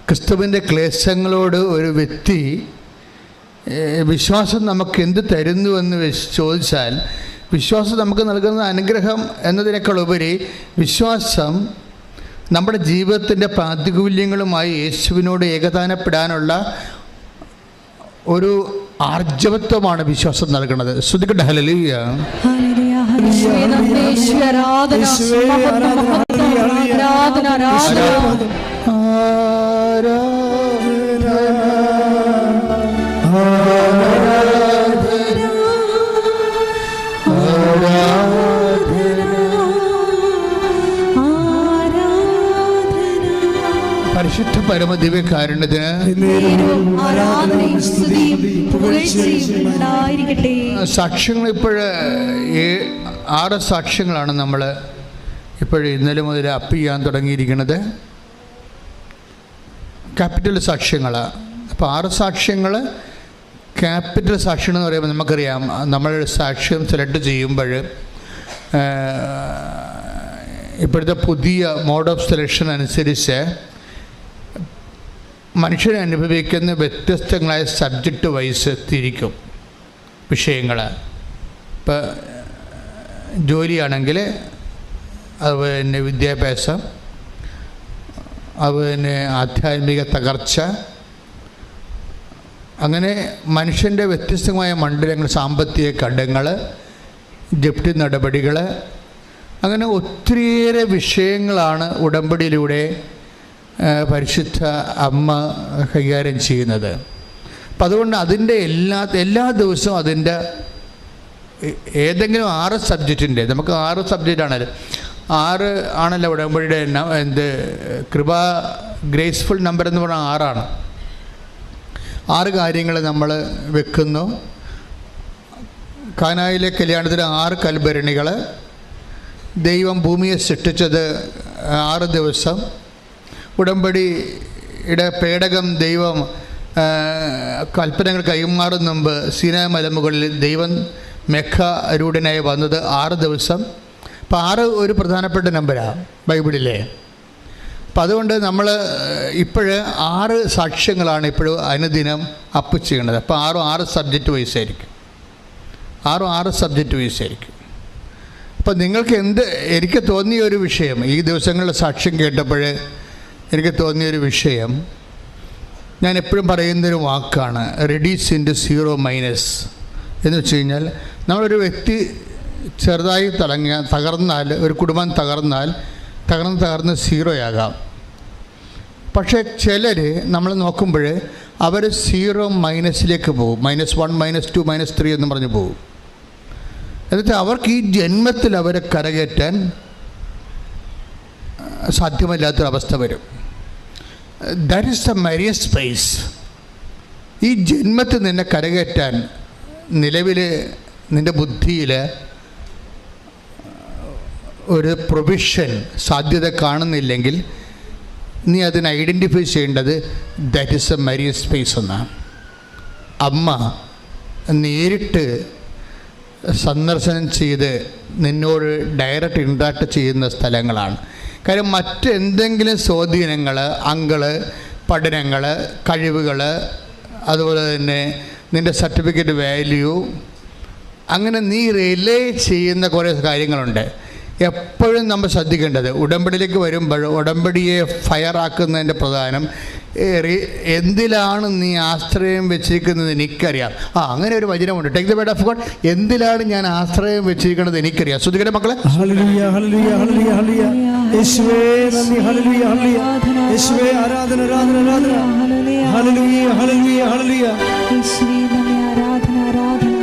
ക്രിസ്തുവിൻ്റെ ക്ലേശങ്ങളോട് ഒരു വ്യക്തി വിശ്വാസം നമുക്ക് എന്ത് തരുന്നുവെന്ന് ചോദിച്ചാൽ, വിശ്വാസം നമുക്ക് നൽകുന്ന അനുഗ്രഹം എന്നതിനേക്കാൾ ഉപരി വിശ്വാസം നമ്മുടെ ജീവിതത്തിൻ്റെ പ്രാതികൂല്യങ്ങളുമായി യേശുവിനോട് ഏകതാനപ്പെടാനുള്ള ഒരു ആർജവത്വമാണ് വിശ്വാസം നൽകുന്നത്. ശ്രുതിക്കട്ടെ ഹല്ലേലൂയ. പരിശുദ്ധ പരമദിവ്യകാരുണ്യത്തിന് സാക്ഷ്യങ്ങൾ ഇപ്പോഴ് 6 സാക്ഷ്യങ്ങളാണ് നമ്മൾ ഇന്നലെ മുതൽ അപ്പ് ചെയ്യാൻ തുടങ്ങിയിരിക്കുന്നത്. ക്യാപിറ്റൽ സാക്ഷ്യങ്ങളാണ്. അപ്പോൾ 6 സാക്ഷ്യങ്ങൾ ക്യാപിറ്റൽ സാക്ഷ്യം എന്ന് പറയുമ്പോൾ നമുക്കറിയാം, നമ്മൾ സാക്ഷ്യം സെലക്ട് ചെയ്യുമ്പോൾ ഇപ്പോഴത്തെ പുതിയ മോഡ് ഓഫ് സെലക്ഷൻ അനുസരിച്ച് മനുഷ്യനെ അനുഭവിക്കുന്ന വ്യത്യസ്തങ്ങളായ സബ്ജക്റ്റ് വൈസ് തിരിക്കും വിഷയങ്ങൾ. ഇപ്പോൾ ജോലിയാണെങ്കിൽ അതുപോലെ തന്നെ വിദ്യാഭ്യാസം, അതുപോലെ തന്നെ ആധ്യാത്മിക തകർച്ച, അങ്ങനെ മനുഷ്യൻ്റെ വ്യത്യസ്തമായ മണ്ഡലങ്ങൾ, സാമ്പത്തിക ഘടകങ്ങൾ, ജപ്തി നടപടികൾ, അങ്ങനെ ഒത്തിരിയേറെ വിഷയങ്ങളാണ് ഉടമ്പടിയിലൂടെ പരിശുദ്ധ അമ്മ കൈകാര്യം ചെയ്യുന്നത്. അപ്പം അതുകൊണ്ട് അതിൻ്റെ എല്ലാ ദിവസവും അതിൻ്റെ ഏതെങ്കിലും 6 സബ്ജക്റ്റിൻ്റെ, നമുക്ക് 6 സബ്ജക്റ്റാണല്ലോ, 6 ആണല്ലോ ഉടമ്പടിയുടെ കൃപ ഗ്രേസ്ഫുൾ നമ്പർ എന്ന് പറഞ്ഞാൽ 6 6 കാര്യങ്ങൾ നമ്മൾ വെക്കുന്നു. കാനായിലെ കല്യാണത്തിന് 6 കൽഭരണികൾ, ദൈവം ഭൂമിയെ സൃഷ്ടിച്ചത് 6 ദിവസം, ഉടമ്പടിയുടെ പേടകം ദൈവം കൽപ്പനകൾ കൈമാറും മുമ്പ് സീനായ് മലമുകളിൽ ദൈവം മേഘാരൂഢനായി വന്നത് 6 ദിവസം. അപ്പോൾ 6 ഒരു പ്രധാനപ്പെട്ട നമ്പരാണ് ബൈബിളിലെ. അപ്പം അതുകൊണ്ട് നമ്മൾ 6 സാക്ഷ്യങ്ങളാണ് ഇപ്പോഴും അനുദിനം അപ്പ് ചെയ്യേണ്ടത്. അപ്പോൾ 6 സബ്ജക്റ്റ് വൈസ് ആയിരിക്കും. 6 സബ്ജക്റ്റ് വൈസ് ആയിരിക്കും. അപ്പം നിങ്ങൾക്ക് എനിക്ക് തോന്നിയൊരു വിഷയം, ഈ ദിവസങ്ങളിൽ സാക്ഷ്യം കേട്ടപ്പോൾ എനിക്ക് തോന്നിയൊരു വിഷയം, ഞാൻ എപ്പോഴും പറയുന്നൊരു വാക്കാണ് റെഡ്യൂസ് ഇൻറ്റു 0- എന്ന് വെച്ച് കഴിഞ്ഞാൽ, നമ്മളൊരു വ്യക്തി ചെറുതായി തകർന്നാൽ, ഒരു കുടുംബം തകർന്ന് 0 ആകാം. പക്ഷേ ചിലർ നമ്മൾ നോക്കുമ്പോൾ അവർ 0- പോകും, -1, -2, -3 എന്ന് പറഞ്ഞ് പോകും. എന്നിട്ട് അവർക്ക് ഈ ജന്മത്തിൽ അവരെ കരകയറ്റാൻ സാധ്യമല്ലാത്തൊരവസ്ഥ വരും. That is the Marian space. ഈ ജന്മത്തിൽ നിന്നെ കരകയറ്റാൻ നിലവിൽ നിൻ്റെ ബുദ്ധിയിൽ ഒരു പ്രൊവിഷൻ സാധ്യത കാണുന്നില്ലെങ്കിൽ നീ അതിനെ ഐഡൻറ്റിഫൈ ചെയ്യേണ്ടത് that is A Marian space എന്നാണ്. അമ്മ നേരിട്ട് സന്ദർശനം ചെയ്ത് നിന്നോട് ഡയറക്റ്റ് ഇൻട്രാക്ട് ചെയ്യുന്ന സ്ഥലങ്ങളാണ്. കാര്യം മറ്റെന്തെങ്കിലും സ്വാധീനങ്ങൾ, പഠനങ്ങൾ, കഴിവുകൾ, അതുപോലെ തന്നെ നിൻ്റെ സർട്ടിഫിക്കറ്റ് വാല്യൂ, അങ്ങനെ നീ റിലേ ചെയ്യുന്ന കുറേ കാര്യങ്ങളുണ്ട്. എപ്പോഴും നമ്മൾ ശ്രദ്ധിക്കേണ്ടത്, ഉടമ്പടിയിലേക്ക് വരുമ്പോൾ ഉടമ്പടിയെ ഫയറാക്കുന്നതിൻ്റെ പ്രധാനം എന്തിലാണ് നീ ആശ്രയം വെച്ചിരിക്കുന്നത് എനിക്കറിയാം. അങ്ങനെ ഒരു വചനമുണ്ട്, take the word of God. എന്തിലാണ് ഞാൻ ആശ്രയം വെച്ചിരിക്കുന്നത് എനിക്കറിയാം. ശ്രദ്ധിക്കട്ടെ മക്കളെ. ഹല്ലേലൂയ ഹല്ലേലൂയ ഹല്ലേലൂയ ഹല്ലേലൂയ. യേശുവേ നന്ദി. ഹല്ലേലൂയ ഹല്ലേലൂയ. യേശുവേ ആരാധന ആരാധന ആരാധന. ഹല്ലേലൂയ ഹല്ലേലൂയ ഹല്ലേലൂയ. യേശുവേ നന്ദി, ആരാധന ആരാധന.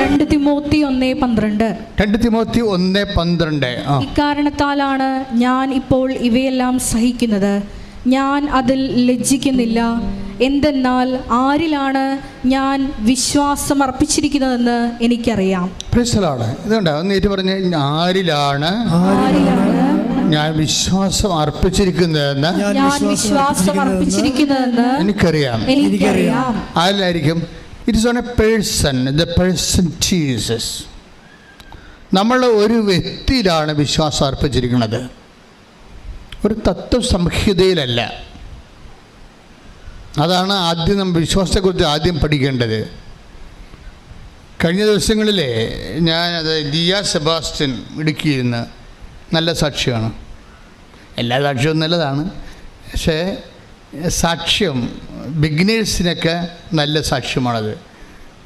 2 തിമോത്തി 1:12. 2 തിമോത്തി 1:12. ഇക്കാരണത്താലാണ് ഞാൻ ഇപ്പോൾ ഇവയെല്ലാം സഹിക്കുന്നത്, ഞാൻ അതിൽ ലജ്ജിക്കുന്നില്ല. എന്തെന്നാൽ ആരിലാണ് ഞാൻ വിശ്വാസം അർപ്പിച്ചിരിക്കുന്നതെന്ന് എനിക്കറിയാം. ഇതുകൊണ്ട് നേരിട്ട് പറഞ്ഞ ആരിലാണ് ഞാൻ വിശ്വാസം അർപ്പിച്ചിരിക്കുന്നതെന്ന് എനിക്കറിയാം. ആരിലായിരിക്കും? It is on a person, the person Jesus. നമ്മൾ ഒരു വ്യക്തിയിലാണ് വിശ്വാസം അർപ്പിച്ചിരിക്കുന്നത്, ഒരു തത്വസംഹിതയിലല്ല. അതാണ് ആദ്യം നമ്മൾ വിശ്വാസത്തെക്കുറിച്ച് ആദ്യം പഠിക്കേണ്ടത്. കഴിഞ്ഞ ദിവസങ്ങളിൽ ഞാനത് ലിയ സെബാസ്റ്റ്യൻ ഇടുക്കിയിരുന്ന നല്ല സാക്ഷിയാണ്. എല്ലാ സാക്ഷ്യവും നല്ലതാണ്, പക്ഷേ സാക്ഷ്യം ബിഗിനേഴ്സിനൊക്കെ നല്ല സാക്ഷ്യമാണത്.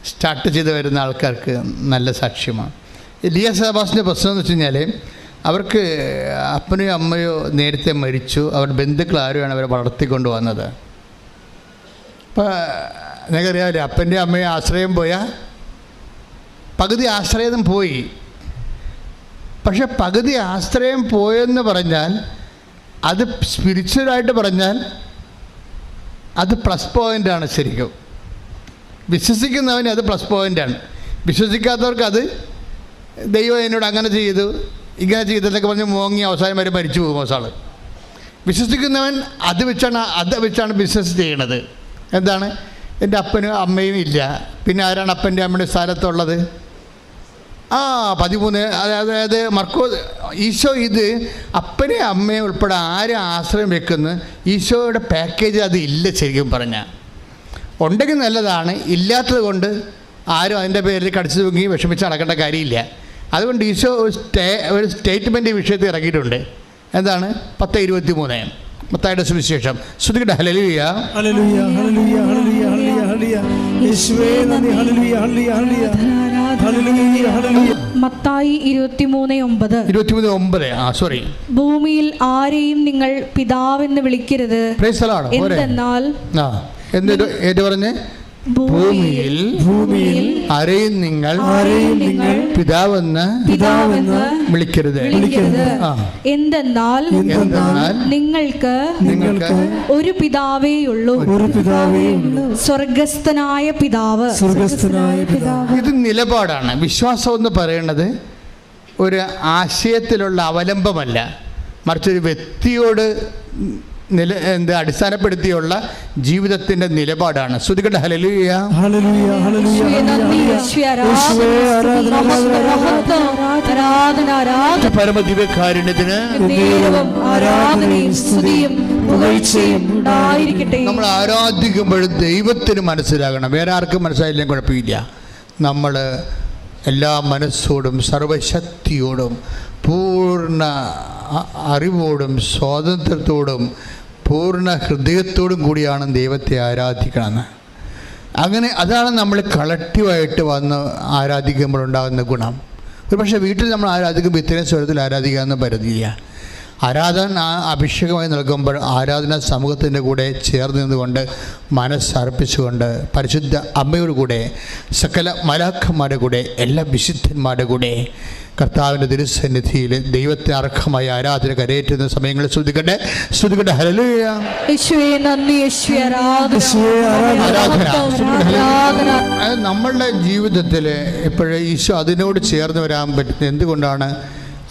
സ്റ്റാർട്ട് ചെയ്ത് വരുന്ന ആൾക്കാർക്ക് നല്ല സാക്ഷ്യമാണ്. ലിയ സെബാസ്റ്റ്യൻ്റെ പ്രശ്നം എന്ന് വെച്ച് കഴിഞ്ഞാൽ അവർക്ക് അപ്പനെയോ അമ്മയോ നേരത്തെ മരിച്ചു. അവരുടെ ബന്ധുക്കൾ ആരുമാണ് അവരെ വളർത്തിക്കൊണ്ട് വന്നത്. അപ്പോൾ നിങ്ങൾക്കറിയാമല്ലേ, അപ്പൻ്റെയും അമ്മയും ആശ്രയം പോയാൽ പകുതി ആശ്രയം പോയി. പക്ഷെ പകുതി ആശ്രയം പോയെന്ന് പറഞ്ഞാൽ അത് സ്പിരിച്വലായിട്ട് പറഞ്ഞാൽ അത് പ്ലസ് പോയിൻ്റാണ്. ശരിക്കും വിശ്വസിക്കുന്നവന് അത് പ്ലസ് പോയിൻ്റാണ്. വിശ്വസിക്കാത്തവർക്ക് അത് ദൈവം എന്നോട് അങ്ങനെ ചെയ്തു ഇങ്ങനെ ചെയ്തെന്നൊക്കെ പറഞ്ഞ് മോങ്ങി അവസാനം വരെ മരിച്ചു പോകും അവസാൾ. വിശ്വസിക്കുന്നവൻ അത് വെച്ചാണ് ബിസിനസ് ചെയ്യണത്. എന്താണ്, എൻ്റെ അപ്പനും അമ്മയും ഇല്ല, പിന്നെ ആരാണ് അപ്പൻ്റെ അമ്മയുടെ സ്ഥാനത്തുള്ളത്? 13. അതായത് ഈശോ ഇത് അപ്പനെ അമ്മയെ ഉൾപ്പെടെ ആരും ആശ്രയം വെക്കുന്നു. ഈശോയുടെ പാക്കേജ് അത് ഇല്ല. ശരിക്കും പറഞ്ഞാൽ ഉണ്ടെങ്കിൽ നല്ലതാണ്, ഇല്ലാത്തത് കൊണ്ട് ആരും അതിൻ്റെ പേരിൽ കടിച്ചു തൂങ്ങി വിഷമിച്ച് നടക്കേണ്ട കാര്യമില്ല. അതുകൊണ്ട് ഈശോ ഒരു സ്റ്റേറ്റ്മെൻറ്റ് വിഷയത്തിൽ ഇറങ്ങിയിട്ടുണ്ട്. എന്താണ്? 10:23 മത്തായിയുടെ സുവിശേഷം. ശ്രുതികട്ടെ ഹല്ലേലൂയ ഹല്ലേലൂയ ഹല്ലേലൂയ ഹല്ലേലൂയ ഹല്ലേലൂയ യേശുവേ നന്ദി. ഹല്ലേലൂയ ഹല്ലേലൂയ ഹല്ലേലൂയ ഹല്ലേലൂയ ഹല്ലേലൂയ. മത്തായി 23:9. സോറി. ഭൂമിയിൽ ആരെയും നിങ്ങൾ പിതാവെന്ന് വിളിക്കരുത്. Praise the Lord. എന്തെന്നാൽ എന്ത് പറഞ്ഞേ? ഭൂമിയിൽ ആരെയും നിങ്ങൾ പിതാവെന്ന് വിളിക്കരുത്. എന്തെന്നാൽ നിങ്ങൾക്ക് ഒരു പിതാവേയുള്ളൂ, സ്വർഗസ്ഥനായ പിതാവ്. ഇത് നിലപാടാണ്. വിശ്വാസം എന്ന് പറയുന്നത് ഒരു ആശയത്തിലുള്ള അവലംബമല്ല, മറിച്ചൊരു വ്യക്തിയോട് അടിസ്ഥാനപ്പെടുത്തിയുള്ള ജീവിതത്തിന്റെ നിലപാടാണ്. ശ്രുതികട്ടെ ഹല്ലേലൂയ ഹല്ലേലൂയ ഹല്ലേലൂയ പരമദിവ്യകാരുണ്യത്തിന് നമ്മൾ ആരാധിക്കുമ്പോഴും ദൈവത്തിന് മനസ്സിലാകണം. വേറെ ആർക്കും മനസ്സിലായില്ലെങ്കിൽ കുഴപ്പമില്ല. നമ്മൾ എല്ലാ മനസ്സോടും സർവശക്തിയോടും പൂർണ്ണ അറിവോടും സ്വാതന്ത്ര്യത്തോടും പൂർണ്ണ ഹൃദയത്തോടും കൂടിയാണ് ദൈവത്തെ ആരാധിക്കണമെന്ന്. അങ്ങനെ അതാണ് നമ്മൾ കളക്റ്റീവായിട്ട് വന്ന് ആരാധിക്കുമ്പോഴുണ്ടാകുന്ന ഗുണം. ഒരു പക്ഷേ വീട്ടിൽ നമ്മൾ ആരാധിക്കുമ്പോൾ ഇത്രയും സ്വരത്തിൽ ആരാധിക്കാമെന്ന് പരിധിയില്ല. ആരാധന അഭിഷേകമായി നൽകുമ്പോൾ ആരാധന സമൂഹത്തിൻ്റെ കൂടെ ചേർന്ന് നിന്നുകൊണ്ട് മനസ്സർപ്പിച്ചുകൊണ്ട് പരിശുദ്ധ അമ്മയുടെ കൂടെ സകല മലാഖന്മാരുടെ കൂടെ എല്ലാ വിശുദ്ധന്മാരുടെ കൂടെ കർത്താവിൻ്റെ തിരുസന്നിധിയിൽ ദൈവത്തെ അർഹമായ ആരാധന കരയേറ്റുന്ന സമയങ്ങളിൽ ശ്രദ്ധിക്കട്ടെ. ഹല്ലേലൂയ യേശുവേ നന്ദി. യേശുവേ ആരാധന. നമ്മളുടെ ജീവിതത്തിൽ എപ്പോഴും ഈശോ അതിനോട് ചേർന്ന് വരാൻ പറ്റുന്നത് എന്തുകൊണ്ടാണ്?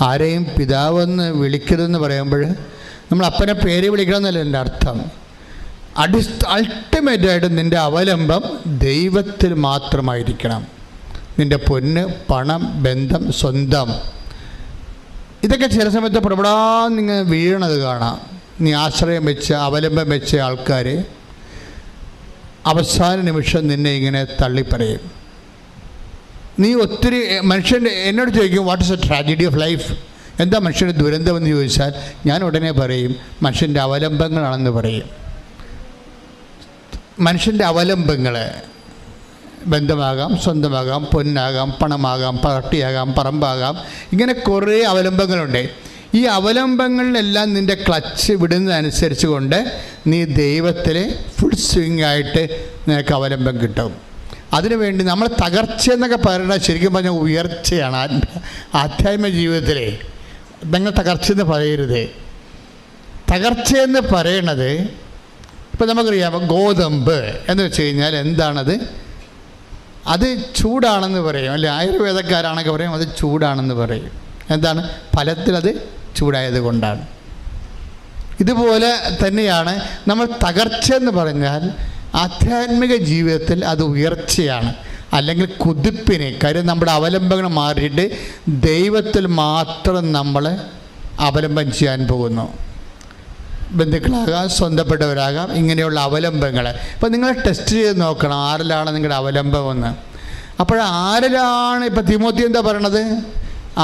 ആരെയും പിതാവെന്ന് വിളിക്കരുതെന്ന് പറയുമ്പോൾ നമ്മൾ അപ്പനെ പേര് വിളിക്കണമെന്നല്ല എൻ്റെ അർത്ഥം. അൾട്ടിമേറ്റായിട്ട് നിൻ്റെ അവലംബം ദൈവത്തിൽ മാത്രമായിരിക്കണം. നിൻ്റെ പൊന്ന്, പണം, ബന്ധം, സ്വന്തം, ഇതൊക്കെ ചില സമയത്ത് പ്രബടാന്നിങ്ങനെ വീഴണത് കാണാം. നീ ആശ്രയം വെച്ച് അവലംബം വെച്ച ആൾക്കാർ അവസാന നിമിഷം നിന്നെ ഇങ്ങനെ തള്ളിപ്പറയും. നീ ഒത്തിരി മനുഷ്യൻ്റെ എന്നോട് ചോദിക്കും what is A tragedy of life, എന്താ മനുഷ്യൻ്റെ ദുരന്തമെന്ന് ചോദിച്ചാൽ ഞാൻ ഉടനെ പറയും മനുഷ്യൻ്റെ അവലംബങ്ങളാണെന്ന് പറയും. മനുഷ്യൻ്റെ അവലംബങ്ങൾ ബന്ധമാകാം, സ്വന്തമാകാം, പൊന്നാകാം, പണമാകാം, പാർട്ടിയാകാം, പറമ്പാകാം, ഇങ്ങനെ കുറേ അവലംബങ്ങളുണ്ട്. ഈ അവലംബങ്ങളിലെല്ലാം നിൻ്റെ ക്ലച്ച് വിടുന്നതനുസരിച്ച് കൊണ്ട് നീ ദൈവത്തിൽ ഫുൾ സ്വിങ് ആയിട്ട് നിനക്ക് അവലംബം കിട്ടും. അതിനുവേണ്ടി നമ്മൾ തകർച്ചയെന്നൊക്കെ പറയുന്നത് ശരിക്കും പറഞ്ഞാൽ ഉയർച്ചയാണ്. ആധ്യാത്മിക ജീവിതത്തിലെ നിങ്ങൾ തകർച്ചയെന്ന് പറയരുത്. തകർച്ചയെന്ന് പറയണത് ഇപ്പം നമുക്കറിയാം, ഗോതമ്പ് എന്ന് വെച്ച് കഴിഞ്ഞാൽ എന്താണത്? അത് ചൂടാണെന്ന് പറയും അല്ലേ? ആയുർവേദക്കാരാണൊക്കെ പറയും അത് ചൂടാണെന്ന് പറയും. എന്താണ്? ഫലത്തിലത് ചൂടായത് കൊണ്ടാണ്. ഇതുപോലെ തന്നെയാണ് നമ്മൾ തകർച്ച എന്ന് പറഞ്ഞാൽ ആധ്യാത്മിക ജീവിതത്തിൽ അത് ഉയർച്ചയാണ്, അല്ലെങ്കിൽ കുതിപ്പിന്. കാര്യം നമ്മുടെ അവലംബങ്ങൾ മാറിയിട്ട് ദൈവത്തിൽ മാത്രം നമ്മൾ അവലംബം ചെയ്യാൻ പോകുന്നു. ബന്ധുക്കളാകാം, സ്വന്തപ്പെട്ടവരാകാം, ഇങ്ങനെയുള്ള അവലംബങ്ങൾ. അപ്പോൾ നിങ്ങൾ ടെസ്റ്റ് ചെയ്ത് നോക്കണം ആരിലാണ് നിങ്ങളുടെ അവലംബമെന്ന്. അപ്പോൾ ആരിലാണ്, ഇപ്പം തിമോത്തി എന്താ പറയണത്,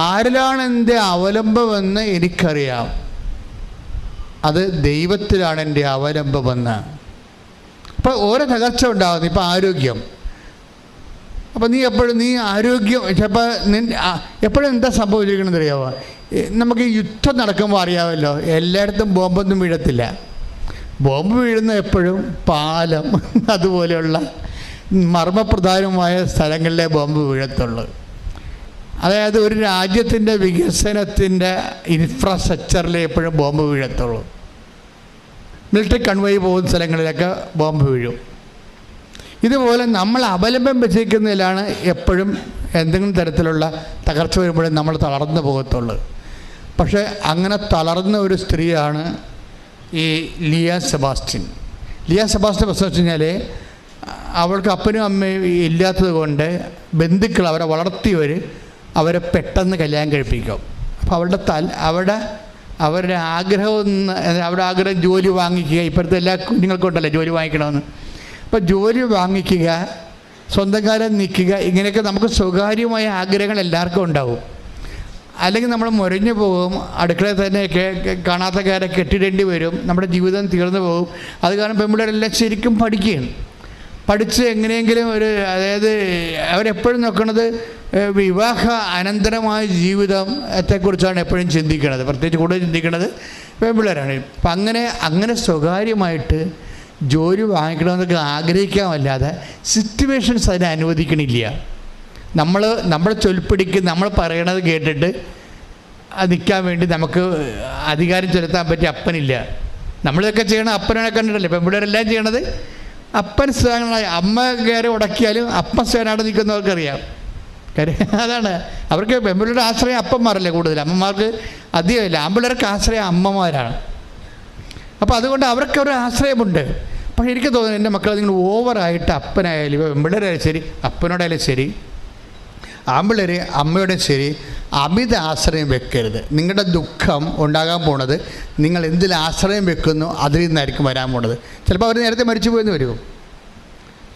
ആരിലാണ് എൻ്റെ അവലംബമെന്ന് എനിക്കറിയാം, അത് ദൈവത്തിലാണ് എൻ്റെ അവലംബമെന്ന്. അപ്പോൾ ഓരോ തകർച്ച ഉണ്ടാകുന്നു. ഇപ്പം ആരോഗ്യം, അപ്പോൾ നീ ആരോഗ്യം ചിലപ്പോൾ എപ്പോഴും എന്താ സംഭവിച്ചിരിക്കണമെന്ന് അറിയാമോ? നമുക്ക് യുദ്ധം നടക്കുമ്പോൾ അറിയാമല്ലോ, എല്ലായിടത്തും ബോംബൊന്നും വീഴത്തില്ല. ബോംബ് വീഴുന്ന എപ്പോഴും പാലം അതുപോലെയുള്ള മർമ്മപ്രധാനമായ സ്ഥലങ്ങളിലെ ബോംബ് വീഴത്തുള്ളൂ. അതായത് ഒരു രാജ്യത്തിൻ്റെ വികസനത്തിൻ്റെ ഇൻഫ്രാസ്ട്രക്ചറിൽ എപ്പോഴും ബോംബ് വീഴത്തുള്ളൂ. മിലിറ്ററി കൺവോയ് പോകുന്ന സ്ഥലങ്ങളിലൊക്കെ ബോംബ് വീഴും. ഇതുപോലെ നമ്മൾ അവലംബം വെച്ചിരിക്കുന്നതിലാണ് എപ്പോഴും എന്തെങ്കിലും തരത്തിലുള്ള തകർച്ച വരുമ്പോഴും നമ്മൾ തളർന്നു പോകത്തുള്ളൂ. പക്ഷേ അങ്ങനെ തളർന്ന ഒരു സ്ത്രീയാണ് ഈ ലിയ സെബാസ്റ്റ്യൻ. പ്രശ്നം വെച്ച് കഴിഞ്ഞാൽ അവൾക്ക് അപ്പനും അമ്മയും ഇല്ലാത്തത് കൊണ്ട് ബന്ധുക്കൾ അവരെ വളർത്തിയവർ അവരെ പെട്ടെന്ന് കല്യാണം കഴിപ്പിക്കും. അപ്പോൾ അവരുടെ ആഗ്രഹം ജോലി വാങ്ങിക്കുക. ഇപ്പോഴത്തെ എല്ലാ കുഞ്ഞുങ്ങൾക്കും ഉണ്ടല്ലോ ജോലി വാങ്ങിക്കണമെന്ന്. അപ്പോൾ ജോലി വാങ്ങിക്കുക, സ്വന്തം കാലം നിൽക്കുക, ഇങ്ങനെയൊക്കെ നമുക്ക് സ്വകാര്യമായ ആഗ്രഹങ്ങൾ എല്ലാവർക്കും ഉണ്ടാവും. അല്ലെങ്കിൽ നമ്മൾ മുരഞ്ഞു പോകും, അടുക്കളയിൽ തന്നെ കാണാത്ത കാരെ കെട്ടിടേണ്ടി വരും, നമ്മുടെ ജീവിതം തീർന്നു പോകും. അത് കാരണം പെൺപിള്ളേരെല്ലാം ശരിക്കും പഠിച്ച് എങ്ങനെയെങ്കിലും അതായത് അവരെപ്പോഴും നോക്കുന്നത് വിവാഹ അനന്തരമായ ജീവിതത്തെക്കുറിച്ചാണ് എപ്പോഴും ചിന്തിക്കുന്നത്. പ്രത്യേകിച്ച് കൂടുതൽ ചിന്തിക്കുന്നത് പെൺപിള്ളേരാണ്. അപ്പം അങ്ങനെ സ്വകാര്യമായിട്ട് ജോലി വാങ്ങിക്കണമെന്നൊക്കെ ആഗ്രഹിക്കാമല്ലാതെ സിറ്റുവേഷൻസ് അതിനെ അനുവദിക്കണില്ല. നമ്മൾ ചൊൽപ്പിടിക്ക് നമ്മൾ പറയണത് കേട്ടിട്ട് നിൽക്കാൻ വേണ്ടി നമുക്ക് അധികാരം ചെലുത്താൻ പറ്റിയ അപ്പനില്ല. നമ്മളിതൊക്കെ ചെയ്യണം അപ്പനെ കണ്ടിട്ടല്ലേ പെൺപിള്ളേരെല്ലാം ചെയ്യണത്. അപ്പൻ സ്ഥാനങ്ങളായി അമ്മ കയറി ഉടക്കിയാലും അപ്പൻ സ്ഥാനായിട്ട് നിൽക്കുന്നവർക്കറിയാം. കാര്യം അതാണ്, അവർക്ക് പെൺപിള്ളേരുടെ ആശ്രയം അപ്പന്മാരല്ലേ കൂടുതൽ, അമ്മമാർക്ക് അധികമില്ല. ആൺപിള്ളേർക്ക് ആശ്രയം അമ്മമാരാണ്. അപ്പോൾ അതുകൊണ്ട് അവർക്ക് ഒരു ആശ്രയമുണ്ട്. പക്ഷേ എനിക്ക് തോന്നുന്നു എൻ്റെ മക്കളെ നിങ്ങൾ ഓവറായിട്ട് അപ്പനായാലും ഇപ്പോൾ പെൺപിള്ളേരായാലും ശരി, അപ്പനോടായാലും ശരി, ആൺപിള്ളേർ അമ്മയോടും ശരി അമിത ആശ്രയം വെക്കരുത്. നിങ്ങളുടെ ദുഃഖം ഉണ്ടാകാൻ പോണത് നിങ്ങൾ എന്തിൽ ആശ്രയം വെക്കുന്നു അതിൽ നിന്നായിരിക്കും വരാൻ പോണത്. ചിലപ്പോൾ അവർ നേരത്തെ മരിച്ചു പോയെന്ന് വരും.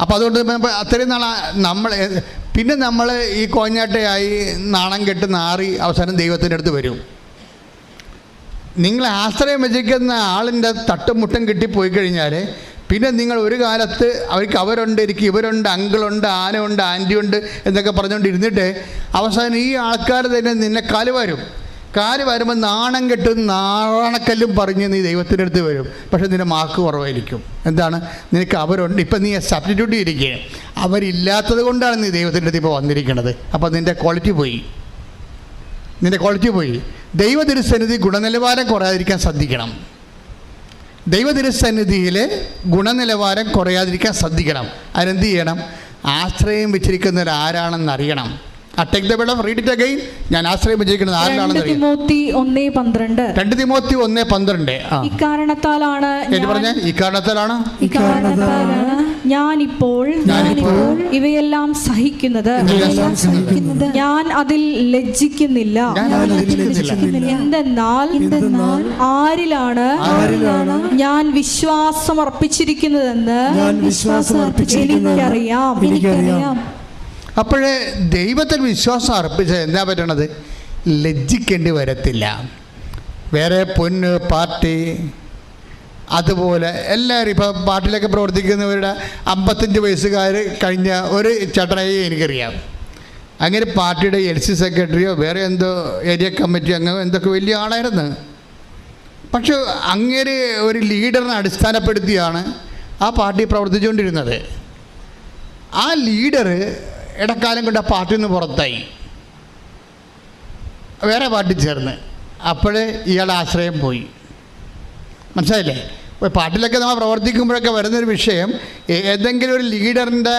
അപ്പോൾ അതുകൊണ്ട് അത്രയും നമ്മൾ ഈ കോഞ്ഞാട്ടയായി നാണം കെട്ട് നാറി അവസാനം ദൈവത്തിൻ്റെ അടുത്ത് വരും. നിങ്ങൾ ആശ്രയം വെച്ചിരിക്കുന്ന ആളിൻ്റെ തട്ടും മുട്ടും കിട്ടിപ്പോയി കഴിഞ്ഞാൽ പിന്നെ നിങ്ങൾ ഒരു കാലത്ത് അവരുണ്ട്, ഇവരുണ്ട്, അങ്കിളുണ്ട്, ആനയുണ്ട്, ആൻറ്റിയുണ്ട് എന്നൊക്കെ പറഞ്ഞുകൊണ്ട് ഇരുന്നിട്ട് അവസാനം ഈ ആൾക്കാർ തന്നെ നിന്നെ കാല് വരുമ്പോൾ നാണം കെട്ടും നാണക്കല്ലും പറഞ്ഞ് നീ ദൈവത്തിൻ്റെ അടുത്ത് വരും. പക്ഷേ നിൻ്റെ മാർക്ക് കുറവായിരിക്കും. എന്താണ്? നിനക്ക് അവരുണ്ട്, ഇപ്പം നീ സബ്സ്റ്റിറ്റ്യൂട്ട് ചെയ്തിരിക്കുകയാണ്. അവരില്ലാത്തത് കൊണ്ടാണ് നീ ദൈവത്തിൻ്റെ അടുത്ത് ഇപ്പോൾ വന്നിരിക്കുന്നത്. അപ്പോൾ നിൻ്റെ ക്വാളിറ്റി പോയി. ദൈവതിരുസന്നിധി ഗുണനിലവാരം കുറയാതിരിക്കാൻ ശ്രദ്ധിക്കണം. ദൈവതിരുസന്നിധിയിൽ ഗുണനിലവാരം കുറയാതിരിക്കാൻ ശ്രദ്ധിക്കണം. അതിനെന്ത് ചെയ്യണം? ആശ്രയം വെച്ചിരിക്കുന്നവർ ആരാണെന്ന് അറിയണം. Take the word of read it again. ഞാൻ ആശ്രയം വെച്ചിരിക്കുന്നത് ആരാണെന്ന് അറിയാം. 2 തിമോത്തി 1:12 ഇക്കാരണത്താലാണ് ഞാനിപ്പോൾ ഇവയെല്ലാം സഹിക്കുന്നത്, ഞാൻ അതിൽ ലജ്ജിക്കുന്നില്ല. എന്തെന്നാൽ ആരിലാണ് ഞാൻ വിശ്വാസം അർപ്പിച്ചിരിക്കുന്നതെന്ന് എനിക്കറിയാം. അപ്പോഴേ ദൈവത്തിൽ വിശ്വാസം അർപ്പിച്ചാൽ എന്താ പറ്റണത്? ലജ്ജിക്കേണ്ടി വരത്തില്ല. വേറെ പൊന്ന് പാർട്ടി അതുപോലെ എല്ലാവരും ഇപ്പോൾ പാർട്ടിയിലൊക്കെ പ്രവർത്തിക്കുന്നവരുടെ 55 വയസ്സുകാർ കഴിഞ്ഞ ഒരു ചേട്ടനായി എനിക്കറിയാം. അങ്ങനെ പാർട്ടിയുടെ LC സെക്രട്ടറിയോ വേറെ എന്തോ ഏരിയ കമ്മിറ്റി അംഗമോ എന്തൊക്കെ വലിയ ആളായിരുന്നു. പക്ഷെ അങ്ങനെ ഒരു ലീഡറിനെ അടിസ്ഥാനപ്പെടുത്തിയാണ് ആ പാർട്ടി പ്രവർത്തിച്ചുകൊണ്ടിരുന്നത്. ആ ലീഡർ ഇടക്കാലം കൊണ്ട് ആ പാർട്ടിയിൽ നിന്ന് പുറത്തായി, വേറെ പാർട്ടി ചേർന്ന്. അപ്പോഴേ ഇയാളുടെ ആശ്രയം പോയി. മനസ്സിലായില്ലേ? പാർട്ടിയിലൊക്കെ നമ്മൾ പ്രവർത്തിക്കുമ്പോഴൊക്കെ വരുന്നൊരു വിഷയം, ഏതെങ്കിലും ഒരു ലീഡറിൻ്റെ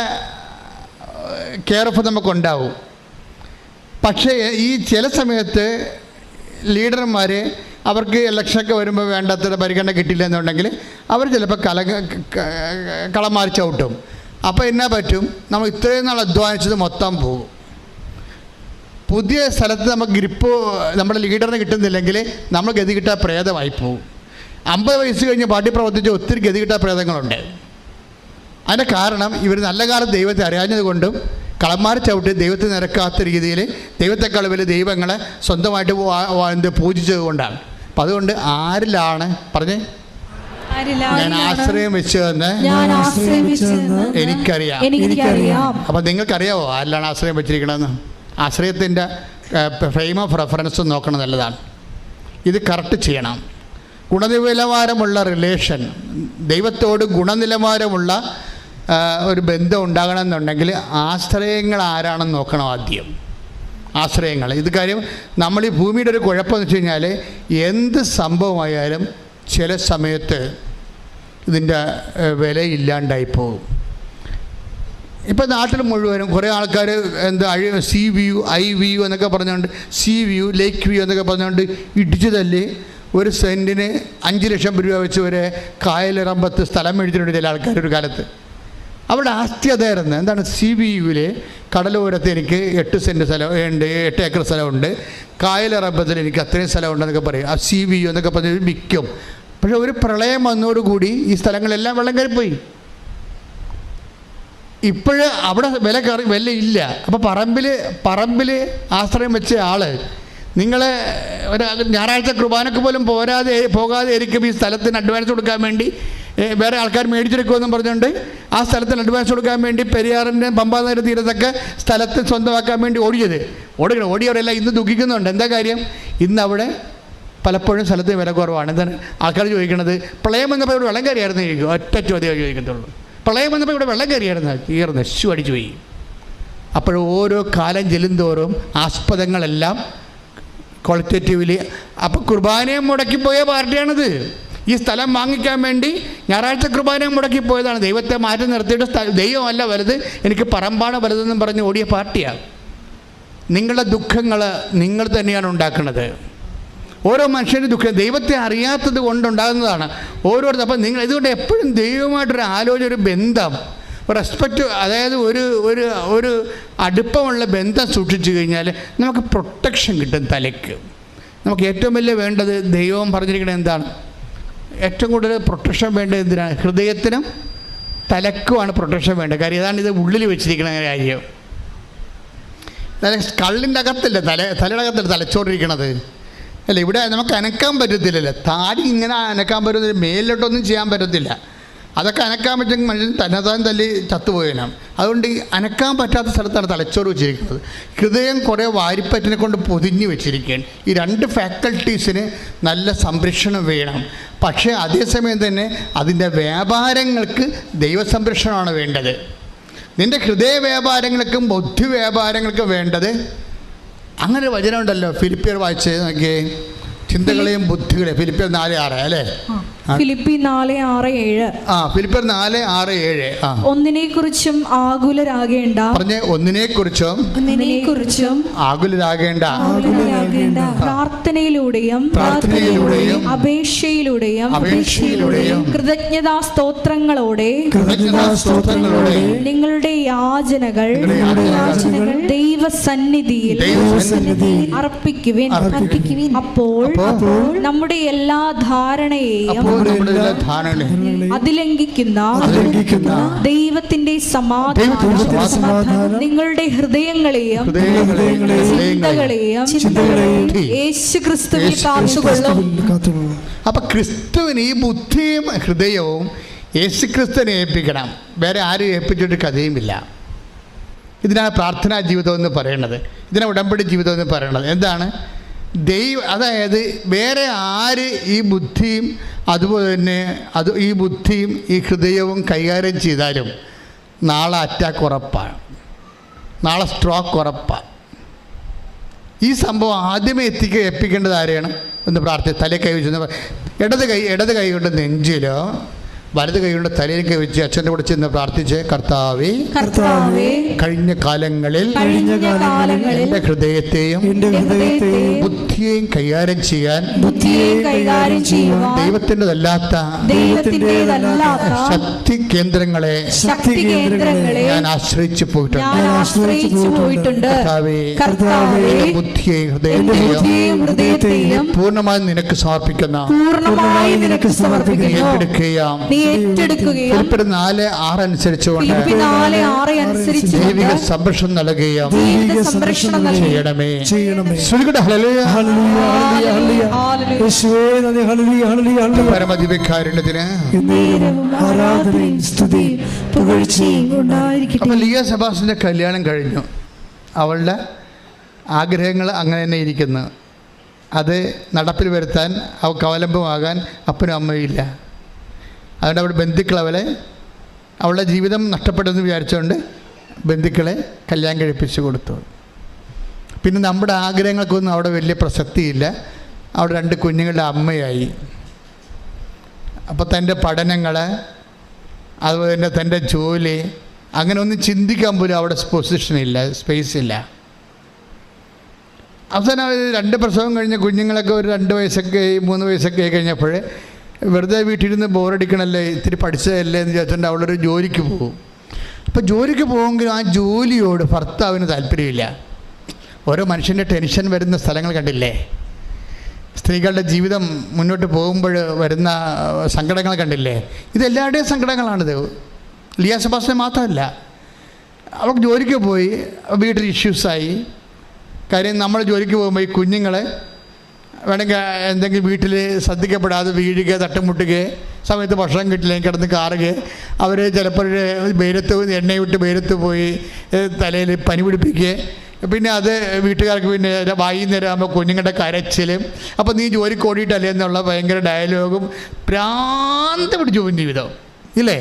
കെയർ ഓഫ് നമുക്കുണ്ടാവും. പക്ഷേ ഈ ചില സമയത്ത് ലീഡർമാർ അവർക്ക് ഇലക്ഷനൊക്കെ വരുമ്പോൾ വേണ്ടത്ര പരിഗണന കിട്ടില്ല എന്നുണ്ടെങ്കിൽ അവർ ചിലപ്പോൾ കളം മാറി ചവിട്ടും. അപ്പോൾ എന്നാ പറ്റും? നമ്മൾ ഇത്രയും നാൾ അധ്വാനിച്ചത് മൊത്തം പോകും. പുതിയ സ്ഥലത്ത് നമുക്ക് ഗ്രിപ്പ് നമ്മുടെ ലീഡറിന് കിട്ടുന്നില്ലെങ്കിൽ നമ്മൾ ഗതി കിട്ടാൻ പ്രേതമായി പോകും. 50 വയസ്സ് കഴിഞ്ഞ് പാർട്ടി പ്രവർത്തിച്ച ഒത്തിരി ഗതികിട്ട പ്രേതങ്ങളുണ്ട്. അതിൻ്റെ കാരണം ഇവർ നല്ല കാലം ദൈവത്തെ അറിയാഞ്ഞതുകൊണ്ടും കളന്മാരെ ചവിട്ടി ദൈവത്തെ നിരക്കാത്ത രീതിയിൽ ദൈവത്തെക്കാൾ വലിയ ദൈവങ്ങളെ സ്വന്തമായിട്ട് പൂജിച്ചത് കൊണ്ടാണ്. അപ്പം അതുകൊണ്ട് ആരിലാണ് പറഞ്ഞേ, ഞാൻ ആശ്രയം വെച്ചതെന്ന് എനിക്കറിയാം. അപ്പം നിങ്ങൾക്കറിയാവോ ആരിലാണ് ആശ്രയം വെച്ചിരിക്കണമെന്ന്? ആശ്രയത്തിൻ്റെ ഫ്രെയിം ഓഫ് റെഫറൻസ് നോക്കണം, നല്ലതാണ്. ഇത് കറക്റ്റ് ചെയ്യണം. ഗുണനിലവാരമുള്ള റിലേഷൻ, ദൈവത്തോട് ഗുണനിലവാരമുള്ള ഒരു ബന്ധം ഉണ്ടാകണമെന്നുണ്ടെങ്കിൽ ആശ്രയങ്ങൾ ആരാണെന്ന് നോക്കണം ആദ്യം. ആശ്രയങ്ങൾ, ഇത് കാര്യം നമ്മൾ ഈ ഭൂമിയുടെ ഒരു കുഴപ്പമെന്ന് വെച്ച് കഴിഞ്ഞാൽ എന്ത് സംഭവമായാലും ചില സമയത്ത് ഇതിൻ്റെ വിലയില്ലാണ്ടായിപ്പോകും. ഇപ്പം നാട്ടിൽ മുഴുവനും കുറേ ആൾക്കാർ സീ വ്യൂ, ഐ വ്യൂ എന്നൊക്കെ പറഞ്ഞുകൊണ്ട്, സീ വ്യൂ, ലേക്ക് വ്യൂ എന്നൊക്കെ പറഞ്ഞുകൊണ്ട് ഇടിച്ചു തല്ലി ഒരു സെൻറ്റിന് 5 ലക്ഷം രൂപ വെച്ച് ഒരു കായലിറമ്പത്ത് സ്ഥലം മേടിച്ചിട്ടുണ്ട് ചില ആൾക്കാർ ഒരു കാലത്ത്. അവിടെ ആസ്തി അതായിരുന്നു. എന്താണ്, സി വി യുവിൽ കടലോരത്ത് എനിക്ക് 8 സെൻറ്റ് സ്ഥലം ഉണ്ട്, 8 ഏക്കർ സ്ഥലമുണ്ട്, കായലിറമ്പത്തിൽ എനിക്ക് അത്രയും സ്ഥലമുണ്ടെന്നൊക്കെ പറയും. ആ സി വി യു എന്നൊക്കെ പറഞ്ഞ് വിൽക്കും. പക്ഷേ ഒരു പ്രളയം വന്നതോടുകൂടി ഈ സ്ഥലങ്ങളെല്ലാം വെള്ളം കയറിപ്പോയി. ഇപ്പോഴ് അവിടെ വിലയില്ല. അപ്പോൾ പറമ്പിൽ ആശ്രയം വെച്ച ആൾ നിങ്ങളെ ഒരു ഞായറാഴ്ച കുർബാനക്ക് പോലും പോകാതെ ആയിരിക്കും ഈ സ്ഥലത്തിന് അഡ്വാൻസ് കൊടുക്കാൻ വേണ്ടി വേറെ ആൾക്കാർ മേടിച്ചെടുക്കുമെന്നും പറഞ്ഞുകൊണ്ട് ആ സ്ഥലത്തിന് അഡ്വാൻസ് കൊടുക്കാൻ വേണ്ടി പെരിയാറിൻ്റെ പമ്പാനദി തീരത്തൊക്കെ സ്ഥലത്ത് സ്വന്തമാക്കാൻ വേണ്ടി ഓടിയവരെല്ലാം ഇന്ന് ദുഃഖിക്കുന്നുണ്ട്. എന്താ കാര്യം? ഇന്ന് അവിടെ പലപ്പോഴും സ്ഥലത്ത് വില കുറവാണ്. എന്താണ് ആൾക്കാർ ചോദിക്കുന്നത്? പ്രളയം വന്നപ്പോൾ ഇവിടെ വെള്ളം കയറിയായിരുന്നു ചോദിക്കും. ഒറ്റ ചോദ്യം ചോദിക്കത്തുള്ളൂ. പ്രളയം വന്നപ്പോൾ ഇവിടെ വെള്ളം കയറിയായിരുന്നു, നെശു അടിച്ചു പോയി. അപ്പോൾ ഓരോ കാലം ചെല്ലുന്തോറും ആസ്പദങ്ങളെല്ലാം ക്വാളിറ്റേറ്റീവ്ലി. അപ്പോൾ കുർബാനയും മുടക്കിപ്പോയ പാർട്ടിയാണിത്. ഈ സ്ഥലം വാങ്ങിക്കാൻ വേണ്ടി ഞായറാഴ്ച കുർബാനയും മുടക്കിപ്പോയതാണ്. ദൈവത്തെ മാറ്റി നിർത്തിയിട്ട് ദൈവമല്ല വലുത്, എനിക്ക് പറമ്പാണ് വലുതെന്നും പറഞ്ഞ് ഓടിയ പാർട്ടിയാണ്. നിങ്ങളുടെ ദുഃഖങ്ങൾ നിങ്ങൾ തന്നെയാണ് ഉണ്ടാക്കുന്നത്. ഓരോ മനുഷ്യൻ്റെ ദുഃഖം ദൈവത്തെ അറിയാത്തത് കൊണ്ടുണ്ടാകുന്നതാണ് ഓരോരുത്തർ. അപ്പം നിങ്ങൾ ഇതുകൊണ്ട് എപ്പോഴും ദൈവമായിട്ടൊരു ആലോചന, ഒരു ബന്ധം, റെസ്പെക്റ്റ്, അതായത് ഒരു അടുപ്പമുള്ള ബന്ധം സൂക്ഷിച്ചു കഴിഞ്ഞാൽ നമുക്ക് പ്രൊട്ടക്ഷൻ കിട്ടും തലയ്ക്ക്. നമുക്ക് ഏറ്റവും വലിയ വേണ്ടത്, ദൈവം പറഞ്ഞിരിക്കുന്നത് എന്താണ്? ഏറ്റവും കൂടുതൽ പ്രൊട്ടക്ഷൻ വേണ്ടത് എന്തിനാണ്? ഹൃദയത്തിനും തലക്കുമാണ് പ്രൊട്ടക്ഷൻ വേണ്ടത്. കാര്യം ഇതാണ് ഇത് ഉള്ളിൽ വെച്ചിരിക്കുന്ന കാര്യം. കള്ളിൻ്റെ അകത്തല്ലേ തലയുടെ അകത്തല്ലേ തലച്ചോറിരിക്കണത് അല്ലേ? ഇവിടെ നമുക്ക് അനക്കാൻ പറ്റത്തില്ലല്ലോ. താടി ഇങ്ങനെ അനക്കാൻ പറ്റുന്നില്ല, മേലിലോട്ടൊന്നും ചെയ്യാൻ പറ്റത്തില്ല. അതൊക്കെ അനക്കാൻ പറ്റുമെങ്കിൽ മനുഷ്യൻ തന്നെത്താൻ തല്ലി ചത്തുപോയനാണ്. അതുകൊണ്ട് ഈ അനക്കാൻ പറ്റാത്ത സ്ഥലത്താണ് തലച്ചോറ് വെച്ചിരിക്കുന്നത്. ഹൃദയം കുറേ വാരിപ്പറ്റിനെ കൊണ്ട് പൊതിഞ്ഞ് വെച്ചിരിക്കുകയാണ്. ഈ 2 ഫാക്കൽറ്റീസിന് നല്ല സംരക്ഷണം വേണം. പക്ഷേ അതേസമയം തന്നെ അതിൻ്റെ വ്യാപാരങ്ങൾക്ക് ദൈവസംരക്ഷണമാണ് വേണ്ടത്. നിൻ്റെ ഹൃദയ വ്യാപാരങ്ങൾക്കും ബുദ്ധി വ്യാപാരങ്ങൾക്കും വേണ്ടത്. അങ്ങനെ ഒരു വചനമുണ്ടല്ലോ, ഫിലിപ്പിയർ വായിച്ച് നോക്കിയേ, ചിന്തകളെയും ബുദ്ധികളെയും. ഫിലിപ്പിയർ 4:6 അല്ലേ? ഫിലിപ്പി 4:6-7. ഫിലിപ്പിയർ 4:6-7. ഒന്നിനെക്കുറിച്ചും ആകുലരാകേണ്ട. പറഞ്ഞേ, ഒന്നിനെക്കുറിച്ചും ആകുലരാകേണ്ട. പ്രാർത്ഥനയിലൂടെയും അപേക്ഷയിലൂടെയും കൃതജ്ഞതാ സ്തോത്രങ്ങളോടെ നിങ്ങളുടെ യാചനകൾ ദൈവസന്നിധിയിൽ അർപ്പിക്കുവിൻ. അപ്പോൾ നമ്മുടെ എല്ലാ ധാരണയെയും അതിലംഘിക്കുന്ന ദൈവത്തിന്റെ സമാധാനം നിങ്ങളുടെ ഹൃദയങ്ങളെയും ചിന്തകളെയും യേശുക്രിസ്തുവിൽ കാത്തുകൊള്ളും. അപ്പൊ ക്രിസ്തുവിന് ഈ ബുദ്ധിയും ഹൃദയവും യേശുക്രിസ്തുവിനെ ഏൽപ്പിക്കണം. വേറെ ആരും ഏൽപ്പിച്ചിട്ട് കഥയുമില്ല. ഇതിനാണ് പ്രാർത്ഥനാ ജീവിതം എന്ന് പറയുന്നത്, ഇതിനാണ് ഉടമ്പടി ജീവിതം എന്ന് പറയുന്നത്. എന്താണ്? അതായത് വേറെ ആര് ഈ ബുദ്ധിയും അതുപോലെ തന്നെ ഈ ബുദ്ധിയും ഈ ഹൃദയവും കൈകാര്യം ചെയ്താലും നാളെ അറ്റാക്ക് ഉറപ്പാണ്, നാളെ സ്ട്രോക്ക് ഉറപ്പാണ്. ഈ സംഭവം ആദ്യമേ ഏൽപ്പിക്കേണ്ടത് ആരെയാണ്? ഒന്ന് പ്രാർത്ഥിച്ച് തലേ കൈ വെച്ച് ഇടത് കൈ കൊണ്ട് നെഞ്ചിലോ വലത് കൈകൊണ്ട് തലയിലേക്ക് വെച്ച് അച്ഛൻ്റെ കൂടെ ചെന്ന് പ്രാർത്ഥിച്ച്, കർത്താവേ, കഴിഞ്ഞ കാലങ്ങളിൽ എൻ്റെ ഹൃദയത്തെയും ബുദ്ധിയെയും കൈകാര്യം ചെയ്യാൻ ദൈവത്തിൻ്റെതല്ലാത്ത ശക്തി കേന്ദ്രങ്ങളെ ഞാൻ ആശ്രയിച്ചു പോയിട്ടുണ്ട്. കർത്താവേ, ബുദ്ധിയെയും ഹൃദയത്തെയും പൂർണ്ണമായി നിനക്ക് സമർപ്പിക്കുന്ന ഏറ്റെടുക്കുകയും 4:6 അനുസരിച്ചുകൊണ്ട് ദൈവിക സംരക്ഷണം നൽകുകയും ചെയ്യണമേ. പരമദിവ്യകാരുണ്യത്തിന് അപ്പൊ ലിയ സെബാസ്റ്റിന്റെ കല്യാണം കഴിഞ്ഞു. അവളുടെ ആഗ്രഹങ്ങൾ അങ്ങനെ തന്നെ ഇരിക്കുന്നു. അത് നടപ്പിൽ വരുത്താൻ അവൾക്ക് അവലംബമാകാൻ അപ്പനും അമ്മയില്ല. അതുകൊണ്ട് അവിടെ ബന്ധുക്കൾ അവളുടെ ജീവിതം നഷ്ടപ്പെടുമെന്ന് വിചാരിച്ചുകൊണ്ട് ബന്ധുക്കളെ കല്യാണം കഴിപ്പിച്ച് കൊടുത്തു. പിന്നെ നമ്മുടെ ആഗ്രഹങ്ങൾക്കൊന്നും അവിടെ വലിയ പ്രസക്തിയില്ല. അവിടെ 2 കുഞ്ഞുങ്ങളുടെ അമ്മയായി. അപ്പോൾ തൻ്റെ പഠനങ്ങൾ, അതുപോലെ തന്നെ തൻ്റെ ജോലി, അങ്ങനെ ഒന്നും ചിന്തിക്കാൻ പോലും അവിടെ പൊസിഷനില്ല, സ്പേസ് ഇല്ല. അവസാനം 2 പ്രസവം കഴിഞ്ഞ കുഞ്ഞുങ്ങളൊക്കെ ഒരു 2 വയസ്സൊക്കെ 3 വയസ്സൊക്കെ ആയി കഴിഞ്ഞപ്പോൾ വെറുതെ വീട്ടിലിരുന്ന് ബോറടിക്കണമല്ലേ, ഇത്തിരി പഠിച്ചതല്ലേ എന്ന് വിചാരിച്ചുകൊണ്ട് അവളൊരു ജോലിക്ക് പോകും. അപ്പോൾ ജോലിക്ക് പോകുമെങ്കിലും ആ ജോലിയോട് ഭർത്താവിന് താല്പര്യമില്ല. ഓരോ മനുഷ്യൻ്റെ ടെൻഷൻ വരുന്ന സ്ഥലങ്ങൾ കണ്ടില്ലേ? സ്ത്രീകളുടെ ജീവിതം മുന്നോട്ട് പോകുമ്പോൾ വരുന്ന സങ്കടങ്ങൾ കണ്ടില്ലേ? ഇതെല്ലാവരുടെയും സങ്കടങ്ങളാണിത്. ലിയ സെബാസ്റ്റ്യൻ മാത്രമല്ല. അവൾക്ക് ജോലിക്ക് പോയി, വീട്ടിൽ ഇഷ്യൂസായി. കാര്യം നമ്മൾ ജോലിക്ക് പോകുമ്പോൾ ഈ കുഞ്ഞുങ്ങളെ വേണമെങ്കിൽ എന്തെങ്കിലും വീട്ടിൽ ശ്രദ്ധിക്കപ്പെടാതെ വീഴുക, തട്ടുമുട്ടുക, സമയത്ത് ഭക്ഷണം കിട്ടില്ലെങ്കിൽ കിടന്ന് കാറുക, അവർ ചിലപ്പോൾ വെയിലത്ത് എണ്ണയിട്ട് വെയിലത്ത് പോയി തലയിൽ പനി പിടിപ്പിക്കുക. പിന്നെ അത് വീട്ടുകാർക്ക് പിന്നെ വൈകുന്നേരം ആകുമ്പോൾ കുഞ്ഞുങ്ങളുടെ കരച്ചിലും, അപ്പോൾ നീ ജോലിക്ക് ഓടിയിട്ടല്ലേ എന്നുള്ള ഭയങ്കര ഡയലോഗും, ഭ്രാന്ത് പിടിച്ചു പോകും ജീവിതം ഇല്ലേ?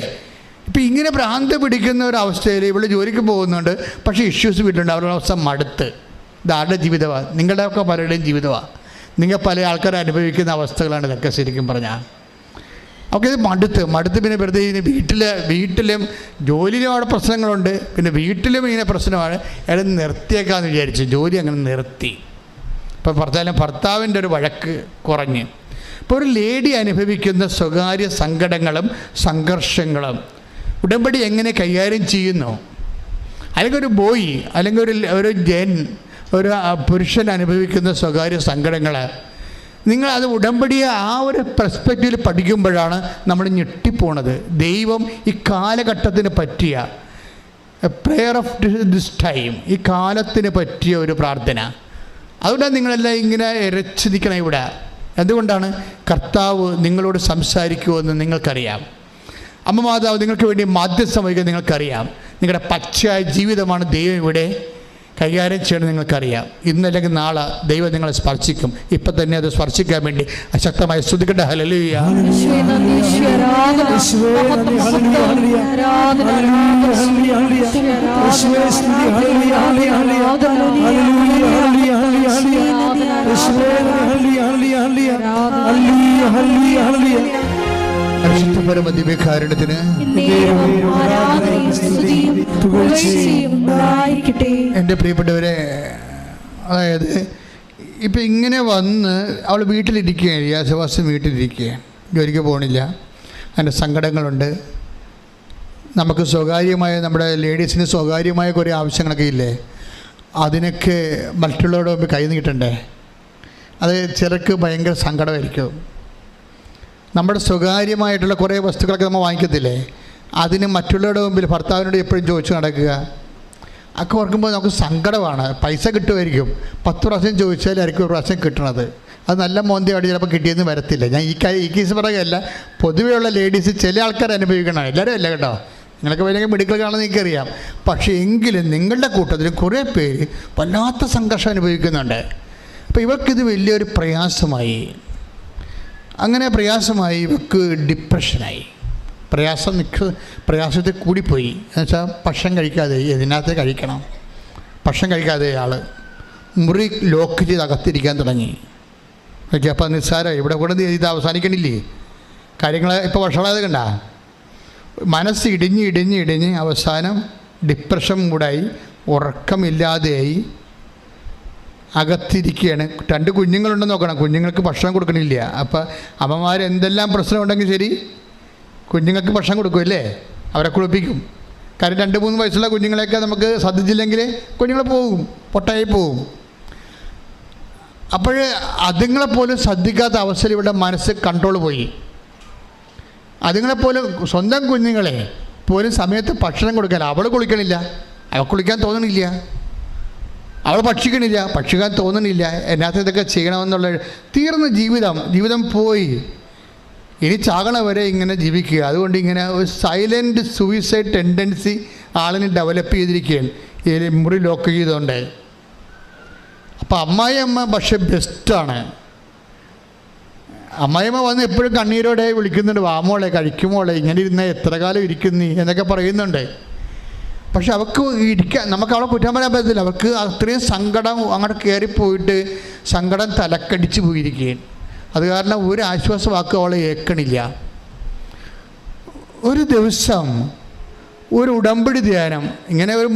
ഇപ്പം ഇങ്ങനെ ഭ്രാന്ത് പിടിക്കുന്ന ഒരവസ്ഥയിൽ ഇവിടെ ജോലിക്ക് പോകുന്നുണ്ട്, പക്ഷേ ഇഷ്യൂസ് വീട്ടിലുണ്ട്. അവരുടെ അവസ്ഥ മടുത്ത്. ഇതാരുടെ ജീവിതമാണ്? നിങ്ങളുടെയൊക്കെ പലരുടെയും ജീവിതമാണ്. നിങ്ങൾ പല ആൾക്കാർ അനുഭവിക്കുന്ന അവസ്ഥകളാണ് ഇതൊക്കെ ശരിക്കും പറഞ്ഞാൽ. ഒക്കെ ഇത് മടുത്ത് പിന്നെ വെറുതെ വീട്ടിലും ജോലിയിലും അവിടെ പ്രശ്നങ്ങളുണ്ട്, പിന്നെ വീട്ടിലും ഇങ്ങനെ പ്രശ്നമാണ്. അയാൾ നിർത്തിയേക്കാമെന്ന് വിചാരിച്ചു. ജോലി അങ്ങനെ നിർത്തി. ഇപ്പോൾ ഭർത്താവിൻ്റെ ഒരു വഴക്ക് കുറഞ്ഞ്. ഇപ്പോൾ ഒരു ലേഡി അനുഭവിക്കുന്ന സ്വകാര്യ സങ്കടങ്ങളും സംഘർഷങ്ങളും ഉടമ്പടി എങ്ങനെ കൈകാര്യം ചെയ്യുന്നു? അല്ലെങ്കിൽ ഒരു ബോയ്, അല്ലെങ്കിൽ ഒരു ഒരു പുരുഷൻ അനുഭവിക്കുന്ന സ്വകാര്യ സങ്കടങ്ങൾ, നിങ്ങളത് ഉടമ്പടിയെ ആ ഒരു പെർസ്പെക്റ്റീവിൽ പഠിക്കുമ്പോഴാണ് നമ്മൾ ഞെട്ടിപ്പോണത്. ദൈവം ഈ കാലഘട്ടത്തിന് പറ്റിയ പ്രെയർ ഓഫ് ദിസ് ടൈം, ഈ കാലത്തിന് പറ്റിയ ഒരു പ്രാർത്ഥന. അതുകൊണ്ടാണ് നിങ്ങളെല്ലാം ഇങ്ങനെ ഇരച്ച് നിൽക്കണം ഇവിടെ. എന്തുകൊണ്ടാണ്? കർത്താവ് നിങ്ങളോട് സംസാരിക്കുമെന്ന് നിങ്ങൾക്കറിയാം. അമ്മ മാതാവ് നിങ്ങൾക്ക് വേണ്ടി മാധ്യസ്ഥം വഹിക്കാൻ നിങ്ങൾക്കറിയാം. നിങ്ങളുടെ പച്ചയായ ജീവിതമാണ് ദൈവം ഇവിടെ കൈകാര്യം ചെയ്യണം നിങ്ങൾക്കറിയാം. ഇന്നല്ലെങ്കിൽ നാളെ ദൈവം നിങ്ങളെ സ്പർശിക്കും. ഇപ്പം തന്നെ അത് സ്പർശിക്കാൻ വേണ്ടി അശക്തമായി സ്തുതിക്കട്ടെ. ഹല്ലേലൂയ. പരമദിവ്യകാരുണ്യത്തിന് എൻ്റെ പ്രിയപ്പെട്ടവരെ, അതായത് ഇപ്പം ഇങ്ങനെ വന്ന് അവൾ വീട്ടിലിരിക്കുകയാണ്. ലിയ സെബാസ്റ്റ്യൻ വീട്ടിലിരിക്കുകയാണ്, ജോലിക്ക് പോകണില്ല. അതിൻ്റെ സങ്കടങ്ങളുണ്ട്. നമുക്ക് സ്വകാര്യമായ, നമ്മുടെ ലേഡീസിന് സ്വകാര്യമായ കുറേ ആവശ്യങ്ങളൊക്കെ ഇല്ലേ? അതിനൊക്കെ മറ്റുള്ളവരുടെ മുമ്പ് കൈ നീട്ടണ്ടേ? അത് ചിലർക്ക് ഭയങ്കര സങ്കടമായിരിക്കും. നമ്മുടെ സ്വകാര്യമായിട്ടുള്ള കുറേ വസ്തുക്കളൊക്കെ നമ്മൾ വാങ്ങിക്കത്തില്ലേ? അതിന് മറ്റുള്ളവരുടെ മുമ്പിൽ ഭർത്താവിനോട് എപ്പോഴും ചോദിച്ചു നടക്കുക, ഒക്കെ ഓർക്കുമ്പോൾ നമുക്ക് സങ്കടമാണ്. പൈസ കിട്ടുമായിരിക്കും, 10 പ്രാവശ്യം ചോദിച്ചാലായിരിക്കും ഒരു പ്രാവശ്യം കിട്ടണത്. അത് നല്ല മോന്തിയാടി ചിലപ്പോൾ കിട്ടിയെന്ന് വരത്തില്ല. ഞാൻ ഈ കേസ് പറയുകയല്ല, പൊതുവെയുള്ള ലേഡീസ് ചില ആൾക്കാർ അനുഭവിക്കണം. എല്ലാവരും അല്ല കേട്ടോ, നിങ്ങളൊക്കെ വലിയ മെഡിക്കൽ കാണുന്നത് എനിക്കറിയാം. പക്ഷേ എങ്കിലും നിങ്ങളുടെ കൂട്ടത്തിൽ കുറേ പേര് വല്ലാത്ത സംഘർഷം അനുഭവിക്കുന്നുണ്ട്. അപ്പോൾ ഇവർക്കിത് വലിയൊരു പ്രയാസമായി. അങ്ങനെ പ്രയാസമായി ഇവർക്ക് ഡിപ്രഷനായി. പ്രയാസത്തിൽ കൂടിപ്പോയി. എന്നുവെച്ചാൽ ഭക്ഷണം കഴിക്കാതെ, ഇതിനകത്ത് കഴിക്കണം, ഭക്ഷണം കഴിക്കാതെ ആൾ മുറി ലോക്ക് ചെയ്ത് അകത്തിരിക്കാൻ തുടങ്ങി. ഓക്കെ, അപ്പോൾ നിസ്സാരം ഇവിടെ കൂടെ ഇത് അവസാനിക്കണില്ലേ? കാര്യങ്ങൾ ഇപ്പോൾ ഭക്ഷണം കണ്ട മനസ്സ് ഇടിഞ്ഞ് അവസാനം ഡിപ്രഷൻ മൂടായി, ഉറക്കമില്ലാതെയായി, അകത്തിരിക്കുകയാണ്. 2 കുഞ്ഞുങ്ങളുണ്ടെന്ന് നോക്കണം, കുഞ്ഞുങ്ങൾക്ക് ഭക്ഷണം കൊടുക്കണില്ല. അപ്പോൾ അമ്മമാർ എന്തെല്ലാം പ്രശ്നമുണ്ടെങ്കിൽ ശരി കുഞ്ഞുങ്ങൾക്ക് ഭക്ഷണം കൊടുക്കുമല്ലേ, അവരെ കുളിപ്പിക്കും. കാരണം 2-3 വയസ്സുള്ള കുഞ്ഞുങ്ങളെയൊക്കെ നമുക്ക് ശ്രദ്ധിച്ചില്ലെങ്കിൽ കുഞ്ഞുങ്ങൾ പോകും, പൊട്ടായി പോകും. അപ്പോൾ അതുങ്ങളെപ്പോലും ശ്രദ്ധിക്കാത്ത അവസ്ഥയിൽ ഇവിടെ മനസ്സ് കൺട്രോൾ പോയി. അതുങ്ങളെപ്പോലും സ്വന്തം കുഞ്ഞുങ്ങളെ പോലും സമയത്ത് ഭക്ഷണം കൊടുക്കാൻ, അവൾ കുളിക്കണില്ല, അവൾ കുളിക്കാൻ തോന്നണില്ല, അവൾ ഭക്ഷിക്കാൻ തോന്നണില്ല, എന്നാത്ത ഇതൊക്കെ ചെയ്യണമെന്നുള്ള തീർന്ന ജീവിതം പോയി. ഇനി ചാകണ വരെ ഇങ്ങനെ ജീവിക്കുക. അതുകൊണ്ട് ഇങ്ങനെ ഒരു സൈലൻറ്റ് സൂയിസൈഡ് ടെൻഡൻസി ആളിന് ഡെവലപ്പ് ചെയ്തിരിക്കുകയാണ് ഈ മുറി ലോക്ക് ചെയ്തുകൊണ്ട്. അപ്പോൾ അമ്മായിയമ്മ പക്ഷെ ബെസ്റ്റാണ്. അമ്മായിയമ്മ വന്ന് എപ്പോഴും കണ്ണീരോടെ വിളിക്കുന്നുണ്ട്, വാമോളെ കഴിക്കുമോളെ, ഇങ്ങനെ ഇരുന്നാൽ എത്ര കാലം ഇരിക്കുന്നീ എന്നൊക്കെ പറയുന്നുണ്ട്. പക്ഷെ അവൾക്ക് നമുക്ക് അവളെ കുറ്റം പറയാൻ പറ്റത്തില്ല. അവൾക്ക് അത്രയും സങ്കടം അങ്ങോട്ട് കയറിപ്പോയിട്ട് സങ്കടം തലക്കടിച്ച് പോയിരിക്കുകയാണ്. അത് കാരണം ഒരു ആശ്വാസവാക്ക് അവളെ ഏൽക്കണില്ല. ഒരു ദിവസം ഒരു ഉടമ്പടി ധ്യാനം ഇങ്ങനെ ഒരു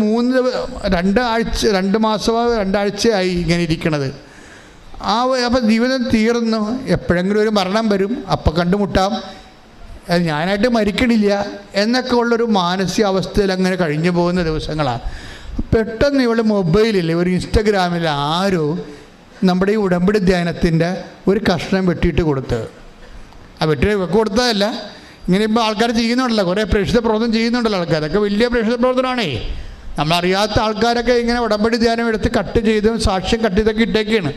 2 മാസമോ 2 ആഴ്ചയായി ഇങ്ങനെ ഇരിക്കണത്. അപ്പോൾ ജീവിതം തീർന്നു. എപ്പോഴെങ്കിലും ഒരു മരണം വരും, അപ്പം കണ്ടുമുട്ടാം, ഞാനായിട്ട് മരിക്കണില്ല എന്നൊക്കെ ഉള്ളൊരു മാനസികാവസ്ഥയിൽ അങ്ങനെ കഴിഞ്ഞു പോകുന്ന ദിവസങ്ങളാണ്. പെട്ടെന്ന് ഇവളുടെ മൊബൈലിൽ ഒരു ഇൻസ്റ്റഗ്രാമിൽ ആരോ നമ്മുടെ ഈ ഉടമ്പടി ധ്യാനത്തിൻ്റെ ഒരു കഷ്ണം വെട്ടിയിട്ട് കൊടുത്ത്, ആ വെട്ടി കൊടുത്തതല്ല, ഇങ്ങനെ ഇപ്പോൾ ആൾക്കാർ ചെയ്യുന്നുണ്ടല്ലോ, കുറേ പ്രേക്ഷിത പ്രവർത്തനം ചെയ്യുന്നുണ്ടല്ലോ ആൾക്കാർ. അതൊക്കെ വലിയ പ്രേക്ഷിത പ്രവർത്തനമാണേ. നമ്മളറിയാത്ത ആൾക്കാരൊക്കെ ഇങ്ങനെ ഉടമ്പടി ധ്യാനം എടുത്ത് കട്ട് ചെയ്തും സാക്ഷ്യം കട്ട് ചെയ്തൊക്കെ ഇട്ടേക്കാണ്.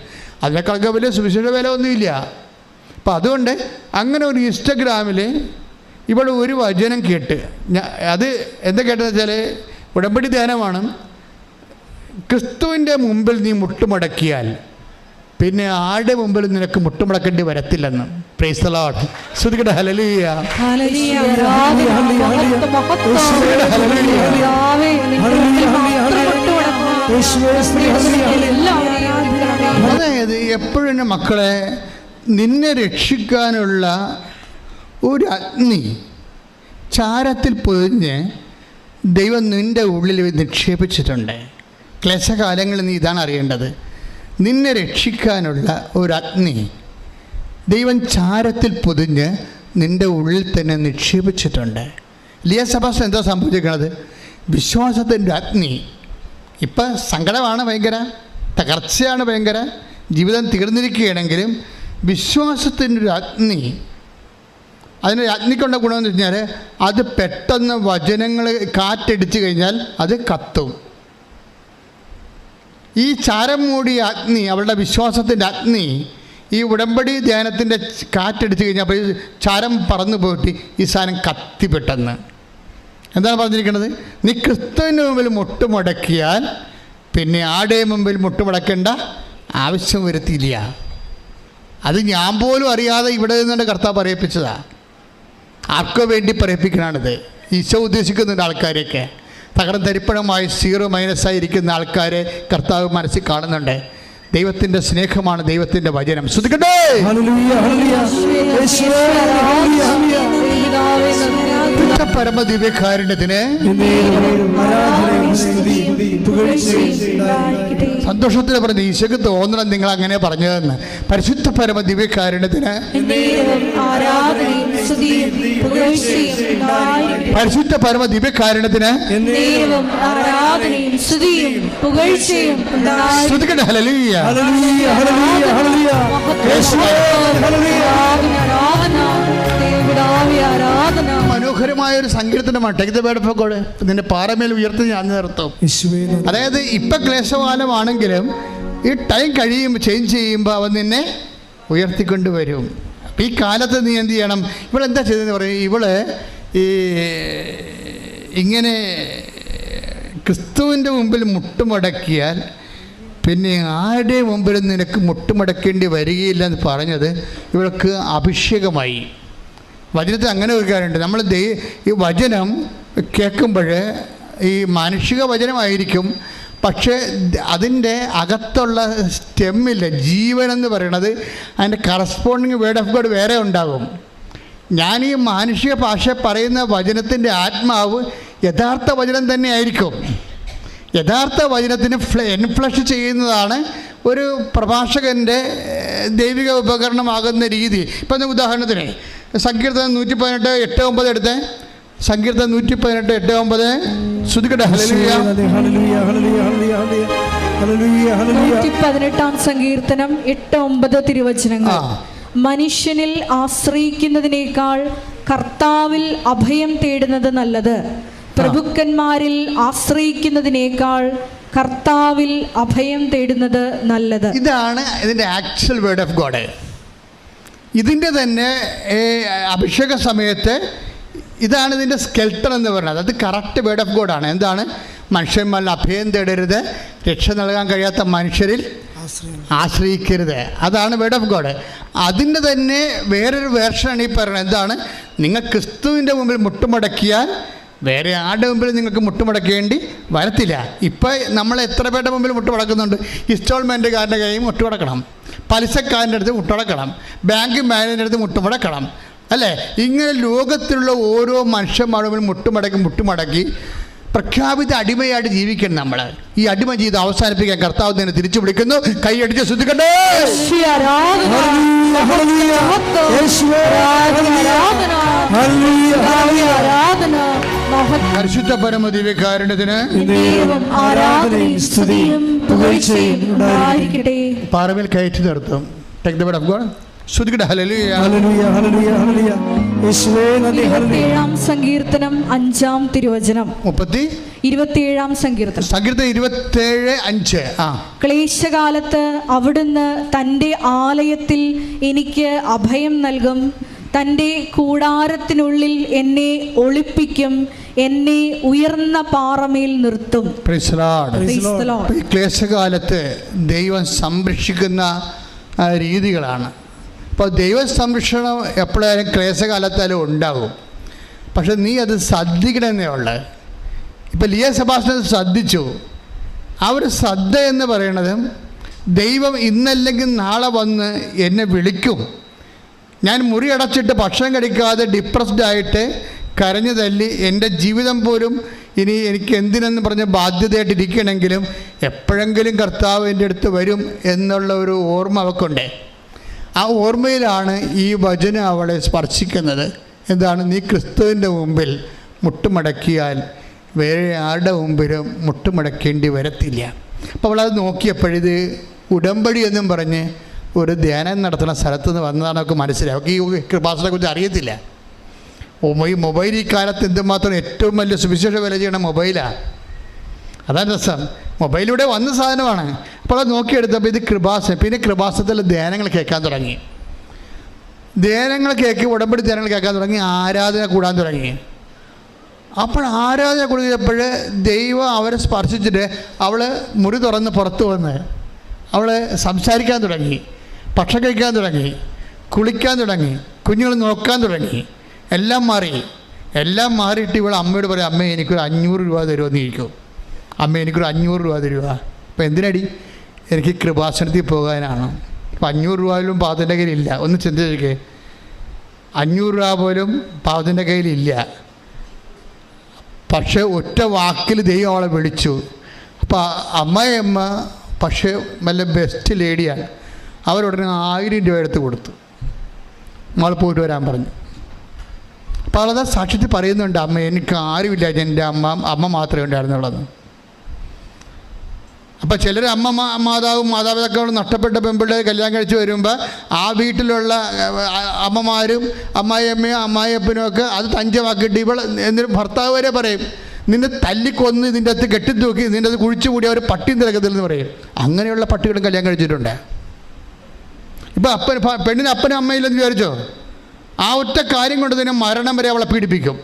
അതിനേക്കാൾക്ക് വലിയ സുവിശേഷ വില ഒന്നുമില്ല. അപ്പം അതുകൊണ്ട് അങ്ങനെ ഒരു ഇൻസ്റ്റഗ്രാമിൽ ഇവിടെ ഒരു വചനം കേട്ട്, അത് എന്താ കേട്ടതെന്ന് വെച്ചാൽ ഉടമ്പടി ധ്യാനമാണ്. ക്രിസ്തുവിൻ്റെ മുമ്പിൽ നീ മുട്ടുമടക്കിയാൽ പിന്നെ ആരുടെ മുമ്പിൽ നിനക്ക് മുട്ടുമടക്കേണ്ടി വരത്തില്ലെന്ന്. Praise the Lord. ശ്രുതികട ഹല്ലേലൂയ. അതായത് എപ്പോഴും മക്കളെ, നിന്നെ രക്ഷിക്കാനുള്ള ഒരു അഗ്നി ചാരത്തിൽ പൊതിഞ്ഞ് ദൈവം നിൻ്റെ ഉള്ളിൽ നിക്ഷേപിച്ചിട്ടുണ്ട്. ക്ലേശകാലങ്ങളിൽ നീ ഇതാണ് അറിയേണ്ടത്. നിന്നെ രക്ഷിക്കാനുള്ള ഒരു അഗ്നി ദൈവം ചാരത്തിൽ പൊതിഞ്ഞ് നിൻ്റെ ഉള്ളിൽ തന്നെ നിക്ഷേപിച്ചിട്ടുണ്ട്. ലിയസഭാസ് എന്താ സംഭവിച്ചിരിക്കുന്നത്? വിശ്വാസത്തിൻ്റെ അഗ്നി. ഇപ്പം സങ്കടമാണ് ഭയങ്കര, തകർച്ചയാണ് ഭയങ്കര, ജീവിതം തീർന്നിരിക്കുകയാണെങ്കിലും വിശ്വാസത്തിൻ്റെ ഒരു അഗ്നി, അതിന് അഗ്നിക്കൊണ്ട ഗുണമെന്ന് വെച്ച് കഴിഞ്ഞാൽ അത് പെട്ടെന്ന് വചനങ്ങൾ കാറ്റടിച്ച് കഴിഞ്ഞാൽ അത് കത്തും. ഈ ചാരം മൂടിയ അഗ്നി, അവളുടെ വിശ്വാസത്തിൻ്റെ അഗ്നി, ഈ ഉടമ്പടി ധ്യാനത്തിൻ്റെ കാറ്റടിച്ച് കഴിഞ്ഞാൽ അപ്പോൾ ഈ ചാരം പറന്നു പോയിട്ട് ഈ സാധനം കത്തി പെട്ടെന്ന്. എന്താണ് പറഞ്ഞിരിക്കുന്നത്? നീ ക്രിസ്തുവിൻ്റെ മുമ്പിൽ മുട്ടുമടക്കിയാൽ പിന്നെ ആടെ മുമ്പിൽ മുട്ടുമടക്കേണ്ട ആവശ്യം വരുത്തിയില്ല. അത് ഞാൻ പോലും അറിയാതെ ഇവിടെ നിന്നുകൊണ്ട് കർത്താവ് പറയിപ്പിച്ചതാണ്. ആർക്കോ വേണ്ടി പറയിപ്പിക്കണാണിത്. ഈശോ ഉദ്ദേശിക്കുന്നുണ്ട് ആൾക്കാരെയൊക്കെ. തകർന്നരിപ്പണമായി 0- ഇരിക്കുന്ന ആൾക്കാരെ കർത്താവ് മനസ്സിൽ കാണുന്നുണ്ട്. ദൈവത്തിൻ്റെ സ്നേഹമാണ് ദൈവത്തിൻ്റെ വചനം. ശ്രദ്ധിക്കട്ടെ. പരമദിവ്യകാരുണ്യത്തിന് സന്തോഷത്തിൽ പറഞ്ഞ ഈശോക്ക് തോന്നണം നിങ്ങൾ അങ്ങനെ പറഞ്ഞതെന്ന്. പരിശുദ്ധ പരമദിവ്യകാരുണ്യത്തിന്, പരിശുദ്ധ പരമദിവ്യകാരുണ്യത്തിന് ശ്രദ്ധിക്കട്ടെ. ഹല്ലേലൂയ. മനോഹരമായ ഒരു സങ്കീർത്തനമാണ്. Take the word of God. നിന്റെ പാറമേൽ ഉയർത്തി ഞാൻ നിർത്തും. അതായത് ഇപ്പം ക്ലേശകാലമാണെങ്കിലും ഈ ടൈം കഴിയുമ്പോൾ, ചേഞ്ച് ചെയ്യുമ്പോൾ അവൻ നിന്നെ ഉയർത്തിക്കൊണ്ടുവരും. അപ്പം ഈ കാലത്ത് നീ എന്ത് ചെയ്യണം? ഇവളെന്താ ചെയ്തതെന്ന് പറയും. ഇവള് ഈ ഇങ്ങനെ ക്രിസ്തുവിൻ്റെ മുമ്പിൽ മുട്ടുമടക്കിയാൽ പിന്നെ ആരുടെ മുമ്പിൽ നിനക്ക് മുട്ടുമടക്കേണ്ടി വരികയില്ലെന്ന് പറഞ്ഞത് ഇവൾക്ക് അഭിഷേകമായി. വചനത്തിൽ അങ്ങനെ ഒരു കാര്യമുണ്ട്. നമ്മൾ ഈ വചനം കേൾക്കുമ്പോൾ ഈ മാനുഷിക വചനമായിരിക്കും, പക്ഷേ അതിൻ്റെ അകത്തുള്ള സ്റ്റെമ്മില്ല, ജീവനെന്ന് പറയണത് അതിൻ്റെ കറസ്പോണ്ടിങ് വേർഡ് ഓഫ് ഗോഡ് വേറെ ഉണ്ടാകും. ഞാൻ ഈ മാനുഷിക ഭാഷ പറയുന്ന വചനത്തിൻ്റെ ആത്മാവ് യഥാർത്ഥ വചനം തന്നെ ആയിരിക്കും. യഥാർത്ഥ വചനത്തിന് എൻഫ്ലഷ് ചെയ്യുന്നതാണ് ഒരു പ്രഭാഷകൻ്റെ ദൈവിക ഉപകരണമാകുന്ന രീതി. ഇപ്പം ഉദാഹരണത്തിന് സങ്കീർത്തനം 118:8-9 എടുത്ത്. സങ്കീർത്തനം 118:8-9 ശ്രുതിക്കട്ടെ. ഹല്ലേലൂയ, ഹല്ലേലൂയ, ഹല്ലേലൂയ, ഹല്ലേലൂയ, ഹല്ലേലൂയ. 118-ാം സങ്കീർത്തനം 8-9 തിരുവചനങ്ങൾ. മനുഷ്യനിൽ ആശ്രയിക്കുന്നതിനേക്കാൾ കർത്താവിൽ അഭയം തേടുന്നത് നല്ലത്. പ്രഭുക്കന്മാരിൽ ആശ്രയിക്കുന്നതിനേക്കാൾ കർത്താവിൽ അഭയം തേടുന്നത് നല്ലത്. ഇതാണ് ഇതിൻ്റെ ആക്ച്വൽ വേർഡ് ഓഫ് ഗോഡ്. ഇതിൻ്റെ തന്നെ അഭിഷേക സമയത്ത് ഇതാണ് ഇതിൻ്റെ സ്കെൽട്ടൺ എന്ന് പറയുന്നത്. അത് കറക്റ്റ് വേർഡ് ഓഫ് ഗോഡാണ്. എന്താണ്? മനുഷ്യന്മാരിൽ അഭയം തേടരുത്, രക്ഷ നൽകാൻ കഴിയാത്ത മനുഷ്യരിൽ ആശ്രയിക്കരുത്. അതാണ് വേർഡ് ഓഫ് ഗോഡ്. അതിൻ്റെ തന്നെ വേറൊരു വേർഷനാണ് ഈ പറയുന്നത്. എന്താണ്? നിങ്ങൾ ക്രിസ്തുവിൻ്റെ മുമ്പിൽ മുട്ടുമടക്കിയാൽ വേറെ ആരുടെ മുമ്പിൽ നിങ്ങൾക്ക് മുട്ടുമടക്കേണ്ടി വരത്തില്ല. ഇപ്പം നമ്മൾ എത്ര പേരുടെ മുമ്പിൽ മുട്ടുമടക്കുന്നുണ്ട്? ഇൻസ്റ്റാൾമെൻറ്റുകാരൻ്റെ കയ്യിൽ മുട്ടുമടക്കണം, പലിശക്കാരൻ്റെ അടുത്ത് മുട്ടുമടക്കണം, ബാങ്ക് മാനേജറിൻ്റെ അടുത്ത് മുട്ടുമടക്കണം, അല്ലേ? ഇങ്ങനെ ലോകത്തിലുള്ള ഓരോ മനുഷ്യന്മാരുടെ മുമ്പിൽ മുട്ടുമടക്കി പ്രഖ്യാപിത അടിമയായിട്ട് ജീവിക്കണം നമ്മൾ. ഈ അടിമ ജീവിതം അവസാനിപ്പിക്കാൻ കർത്താവ് തന്നെ തിരിച്ചു വിളിക്കുന്നു. കൈയടിച്ച് ശ്രദ്ധിക്കട്ടെ. പരിശുദ്ധ പരമ ദിവ്യകാരുണ്യത്തിന് പാറമേൽ കയറ്റി നിർത്തും. Take the word of God. ശ്രുതിക്കട്ടെ. ഹല്ലേലൂയ, ഹല്ലേലൂയ, ഹല്ലേലൂയ, ഹല്ലേലൂയ. യേശുവേ നന്ദി. 27-ാം സങ്കീർത്തനം 5-ാം തിരുവചനം. 27-ാം സങ്കീർത്തനം 27:5. ക്ലേശകാലത്ത് അവിടുന്ന് തൻ്റെ ആലയത്തിൽ എനിക്ക് അഭയം നൽകും, തൻ്റെ കൂടാരത്തിനുള്ളിൽ എന്നെ ഒളിപ്പിക്കും, എന്നെ ഉയർന്ന പാറമേൽ നിർത്തും. Price the Lord. ഈ ക്ലേശകാലത്ത് ദൈവം സംരക്ഷിക്കുന്ന രീതികളാണ്. അപ്പോൾ ദൈവ സംരക്ഷണം എപ്പോഴായാലും ക്ലേശകാലത്താലും ഉണ്ടാകും. പക്ഷെ നീ അത് ശ്രദ്ധിക്കണമെന്നേ ഉള്ളു. ഇപ്പം ലിയ സെബാസ്റ്റ്യൻ ശ്രദ്ധിച്ചു. ആ ഒരു ശ്രദ്ധ എന്ന് പറയുന്നത് ദൈവം ഇന്നല്ലെങ്കിൽ നാളെ വന്ന് എന്നെ വിളിക്കും. ഞാൻ മുറി അടച്ചിട്ട് ഭക്ഷണം കഴിക്കാതെ ഡിപ്രസ്ഡായിട്ട് കരഞ്ഞു തല്ലി എൻ്റെ ജീവിതം പോലും ഇനി എനിക്ക് എന്തിനെന്ന് പറഞ്ഞ് ബാധ്യതയായിട്ടിരിക്കണമെങ്കിലും എപ്പോഴെങ്കിലും കർത്താവ് എൻ്റെ അടുത്ത് വരും എന്നുള്ള ഒരു ഓർമ്മ അവൾക്കുണ്ട്. ആ ഓർമ്മയിലാണ് ഈ വചനം അവളെ സ്പർശിക്കുന്നത്. എന്താണ്? നീ ക്രിസ്തുവിൻ്റെ മുമ്പിൽ മുട്ടുമടക്കിയാൽ വേറെ ആരുടെ മുമ്പിലും മുട്ടുമടക്കേണ്ടി വരത്തില്ല. അപ്പോൾ അവളത് നോക്കിയപ്പോഴിത് ഉടമ്പടി എന്നും പറഞ്ഞ് ഒരു ധ്യാനം നടത്തുന്ന സ്ഥലത്ത് നിന്ന് വന്നതാണൊക്കെ മനസ്സിലാവും. അവർക്ക് ഈ കൃപാസനത്തെ കുറിച്ച് അറിയത്തില്ല. ഈ മൊബൈൽ ഈ കാലത്ത് എന്തുമാത്രം ഏറ്റവും വലിയ സുവിശേഷ വില ചെയ്യണ മൊബൈലാണ്. അതാണ് രസം. മൊബൈലിലൂടെ വന്ന സാധനമാണ്. അപ്പോൾ അത് നോക്കിയെടുത്തപ്പോൾ ഇത് കൃപാസനം. പിന്നെ കൃപാസനത്തിൽ ധ്യാനങ്ങൾ കേൾക്കാൻ തുടങ്ങി. ധ്യാനങ്ങൾ കേൾക്കി, ഉടമ്പടി ധ്യാനങ്ങൾ കേൾക്കാൻ തുടങ്ങി, ആരാധന കൂടാൻ തുടങ്ങി. അപ്പോൾ ആരാധന കൂടിയപ്പോൾ ദൈവം അവരെ സ്പർശിച്ചിട്ട് അവൾ മുറി തുറന്ന് പുറത്ത് വന്ന് അവൾ സംസാരിക്കാൻ തുടങ്ങി, ഭക്ഷണം കഴിക്കാൻ തുടങ്ങി, കുളിക്കാൻ തുടങ്ങി, കുഞ്ഞുങ്ങൾ നോക്കാൻ തുടങ്ങി. എല്ലാം മാറിയിട്ട് ഇവൾ അമ്മയോട് പറയും, അമ്മ എനിക്കൊരു 500 രൂപ തരുമെന്ന് ഇരിക്കും. അമ്മ എനിക്കൊരു 500 രൂപ തരുക. അപ്പോൾ എന്തിനടി? എനിക്ക് കൃപാസനത്തിൽ പോകാനാണ്. അപ്പോൾ 500 രൂപ പോലും പാവത്തിൻ്റെ കയ്യിലില്ല. ഒന്ന് ചിന്തിച്ചേ, 500 രൂപ പോലും പാവത്തിൻ്റെ കയ്യിലില്ല. പക്ഷേ ഒറ്റ വാക്കിൽ ദൈവം അവളെ വിളിച്ചു. അപ്പോൾ അമ്മയമ്മ പക്ഷേ നല്ല ബെസ്റ്റ് ലേഡിയാണ്. അവരുടനെ 1000 രൂപ എടുത്ത് കൊടുത്തു. നമ്മൾ പോയിട്ട് വരാൻ പറഞ്ഞു. അപ്പോൾ അവളത് സാക്ഷ്യത്തിൽ പറയുന്നുണ്ട്, അമ്മ എനിക്ക് ആരുമില്ല, എൻ്റെ അമ്മ മാത്രമേ ഉണ്ടായിരുന്നുള്ളത്. അപ്പോൾ ചിലർ മാതാപിതാക്കളും നഷ്ടപ്പെട്ട പെൺപിള്ളേർ കല്യാണം കഴിച്ച് വരുമ്പോൾ ആ വീട്ടിലുള്ള അമ്മമാരും അമ്മായിയപ്പനും ഒക്കെ അത് തഞ്ചമാക്കിയിട്ട് ഇവൾ എന്നിട്ട് ഭർത്താവ് വരെ പറയും, നിന്നെ തല്ലിക്കൊന്ന് ഇതിൻ്റെ അകത്ത് കെട്ടിത്തൂക്കി നിൻ്റെ അത് കുഴിച്ചു കൂടി അവർ പട്ടിയും തിരക്കത്തില്ലെന്ന് പറയും. അങ്ങനെയുള്ള പട്ടികളും കല്യാണം കഴിച്ചിട്ടുണ്ട്. ഇപ്പോൾ പെണ്ണിന് അപ്പനും അമ്മയില്ലെന്ന് വിചാരിച്ചോ? ആ ഒറ്റ കാര്യം കൊണ്ട് തന്നെ മരണം വരെ അവളെ പീഡിപ്പിക്കും.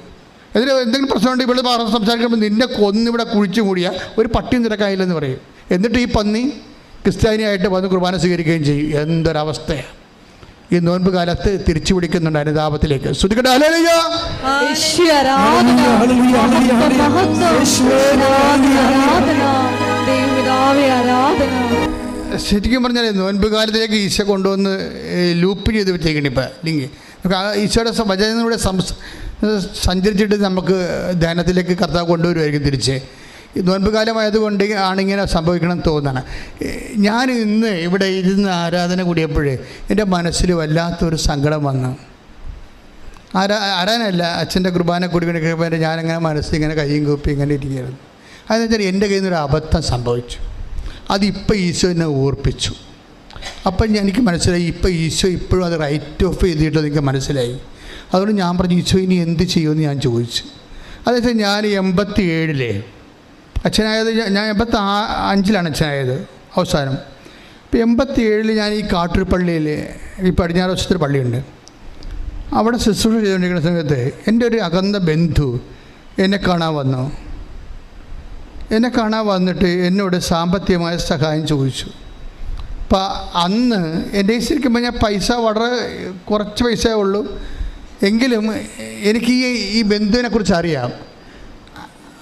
ഇതിന് എന്തെങ്കിലും പ്രശ്നമുണ്ട് ഇവിടെ സംസാരിക്കുമ്പോൾ നിന്നെ കൊന്നിവിടെ കുഴിച്ചു മൂടിയ ഒരു പട്ടിയും തിരക്കായില്ലെന്ന് പറയും. എന്നിട്ട് ഈ പന്നി ക്രിസ്ത്യാനിയായിട്ട് വന്ന് കുർബാന സ്വീകരിക്കുകയും ചെയ്യും. എന്തൊരവസ്ഥയാണ്! ഈ നോൻപ് കാലത്ത് തിരിച്ചു പിടിക്കുന്നുണ്ട് അനുതാപത്തിലേക്ക്. ശ്രുതിക്കട്ടെ. ഹല്ലേലൂയ. ശരിക്കും പറഞ്ഞാൽ നോൻപ് കാലത്തിലേക്ക് ഈശോ കൊണ്ടുവന്ന് ലൂപ്പ് ചെയ്ത് വെച്ചേക്കണം. ഇപ്പം ഈശോയുടെ വചനത്തിലൂടെ സഞ്ചരിച്ചിട്ട് നമുക്ക് ധ്യാനത്തിലേക്ക് കർത്താവ് കൊണ്ടുവരുമായിരിക്കും തിരിച്ച്. ഈ നോൻപ് കാലമായതുകൊണ്ട് ആണിങ്ങനെ സംഭവിക്കണമെന്ന് തോന്നുകയാണ്. ഞാൻ ഇന്ന് ഇവിടെ ഇരുന്ന് ആരാധന കൂടിയപ്പോഴേ എൻ്റെ മനസ്സിൽ വല്ലാത്തൊരു സങ്കടം വന്നു. ആരാധനയല്ല, അച്ഛൻ്റെ കുർബാന കൂടി ഞാനങ്ങനെ മനസ്സിങ്ങനെ കയ്യും കൂപ്പി ഇങ്ങനെ ഇരിക്കുകയായിരുന്നു. അതെന്ന് വെച്ചാൽ എൻ്റെ കയ്യിൽ നിന്നൊരു അബദ്ധം സംഭവിച്ചു. അതിപ്പോൾ ഈശോ എന്നെ ഓർപ്പിച്ചു. അപ്പം എനിക്ക് മനസ്സിലായി, ഇപ്പം ഈശോ ഇപ്പോഴും അത് റൈറ്റ് ഓഫ് ചെയ്തിട്ട് എനിക്ക് മനസ്സിലായി. അതുകൊണ്ട് ഞാൻ പറഞ്ഞു, ഈശോ ഇനി എന്ത് ചെയ്യുമെന്ന് ഞാൻ ചോദിച്ചു. അതെന്ന് വെച്ചാൽ ഞാൻ 87 അച്ഛനായത്, ഞാൻ 85 അച്ഛനായത് അവസാനം. ഇപ്പം 87 ഞാൻ ഈ കാട്ടൂർ പള്ളിയിൽ, ഈ പടിഞ്ഞാറ് വശത്തൊരു പള്ളിയുണ്ട്, അവിടെ ശുശ്രൂഷ ചെയ്തുകൊണ്ടിരിക്കുന്ന സമയത്ത് എൻ്റെ ഒരു അകന്ന ബന്ധു എന്നെ കാണാൻ വന്നു. എന്നെ കാണാൻ വന്നിട്ട് എന്നോട് സാമ്പത്തികമായ സഹായം ചോദിച്ചു. അപ്പം അന്ന് എൻ്റെ ശരിക്കും പറഞ്ഞാൽ പൈസ വളരെ കുറച്ച് പൈസയേ ഉള്ളൂ. എങ്കിലും എനിക്ക് ഈ ബന്ധുവിനെക്കുറിച്ച് അറിയാം.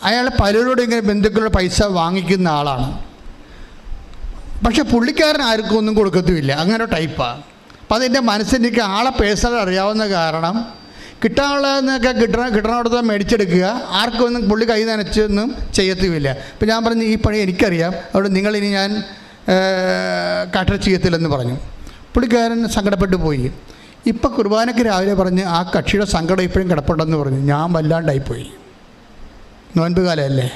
അയാൾ പലരോടും ഇങ്ങനെ ബന്ധുക്കളുടെ പൈസ വാങ്ങിക്കുന്ന ആളാണ്. പക്ഷെ പുള്ളിക്കാരൻ ആർക്കും ഒന്നും കൊടുക്കത്തുമില്ല, അങ്ങനെ ടൈപ്പാണ്. അപ്പം അതെൻ്റെ മനസ്സിലേക്ക് ആളെ പേഴ്സണൽ അറിയാവുന്ന കാരണം കിട്ടാനുള്ളതെന്നൊക്കെ കിട്ടണോടത്ത് മേടിച്ചെടുക്കുക, ആർക്കും ഒന്നും പുള്ളി കൈ നനച്ചൊന്നും ചെയ്യത്തുമില്ല. അപ്പം ഞാൻ പറഞ്ഞു, ഈ പണി എനിക്കറിയാം, അതുകൊണ്ട് നിങ്ങളിനി ഞാൻ കാട്ടർ ചെയ്യത്തില്ലെന്ന് പറഞ്ഞു. പുള്ളിക്കാരൻ സങ്കടപ്പെട്ടു പോയി. ഇപ്പം കുർബാനയ്ക്ക് രാവിലെ പറഞ്ഞ് ആ കക്ഷിയുടെ സങ്കടം ഇപ്പോഴും കിടപ്പുണ്ടെന്ന് പറഞ്ഞു. ഞാൻ വല്ലാണ്ടായിപ്പോയി. നോൻപ് കാലമല്ലേ,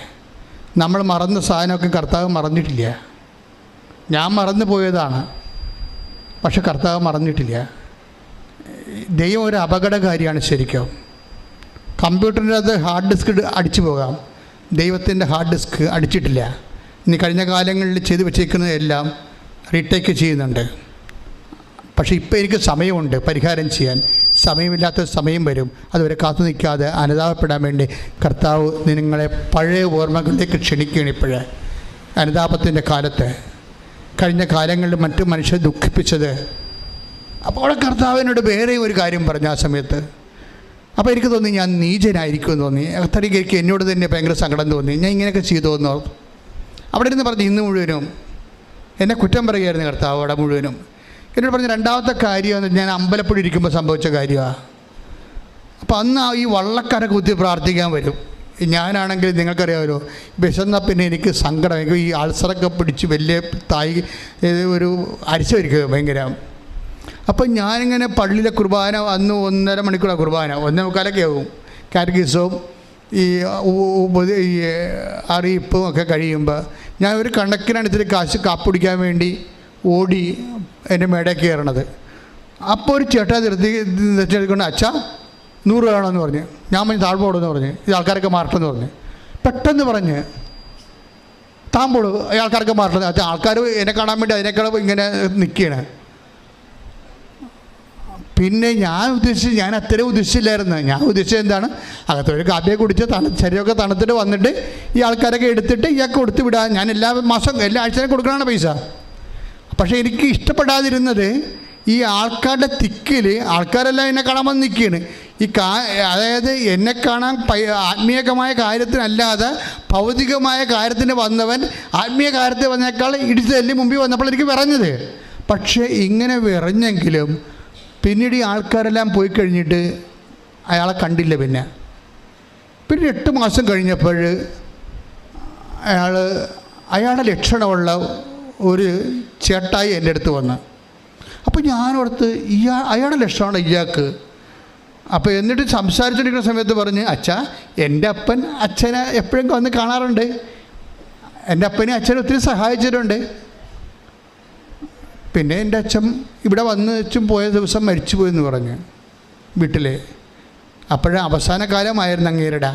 നമ്മൾ മറന്ന സാധനമൊക്കെ കർത്താവ് മറന്നിട്ടില്ല. ഞാൻ മറന്നു പോയതാണ്, പക്ഷെ കർത്താവ് മറന്നിട്ടില്ല. ദൈവം ഒരു അപകടകാരിയാണ് ശരിക്കും. കമ്പ്യൂട്ടറിൻ്റെ അത് ഹാർഡ് ഡിസ്ക് അടിച്ചു പോകാം, ദൈവത്തിൻ്റെ ഹാർഡ് ഡിസ്ക് അടിച്ചിട്ടില്ല. ഇനി കഴിഞ്ഞ കാലങ്ങളിൽ ചെയ്തു വെച്ചേക്കുന്നതെല്ലാം റീടേക്ക് ചെയ്യുന്നുണ്ട്. പക്ഷേ ഇപ്പോൾ എനിക്ക് സമയമുണ്ട് പരിഹാരം ചെയ്യാൻ. സമയമില്ലാത്ത സമയം വരും. അതുവരെ കാത്തു നിൽക്കാതെ അനുതാപപ്പെടാൻ വേണ്ടി കർത്താവ് നിങ്ങളെ പഴയ ഓർമ്മകളിലേക്ക് ക്ഷണിക്കുകയാണ്. ഇപ്പോഴേ അനുതാപത്തിൻ്റെ കാലത്ത്, കഴിഞ്ഞ കാലങ്ങളിൽ മറ്റു മനുഷ്യരെ ദുഃഖിപ്പിച്ചത്. അപ്പോൾ കർത്താവിനോട് വേറെയും ഒരു കാര്യം പറഞ്ഞു ആ സമയത്ത്. അപ്പോൾ എനിക്ക് തോന്നി ഞാൻ നീചനായിരിക്കുമെന്ന് തോന്നി. അത്രയ്ക്ക് എന്നോട് തന്നെ ഭയങ്കര സങ്കടം തോന്നി. ഞാൻ ഇങ്ങനെയൊക്കെ ചെയ്തോന്നോ. അവിടെ ഇരുന്ന് പറഞ്ഞു, ഇന്ന് മുഴുവനും എന്നെ കുറ്റം പറയുകയായിരുന്നു കർത്താവ്. അവിടെ മുഴുവനും എന്നോട് പറഞ്ഞ രണ്ടാമത്തെ കാര്യമാണ് ഞാൻ അമ്പലപ്പുഴ ഇരിക്കുമ്പോൾ സംഭവിച്ച കാര്യമാണ്. അപ്പോൾ അന്ന് ഈ വള്ളക്കര കുത്തി പ്രാർത്ഥിക്കാൻ വരും. ഞാനാണെങ്കിൽ നിങ്ങൾക്കറിയാമല്ലോ, വിശന്ന പിന്നെ എനിക്ക് സങ്കടം, എനിക്ക് ഈ അൾസറൊക്കെ പിടിച്ച് വലിയ ഒരു അരിച്ചു വരിക്കുക ഭയങ്കര. അപ്പം ഞാനിങ്ങനെ പള്ളിയിലെ കുർബാന അന്ന് 1.5 മണിക്കൂറാണ് കുർബാന, 1:45 ആവും. കാറ്റഗീസവും ഈ അറിയിപ്പും ഒക്കെ കഴിയുമ്പോൾ ഞാൻ ഒരു കണക്കിനടുത്തിട്ട് കാപ്പ് കുടിക്കാൻ വേണ്ടി ഓടി എൻ്റെ മേടയിൽ കയറണത്. അപ്പോൾ ഒരു ചേട്ടാ നിർത്തിക്കൊണ്ട്, അച്ഛാ 100 രൂപ വേണമെന്ന് പറഞ്ഞ്. ഞാൻ പറഞ്ഞ് താഴ്പോടെന്ന് പറഞ്ഞ്, ഇത് ആൾക്കാരൊക്കെ മാറട്ടെന്ന് പറഞ്ഞ്. പെട്ടെന്ന് പറഞ്ഞ് താമ്പോള് ആൾക്കാരൊക്കെ മാറട്ടെ. അച്ഛാ ആൾക്കാർ എന്നെ കാണാൻ വേണ്ടി അതിനേക്കാൾ ഇങ്ങനെ നിൽക്കുകയാണ്. പിന്നെ ഞാൻ അത്രയും ഉദ്ദേശിച്ചില്ലായിരുന്നു. ഞാൻ ഉദ്ദേശിച്ചത് എന്താണ്, അകത്തൊരു കാപ്പിയെ കുടിച്ച് ശരീരമൊക്കെ തണുത്തിട്ട് വന്നിട്ട് ഈ ആൾക്കാരൊക്കെ എടുത്തിട്ട് ഇയാൾക്ക് കൊടുത്ത് വിടാൻ. ഞാൻ എല്ലാ ആഴ്ചയും കൊടുക്കണമാണ് പൈസ. പക്ഷേ എനിക്ക് ഇഷ്ടപ്പെടാതിരുന്നത് ഈ ആൾക്കാരുടെ തിക്കിൽ ആൾക്കാരെല്ലാം എന്നെ കാണാൻ വന്ന് നിൽക്കുകയാണ്. അതായത് എന്നെ കാണാൻ ആത്മീയമായ കാര്യത്തിനല്ലാതെ ഭൗതികമായ കാര്യത്തിന് വന്നവൻ ആത്മീയ കാര്യത്തിൽ വന്നേക്കാൾ ഇടിച്ച് തല്ലി മുമ്പിൽ വന്നപ്പോൾ എനിക്ക് വിറഞ്ഞത്. പക്ഷേ ഇങ്ങനെ വിറഞ്ഞെങ്കിലും പിന്നീട് ഈ ആൾക്കാരെല്ലാം പോയി കഴിഞ്ഞിട്ട് അയാളെ കണ്ടില്ല. പിന്നെ 8 മാസം കഴിഞ്ഞപ്പോൾ അയാളുടെ ലക്ഷണമുള്ള ഒരു ചേട്ടായി എൻ്റെ അടുത്ത് വന്ന്. അപ്പോൾ ഞാനോർത്ത് അയാളുടെ ലക്ഷണമാണ് ഇയാൾക്ക്. അപ്പോൾ എന്നിട്ട് സംസാരിച്ചുകൊണ്ടിരിക്കുന്ന സമയത്ത് പറഞ്ഞ്, അച്ഛാ എൻ്റെ അപ്പൻ അച്ഛനെ എപ്പോഴും വന്ന് കാണാറുണ്ട്, എൻ്റെ അപ്പനെ അച്ഛനെ ഒത്തിരി സഹായിച്ചിട്ടുണ്ട്. പിന്നെ എൻ്റെ അച്ഛൻ ഇവിടെ വന്ന് വെച്ചും പോയ ദിവസം മരിച്ചു പോയെന്ന് പറഞ്ഞു വീട്ടിൽ. അപ്പോഴേ അവസാന കാലമായിരുന്നു അങ്ങേരുടെ.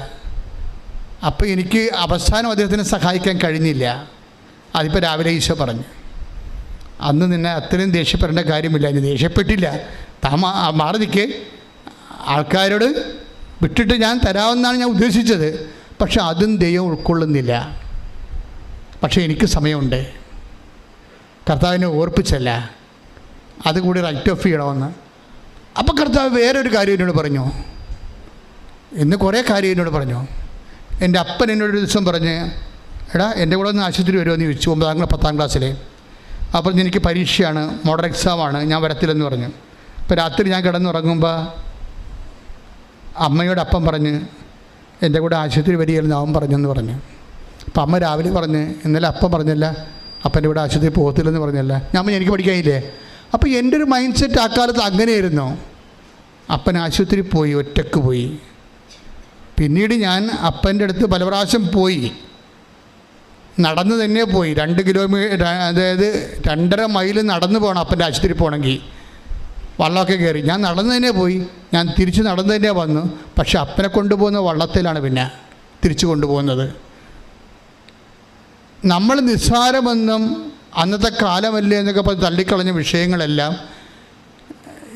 അപ്പോൾ എനിക്ക് അവസാനം അദ്ദേഹത്തിനെ സഹായിക്കാൻ കഴിഞ്ഞില്ല. അതിപ്പോൾ രാവിലെ ഈശോ പറഞ്ഞു, അന്ന് നിന്നെ അത്രയും ദേഷ്യപ്പെടേണ്ട കാര്യമില്ല. ഞാൻ ദേഷ്യപ്പെട്ടില്ല, മാറി നിൽക്ക്, ആൾക്കാരോട് വിട്ടിട്ട് ഞാൻ തരാമെന്നാണ് ഞാൻ ഉദ്ദേശിച്ചത്. പക്ഷെ അതും ദൈവം ഉൾക്കൊള്ളുന്നില്ല. പക്ഷേ എനിക്ക് സമയമുണ്ട്, കർത്താവിനെ ഓർപ്പിച്ചല്ല, അതുകൂടി റൈറ്റ് ഓഫ് ചെയ്യണമെന്ന്. അപ്പോൾ കർത്താവ് വേറൊരു കാര്യം എന്നോട് പറഞ്ഞു. ഇന്ന് കുറേ കാര്യം എന്നോട് പറഞ്ഞു. എൻ്റെ അപ്പൻ എന്നോടൊരു ദിവസം പറഞ്ഞ്, എടാ എൻ്റെ കൂടെ ഒന്ന് ആശുപത്രി വരുമോ എന്ന് ചോദിച്ചു. 10ാം ക്ലാസ്സിൽ. അപ്പോൾ എനിക്ക് പരീക്ഷയാണ്, മോഡൽ എക്സാമാണ്, ഞാൻ വരത്തില്ലെന്ന് പറഞ്ഞു. ഇപ്പോൾ രാത്രി ഞാൻ കിടന്നുറങ്ങുമ്പോൾ അമ്മയോട് അപ്പം പറഞ്ഞ് എൻ്റെ കൂടെ ആശുപത്രി വരികയായിരുന്നു അവൻ പറഞ്ഞെന്ന് പറഞ്ഞു. അപ്പം അമ്മ രാവിലെ പറഞ്ഞ് ഇന്നലെ അപ്പം പറഞ്ഞല്ല, അപ്പൻ്റെ കൂടെ ആശുപത്രി പോകത്തില്ലെന്ന് പറഞ്ഞല്ല. ഞാൻ എനിക്ക് പഠിക്കാനില്ലേ? അപ്പോൾ എൻ്റെ ഒരു മൈൻഡ് സെറ്റ് ആ കാലത്ത് അങ്ങനെയായിരുന്നു. അപ്പൻ ആശുപത്രി പോയി, ഒറ്റക്ക് പോയി. പിന്നീട് ഞാൻ അപ്പൻ്റെ അടുത്ത് പല പ്രാവശ്യം പോയി, നടന്ന് തന്നെ പോയി. 2 കിലോമീറ്റർ, അതായത് 2.5 മൈൽ നടന്നു പോകണം അപ്പൻ്റെ ആശുപത്രി പോകണമെങ്കിൽ. വള്ളമൊക്കെ കയറി ഞാൻ നടന്നു തന്നെ പോയി, ഞാൻ തിരിച്ച് നടന്നു തന്നെ വന്നു. പക്ഷെ അപ്പനെ കൊണ്ടുപോകുന്ന വള്ളത്തിലാണ് പിന്നെ തിരിച്ചു കൊണ്ടുപോകുന്നത്. നമ്മൾ നിസ്സാരമെന്നും അന്നത്തെ കാലമല്ലേ എന്നൊക്കെ പറഞ്ഞ് തള്ളിക്കളഞ്ഞ വിഷയങ്ങളെല്ലാം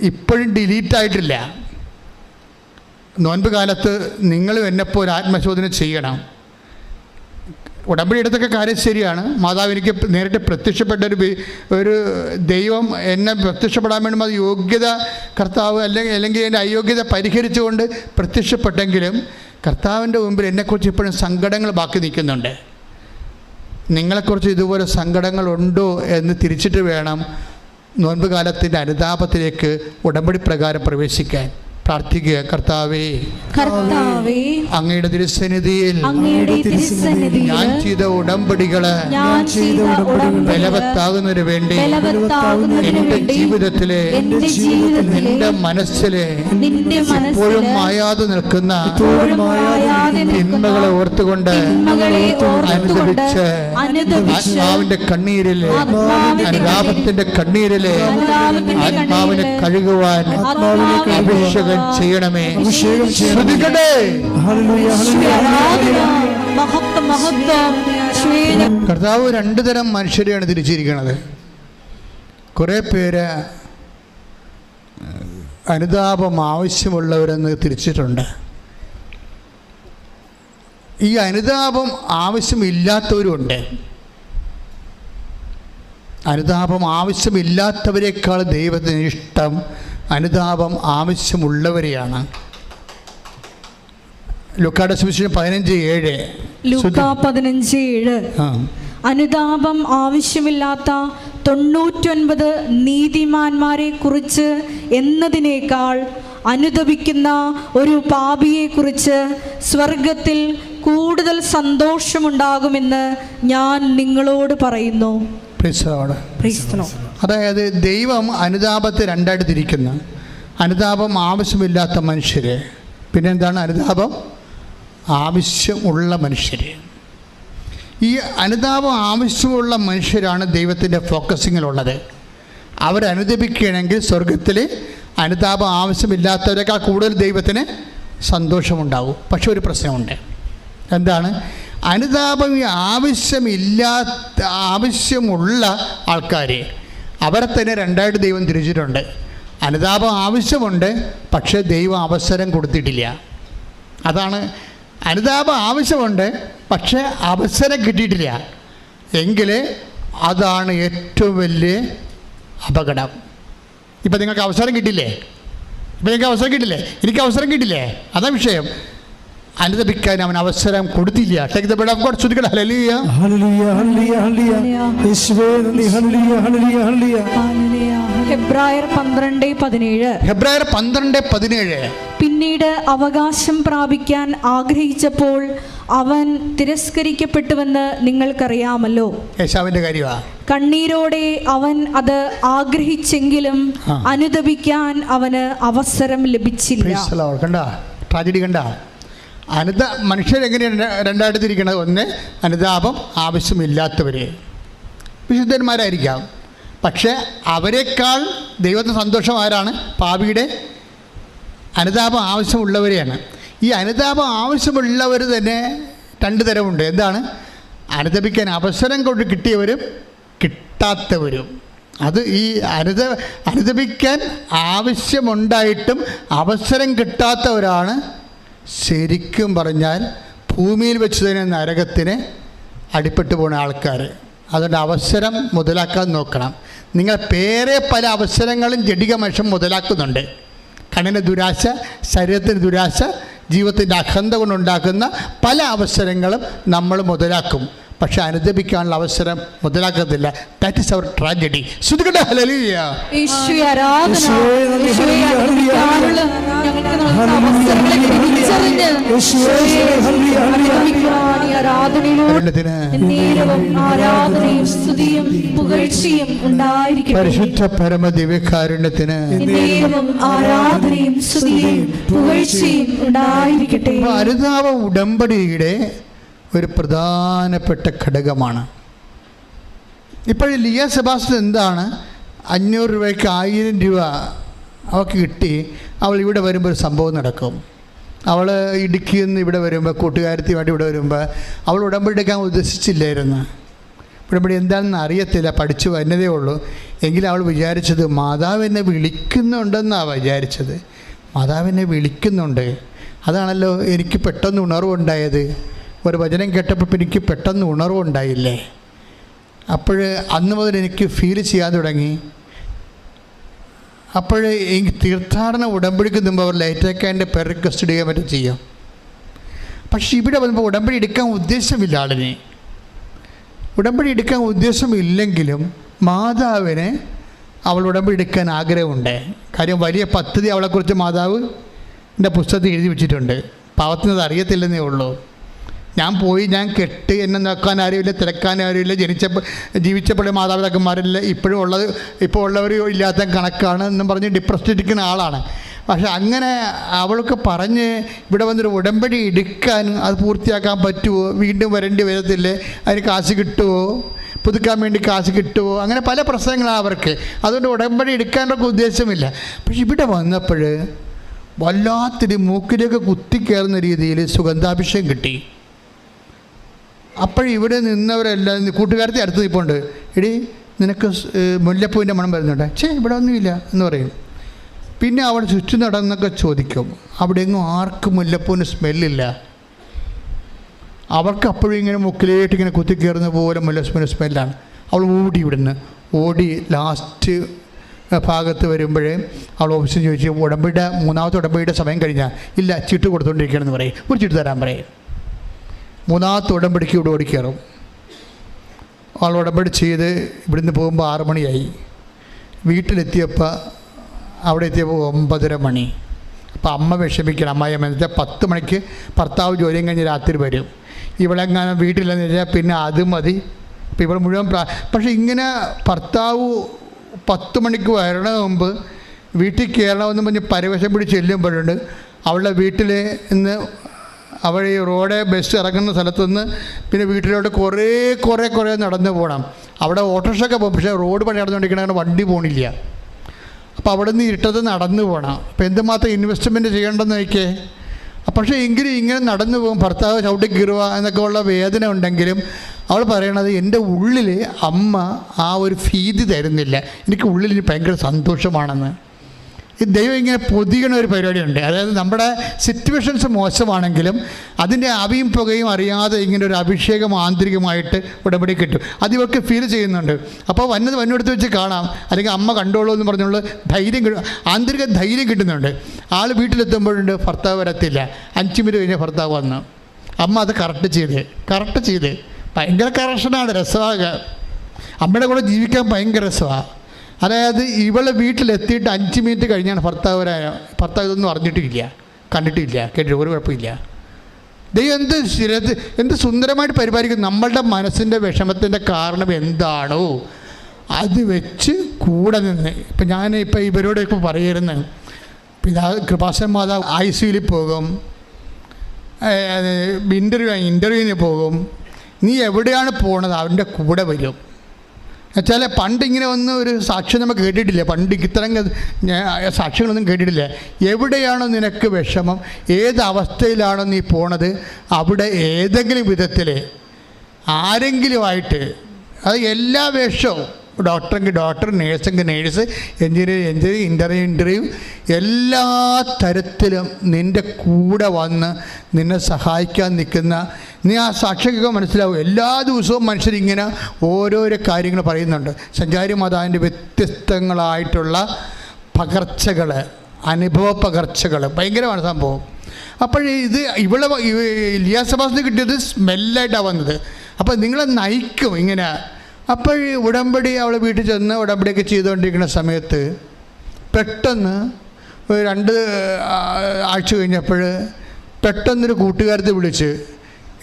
ഇപ്പോഴും ഡിലീറ്റായിട്ടില്ല. നോൻപ് കാലത്ത് നിങ്ങളും എന്നെപ്പോൾ ഒരു ആത്മശോധന ചെയ്യണം. ഉടമ്പടി എടുത്തൊക്കെ കാര്യം ശരിയാണ്. മാതാവ് എനിക്ക് നേരിട്ട് പ്രത്യക്ഷപ്പെട്ട ഒരു ദൈവം എന്നെ പ്രത്യക്ഷപ്പെടാൻ വേണ്ടി അത് യോഗ്യത കർത്താവ് അല്ലെങ്കിൽ എൻ്റെ അയോഗ്യത പരിഹരിച്ചുകൊണ്ട് പ്രത്യക്ഷപ്പെട്ടെങ്കിലും കർത്താവിൻ്റെ മുമ്പിൽ എന്നെക്കുറിച്ച് ഇപ്പോഴും സങ്കടങ്ങൾ ബാക്കി നിൽക്കുന്നുണ്ട്. നിങ്ങളെക്കുറിച്ച് ഇതുപോലെ സങ്കടങ്ങളുണ്ടോ എന്ന് തിരിച്ചിട്ട് വേണം നോൻപ് കാലത്തിൻ്റെ അനുതാപത്തിലേക്ക് ഉടമ്പടി പ്രകാരം പ്രവേശിക്കാൻ. പ്രാർത്ഥിക്കുക. കർത്താവേ, അങ്ങയുടെ തിരുസന്നിധിയിൽ ഞാൻ ചെയ്ത ഉടമ്പടികള് ബലവത്താകുന്നതിന് വേണ്ടി എൻ്റെ ജീവിതത്തിലെ നിന്റെ മനസ്സിലെ ഇപ്പോഴും മായാതെ നിൽക്കുന്ന തിന്മകളെ ഓർത്തുകൊണ്ട് അനുദപിച്ച് ആത്മാവിന്റെ കണ്ണീരിലെ അനുതാപത്തിന്റെ കണ്ണീരിലെ ആത്മാവിനെ കഴുകുവാൻ അഭിഷേകം ചെയ്യണമേ. കർത്താവ് 2 തരം മനുഷ്യരെയാണ് തിരിച്ചിരിക്കുന്നത്. കുറേ പേര് അനുതാപം ആവശ്യമുള്ളവരെന്ന് തിരിച്ചിട്ടുണ്ട്. ഈ അനുതാപം ആവശ്യമില്ലാത്തവരുമുണ്ട്. അനുതാപം ആവശ്യമില്ലാത്തവരെക്കാൾ ദൈവത്തിന് ഇഷ്ടം അനുതാപം ആവശ്യമുള്ളവരെയാണ്. ലൂക്കായുടെ സുവിശേഷം 15:7. ലൂക്കാ 15:7. അനുതാപം ആവശ്യമില്ലാത്ത 99 നീതിമാന്മാരെ കുറിച്ച് എന്നതിനേക്കാൾ അനുതപിക്കുന്ന ഒരു പാപിയെ കുറിച്ച് സ്വർഗത്തിൽ കൂടുതൽ സന്തോഷമുണ്ടാകുമെന്ന് ഞാൻ നിങ്ങളോട് പറയുന്നു. അതായത് ദൈവം അനുതാപത്തെ 2ആയിട്ട് തിരിക്കുന്നു. അനുതാപം ആവശ്യമില്ലാത്ത മനുഷ്യര്, പിന്നെന്താണ് അനുതാപം ആവശ്യമുള്ള മനുഷ്യര്. ഈ അനുതാപം ആവശ്യമുള്ള മനുഷ്യരാണ് ദൈവത്തിൻ്റെ ഫോക്കസിങ്ങിലുള്ളത്. അവരനുദപിക്കുകയാണെങ്കിൽ സ്വർഗത്തിൽ അനുതാപം ആവശ്യമില്ലാത്തവരെക്കാൾ കൂടുതൽ ദൈവത്തിന് സന്തോഷമുണ്ടാവും. പക്ഷെ ഒരു പ്രശ്നമുണ്ട്. എന്താണ്? അനുതാപം ആവശ്യമുള്ള ആൾക്കാരെ അവരെ തന്നെ 2ആയിട്ട് ദൈവം തിരിച്ചിട്ടുണ്ട്. അനുതാപം ആവശ്യമുണ്ട്, പക്ഷേ ദൈവം അവസരം കൊടുത്തിട്ടില്ല. അതാണ് അനുതാപം ആവശ്യമുണ്ട്, പക്ഷേ അവസരം കിട്ടിയിട്ടില്ല എങ്കിൽ അതാണ് ഏറ്റവും വലിയ അപകടം. ഇപ്പം നിങ്ങൾക്ക് അവസരം കിട്ടില്ലേ? എനിക്ക് അവസരം കിട്ടില്ലേ? അതാ വിഷയം. അനുദപിക്കാൻ അവൻ അവസരം കൊടുത്തില്ല. ഹെബ്രായർ 12:17. പിന്നീട് അവകാശം പ്രാപിക്കാൻ ആഗ്രഹിച്ചപ്പോൾ അവൻ തിരസ്കരിക്കപ്പെട്ടുവെന്ന് നിങ്ങൾക്കറിയാമല്ലോ. യേശാവിന്റെ കാര്യമാണ്. കണ്ണീരോടെ അവൻ അത് ആഗ്രഹിച്ചെങ്കിലും അനുദപിക്കാൻ അവന് അവസരം ലഭിച്ചില്ല. ട്രാജഡി കണ്ട. മനുഷ്യരെങ്ങനെയാണ് 2ആയിട്ട് തിരിക്കുന്നത്? ഒന്ന്, അനുതാപം ആവശ്യമില്ലാത്തവര് വിശുദ്ധന്മാരായിരിക്കാം, പക്ഷേ അവരെക്കാൾ ദൈവത്തിന് സന്തോഷം ആരാണ്? പാപിയുടെ അനുതാപം ആവശ്യമുള്ളവരെയാണ്. ഈ അനുതാപം ആവശ്യമുള്ളവർ തന്നെ 2 തരമുണ്ട്. എന്താണ്? അനുദപിക്കാൻ അവസരം കൊണ്ട് കിട്ടിയവരും കിട്ടാത്തവരും. അത് ഈ അനുദപിക്കാൻ ആവശ്യമുണ്ടായിട്ടും അവസരം കിട്ടാത്തവരാണ് ശരിക്കും പറഞ്ഞാൽ ഭൂമിയിൽ വെച്ച് തന്നെ നരകത്തിന് അടിപ്പെട്ടു പോകുന്ന ആൾക്കാർ. അതുകൊണ്ട് അവസരം മുതലാക്കാൻ നോക്കണം. നിങ്ങൾ പല അവസരങ്ങളും ജഡിക മനുഷ്യൻ മുതലാക്കുന്നുണ്ട്. കണ്ണിന് ദുരാശ, ശരീരത്തിന് ദുരാശ, ജീവിതത്തിൻ്റെ അഖണ്ഡ കൊണ്ടുണ്ടാക്കുന്ന പല അവസരങ്ങളും നമ്മൾ മുതലാക്കും. പക്ഷെ അനുദപിക്കാനുള്ള അവസരം മുതലാക്കത്തില്ല. That is our tragedy. ശ്രുതികട്ടെ ഹല്ലേലൂയ. യേശുവേ ആരാധന. യേശുവേ അനുദപിക്കാനുള്ള ഞങ്ങൾക്ക് അവസരങ്ങളെ തിരിച്ചറിഞ്ഞ് ആരാധനയും സ്തുതിയും പുകഴ്ചയും ഉണ്ടായിരിക്കട്ടെ. പരിശുദ്ധ പരമ ദിവ്യകാരുണ്യത്തിന് ആരാധനയും സ്തുതിയും പുകഴ്ചയും ഉണ്ടായിരിക്കട്ടെ. അനുതാപ ഉടമ്പടിയുടെ ഒരു പ്രധാനപ്പെട്ട ഘടകമാണ്. ഇപ്പോഴും ലിയ സെബാസ്റ്റ്യൻ എന്താണ് 500 രൂപയ്ക്ക് 1000 രൂപ അവൾക്ക് കിട്ടി. അവൾ ഇവിടെ വരുമ്പോൾ ഒരു സംഭവം നടക്കും. അവൾ ഇടുക്കിയിൽ നിന്ന് ഇവിടെ വരുമ്പോൾ, കൂട്ടുകാരത്തിയുമായിട്ട് ഇവിടെ വരുമ്പോൾ അവൾ ഉടമ്പടി എടുക്കാൻ ഉദ്ദേശിച്ചില്ലായിരുന്നു. ഉടമ്പടി എന്താണെന്ന് അറിയത്തില്ല, പഠിച്ചു വരുന്നതേ ഉള്ളൂ. എങ്കിലും അവൾ വിചാരിച്ചത് മാതാവ് എന്നെ വിളിക്കുന്നുണ്ടെന്നാണ് വിചാരിച്ചത്. മാതാവിനെ വിളിക്കുന്നുണ്ട്. അതാണല്ലോ എനിക്ക് പെട്ടെന്ന് ഉണർവുണ്ടായത്. ഒരു വചനം കേട്ടപ്പോൾ എനിക്ക് പെട്ടെന്ന് ഉണർവുണ്ടായില്ലേ. അപ്പോൾ അന്ന് മുതൽ എനിക്ക് ഫീൽ ചെയ്യാൻ തുടങ്ങി. അപ്പോൾ എനിക്ക് തീർത്ഥാടന ഉടമ്പടിക്ക് മുമ്പ് അവർ ലൈറ്റേക്കാൻ്റെ പേർ റിക്വസ്റ്റ് ചെയ്യാൻ പറ്റും ചെയ്യും. പക്ഷേ ഇവിടെ വന്നപ്പോൾ ഉടമ്പടി എടുക്കാൻ ഉദ്ദേശമില്ല ആളിനെ. ഉടമ്പടി എടുക്കാൻ ഉദ്ദേശമില്ലെങ്കിലും മാതാവിന് അവൾ ഉടമ്പടി എടുക്കാൻ ആഗ്രഹമുണ്ട്. കാര്യം വലിയ പദ്ധതി അവളെക്കുറിച്ച് മാതാവ് എൻ്റെ പുസ്തകത്തിൽ എഴുതി വെച്ചിട്ടുണ്ട്. പാവത്തിനത് അറിയത്തില്ലെന്നേ ഉള്ളൂ. ഞാൻ കെട്ട്, എന്നെ നോക്കാൻ ആരുമില്ല, തിരക്കാൻ ആരുമില്ല, ജീവിച്ചപ്പോഴും മാതാപിതാക്കന്മാരില്ല, ഇപ്പോൾ ഉള്ളവരും ഇല്ലാത്ത കണക്കാണ് എന്നും പറഞ്ഞ് ഡിപ്രസ്ഡ് ഇരിക്കുന്ന ആളാണ്. പക്ഷെ അങ്ങനെ അവൾക്ക് പറഞ്ഞ് ഇവിടെ വന്നൊരു ഉടമ്പടി എടുക്കാൻ, അത് പൂർത്തിയാക്കാൻ പറ്റുമോ, വീണ്ടും വരേണ്ടി വരത്തില്ലേ, അതിന് കാശ് കിട്ടുമോ, പുതുക്കാൻ വേണ്ടി കാശ് കിട്ടുമോ, അങ്ങനെ പല പ്രശ്നങ്ങളാണ് അവർക്ക്. അതുകൊണ്ട് ഉടമ്പടി എടുക്കാനൊക്കെ ഉദ്ദേശമില്ല. പക്ഷെ ഇവിടെ വന്നപ്പോൾ വല്ലാത്തൊരു മൂക്കിലേക്ക് കുത്തിക്കയറുന്ന രീതിയിൽ സുഗന്ധാഭിഷേകം കിട്ടി. അപ്പോഴിവിടെ നിന്നവരെല്ലാം കൂട്ടുകാരത്തെ അടുത്ത് നിൽപ്പുണ്ട്. എടി നിനക്ക് മുല്ലപ്പൂവിൻ്റെ മണം വരുന്നുണ്ട്. ഇവിടെ ഒന്നുമില്ല എന്ന് പറയും. പിന്നെ അവിടെ ചുറ്റും നടന്നൊക്കെ ചോദിക്കും. അവിടെ എങ്ങും ആർക്കും മുല്ലപ്പൂവിന് സ്മെല്ലില്ല. അവർക്ക് അപ്പോഴും ഇങ്ങനെ മുക്കിലേട്ട് ഇങ്ങനെ കുത്തിക്കയറുന്ന പോലെ മുല്ലപ്പൂവിന് സ്മെല്ലാണ്. അവൾ ഓടി ലാസ്റ്റ് ഭാഗത്ത് വരുമ്പോഴേ അവൾ ഓഫീസിൽ ചോദിച്ചു, മൂന്നാമത്തെ ഉടമ്പടിയുടെ സമയം കഴിഞ്ഞാൽ ഇല്ല, ചീട്ട് കൊടുത്തുകൊണ്ടിരിക്കുകയാണെന്ന് പറയും. ഒരു ചീട്ട് തരാൻ പറയും. മൂന്നാമത്തെ ഉടമ്പടിക്ക് ഇവിടെ ഓടിക്കയറും. അവൾ ഉടമ്പടി ചെയ്ത് ഇവിടുന്ന് പോകുമ്പോൾ 6 മണിയായി. വീട്ടിലെത്തിയപ്പോൾ അവിടെ എത്തിയപ്പോൾ 9:30 മണി. അപ്പോൾ അമ്മ വിഷമിക്കണം. അമ്മായിയമ്മ എന്ന് വെച്ചാൽ 10 മണിക്ക് ഭർത്താവ് ജോലിയും കഴിഞ്ഞ് രാത്രി വരും. ഇവളെങ്ങാനും വീട്ടിലെന്ന് വെച്ചാൽ പിന്നെ അത് മതി. അപ്പോൾ ഇവൾ മുഴുവൻ പക്ഷേ ഇങ്ങനെ ഭർത്താവ് 10 മണിക്ക് വരണ മുമ്പ് വീട്ടിൽ കയറണമെന്ന് പറഞ്ഞ് പരവശം പിടിച്ച് ചെല്ലുമ്പോഴുണ്ട് അവളുടെ വീട്ടിൽ നിന്ന് അവൾ ഈ ബസ് ഇറങ്ങുന്ന സ്ഥലത്തുനിന്ന് പിന്നെ വീട്ടിലോട്ട് കുറേ നടന്നു പോകണം. അവിടെ ഓട്ടോറിക്ഷയൊക്കെ പോകും. പക്ഷേ റോഡ് പണി നടന്നുകൊണ്ടിരിക്കണ വണ്ടി പോകണില്ല. അപ്പോൾ അവിടെ നിന്ന് ഇരുട്ടത്ത് നടന്നു പോകണം. അപ്പോൾ എന്തുമാത്രം ഇൻവെസ്റ്റ്മെൻറ്റ് ചെയ്യേണ്ടെന്ന് നോക്കിയേ. പക്ഷേ എങ്കിലും ഇങ്ങനെ നടന്നു പോകും. ഭർത്താവ് ചവിട്ടി കീറുക എന്നൊക്കെ ഉള്ള വേദന ഉണ്ടെങ്കിലും അവൾ പറയണത് എൻ്റെ ഉള്ളിൽ അമ്മ ആ ഒരു ഭീതി തരുന്നില്ല, എനിക്ക് ഉള്ളിൽ ഭയങ്കര സന്തോഷമാണെന്ന്. ഈ ദൈവം ഇങ്ങനെ പൊതിയണ ഒരു പരിപാടിയുണ്ട്. അതായത് നമ്മുടെ സിറ്റുവേഷൻസ് മോശമാണെങ്കിലും അതിൻ്റെ ആവിയും പുകയും അറിയാതെ ഇങ്ങനെ ഒരു അഭിഷേകം ആന്തരികമായിട്ട് ഉടമ്പടി കിട്ടും. അത് ഇവർക്ക് ഫീൽ ചെയ്യുന്നുണ്ട്. അപ്പോൾ വന്നെടുത്ത് വെച്ച് കാണാം, അല്ലെങ്കിൽ അമ്മ കണ്ടോളൂ എന്ന് പറഞ്ഞുള്ള ആന്തരിക ധൈര്യം കിട്ടുന്നുണ്ട്. ആൾ വീട്ടിലെത്തുമ്പോഴുണ്ട് ഭർത്താവ് വരത്തില്ല. 5 മിനിറ്റ് കഴിഞ്ഞാൽ ഭർത്താവ് വന്നു. അമ്മ അത് കറക്റ്റ് ചെയ്ത് ഭയങ്കര കറക്ഷനാണ്. രസമാണ്. അമ്മയുടെ കൂടെ ജീവിക്കാൻ ഭയങ്കര രസമാണ്. അതായത് ഇവളെ വീട്ടിലെത്തിയിട്ട് 5 മിനിറ്റ് കഴിഞ്ഞാണ് ഭർത്താവ് ഇതൊന്നും അറിഞ്ഞിട്ടില്ല, കണ്ടിട്ടില്ല, കേട്ടിട്ട് ഒരു കുഴപ്പമില്ല. ദൈവം എന്ത് സുന്ദരമായിട്ട് പരിപാലിക്കും. നമ്മളുടെ മനസ്സിൻ്റെ വിഷമത്തിൻ്റെ കാരണം എന്താണോ അത് വെച്ച് കൂടെ നിന്ന്. ഇപ്പം ഞാനിപ്പോൾ ഇവരോട് ഇപ്പോൾ പറയുന്നത്, കൃപാസൻ മാതാവ് ICUയിൽ പോകും, ഇൻ്റർവ്യൂവിന് പോകും. നീ എവിടെയാണ് പോണത് അവൻ്റെ കൂടെ വരും. എന്നുവെച്ചാൽ പണ്ടിങ്ങനെ ഒന്നും ഒരു സാക്ഷ്യം നമുക്ക് കേട്ടിട്ടില്ല. പണ്ട് ഇത്തരം സാക്ഷ്യങ്ങളൊന്നും കേട്ടിട്ടില്ല. എവിടെയാണോ നിനക്ക് വിഷമം, ഏത് അവസ്ഥയിലാണോ നീ പോണത്, അവിടെ ഏതെങ്കിലും വിധത്തിൽ ആരെങ്കിലുമായിട്ട്, അത് എല്ലാ വേഷവും, ഡോക്ടറെങ്കിൽ ഡോക്ടർ, നേഴ്സെങ്കിൽ നേഴ്സ്, എഞ്ചിനീയർ ഇൻ്റർവ്യൂ എല്ലാ തരത്തിലും നിൻ്റെ കൂടെ വന്ന് നിന്നെ സഹായിക്കാൻ നിൽക്കുന്ന, നീ ആ സാക്ഷിയൊക്കെ മനസ്സിലാവും. എല്ലാ ദിവസവും മനുഷ്യരിങ്ങനെ ഓരോരോ കാര്യങ്ങൾ പറയുന്നുണ്ട്. സഞ്ചാരി മാതാവിൻ്റെ വ്യത്യസ്തങ്ങളായിട്ടുള്ള പകർച്ചകൾ, അനുഭവ പകർച്ചകൾ ഭയങ്കരമാണ് സംഭവം. അപ്പോൾ ഇത് ലിയ സെബാസ്റ്റിന് കിട്ടിയത് സ്മെല്ലായിട്ടാണ് വന്നത്. അപ്പോൾ നിങ്ങളെ നയിക്കും ഇങ്ങനെ. അപ്പോൾ ഈ ഉടമ്പടി അവൾ വീട്ടിൽ ചെന്ന് ഉടമ്പടിയൊക്കെ ചെയ്തുകൊണ്ടിരിക്കുന്ന സമയത്ത് പെട്ടെന്ന് ഒരു 2 ആഴ്ച കഴിഞ്ഞപ്പോൾ പെട്ടെന്നൊരു കൂട്ടുകാരത്തെ വിളിച്ച്,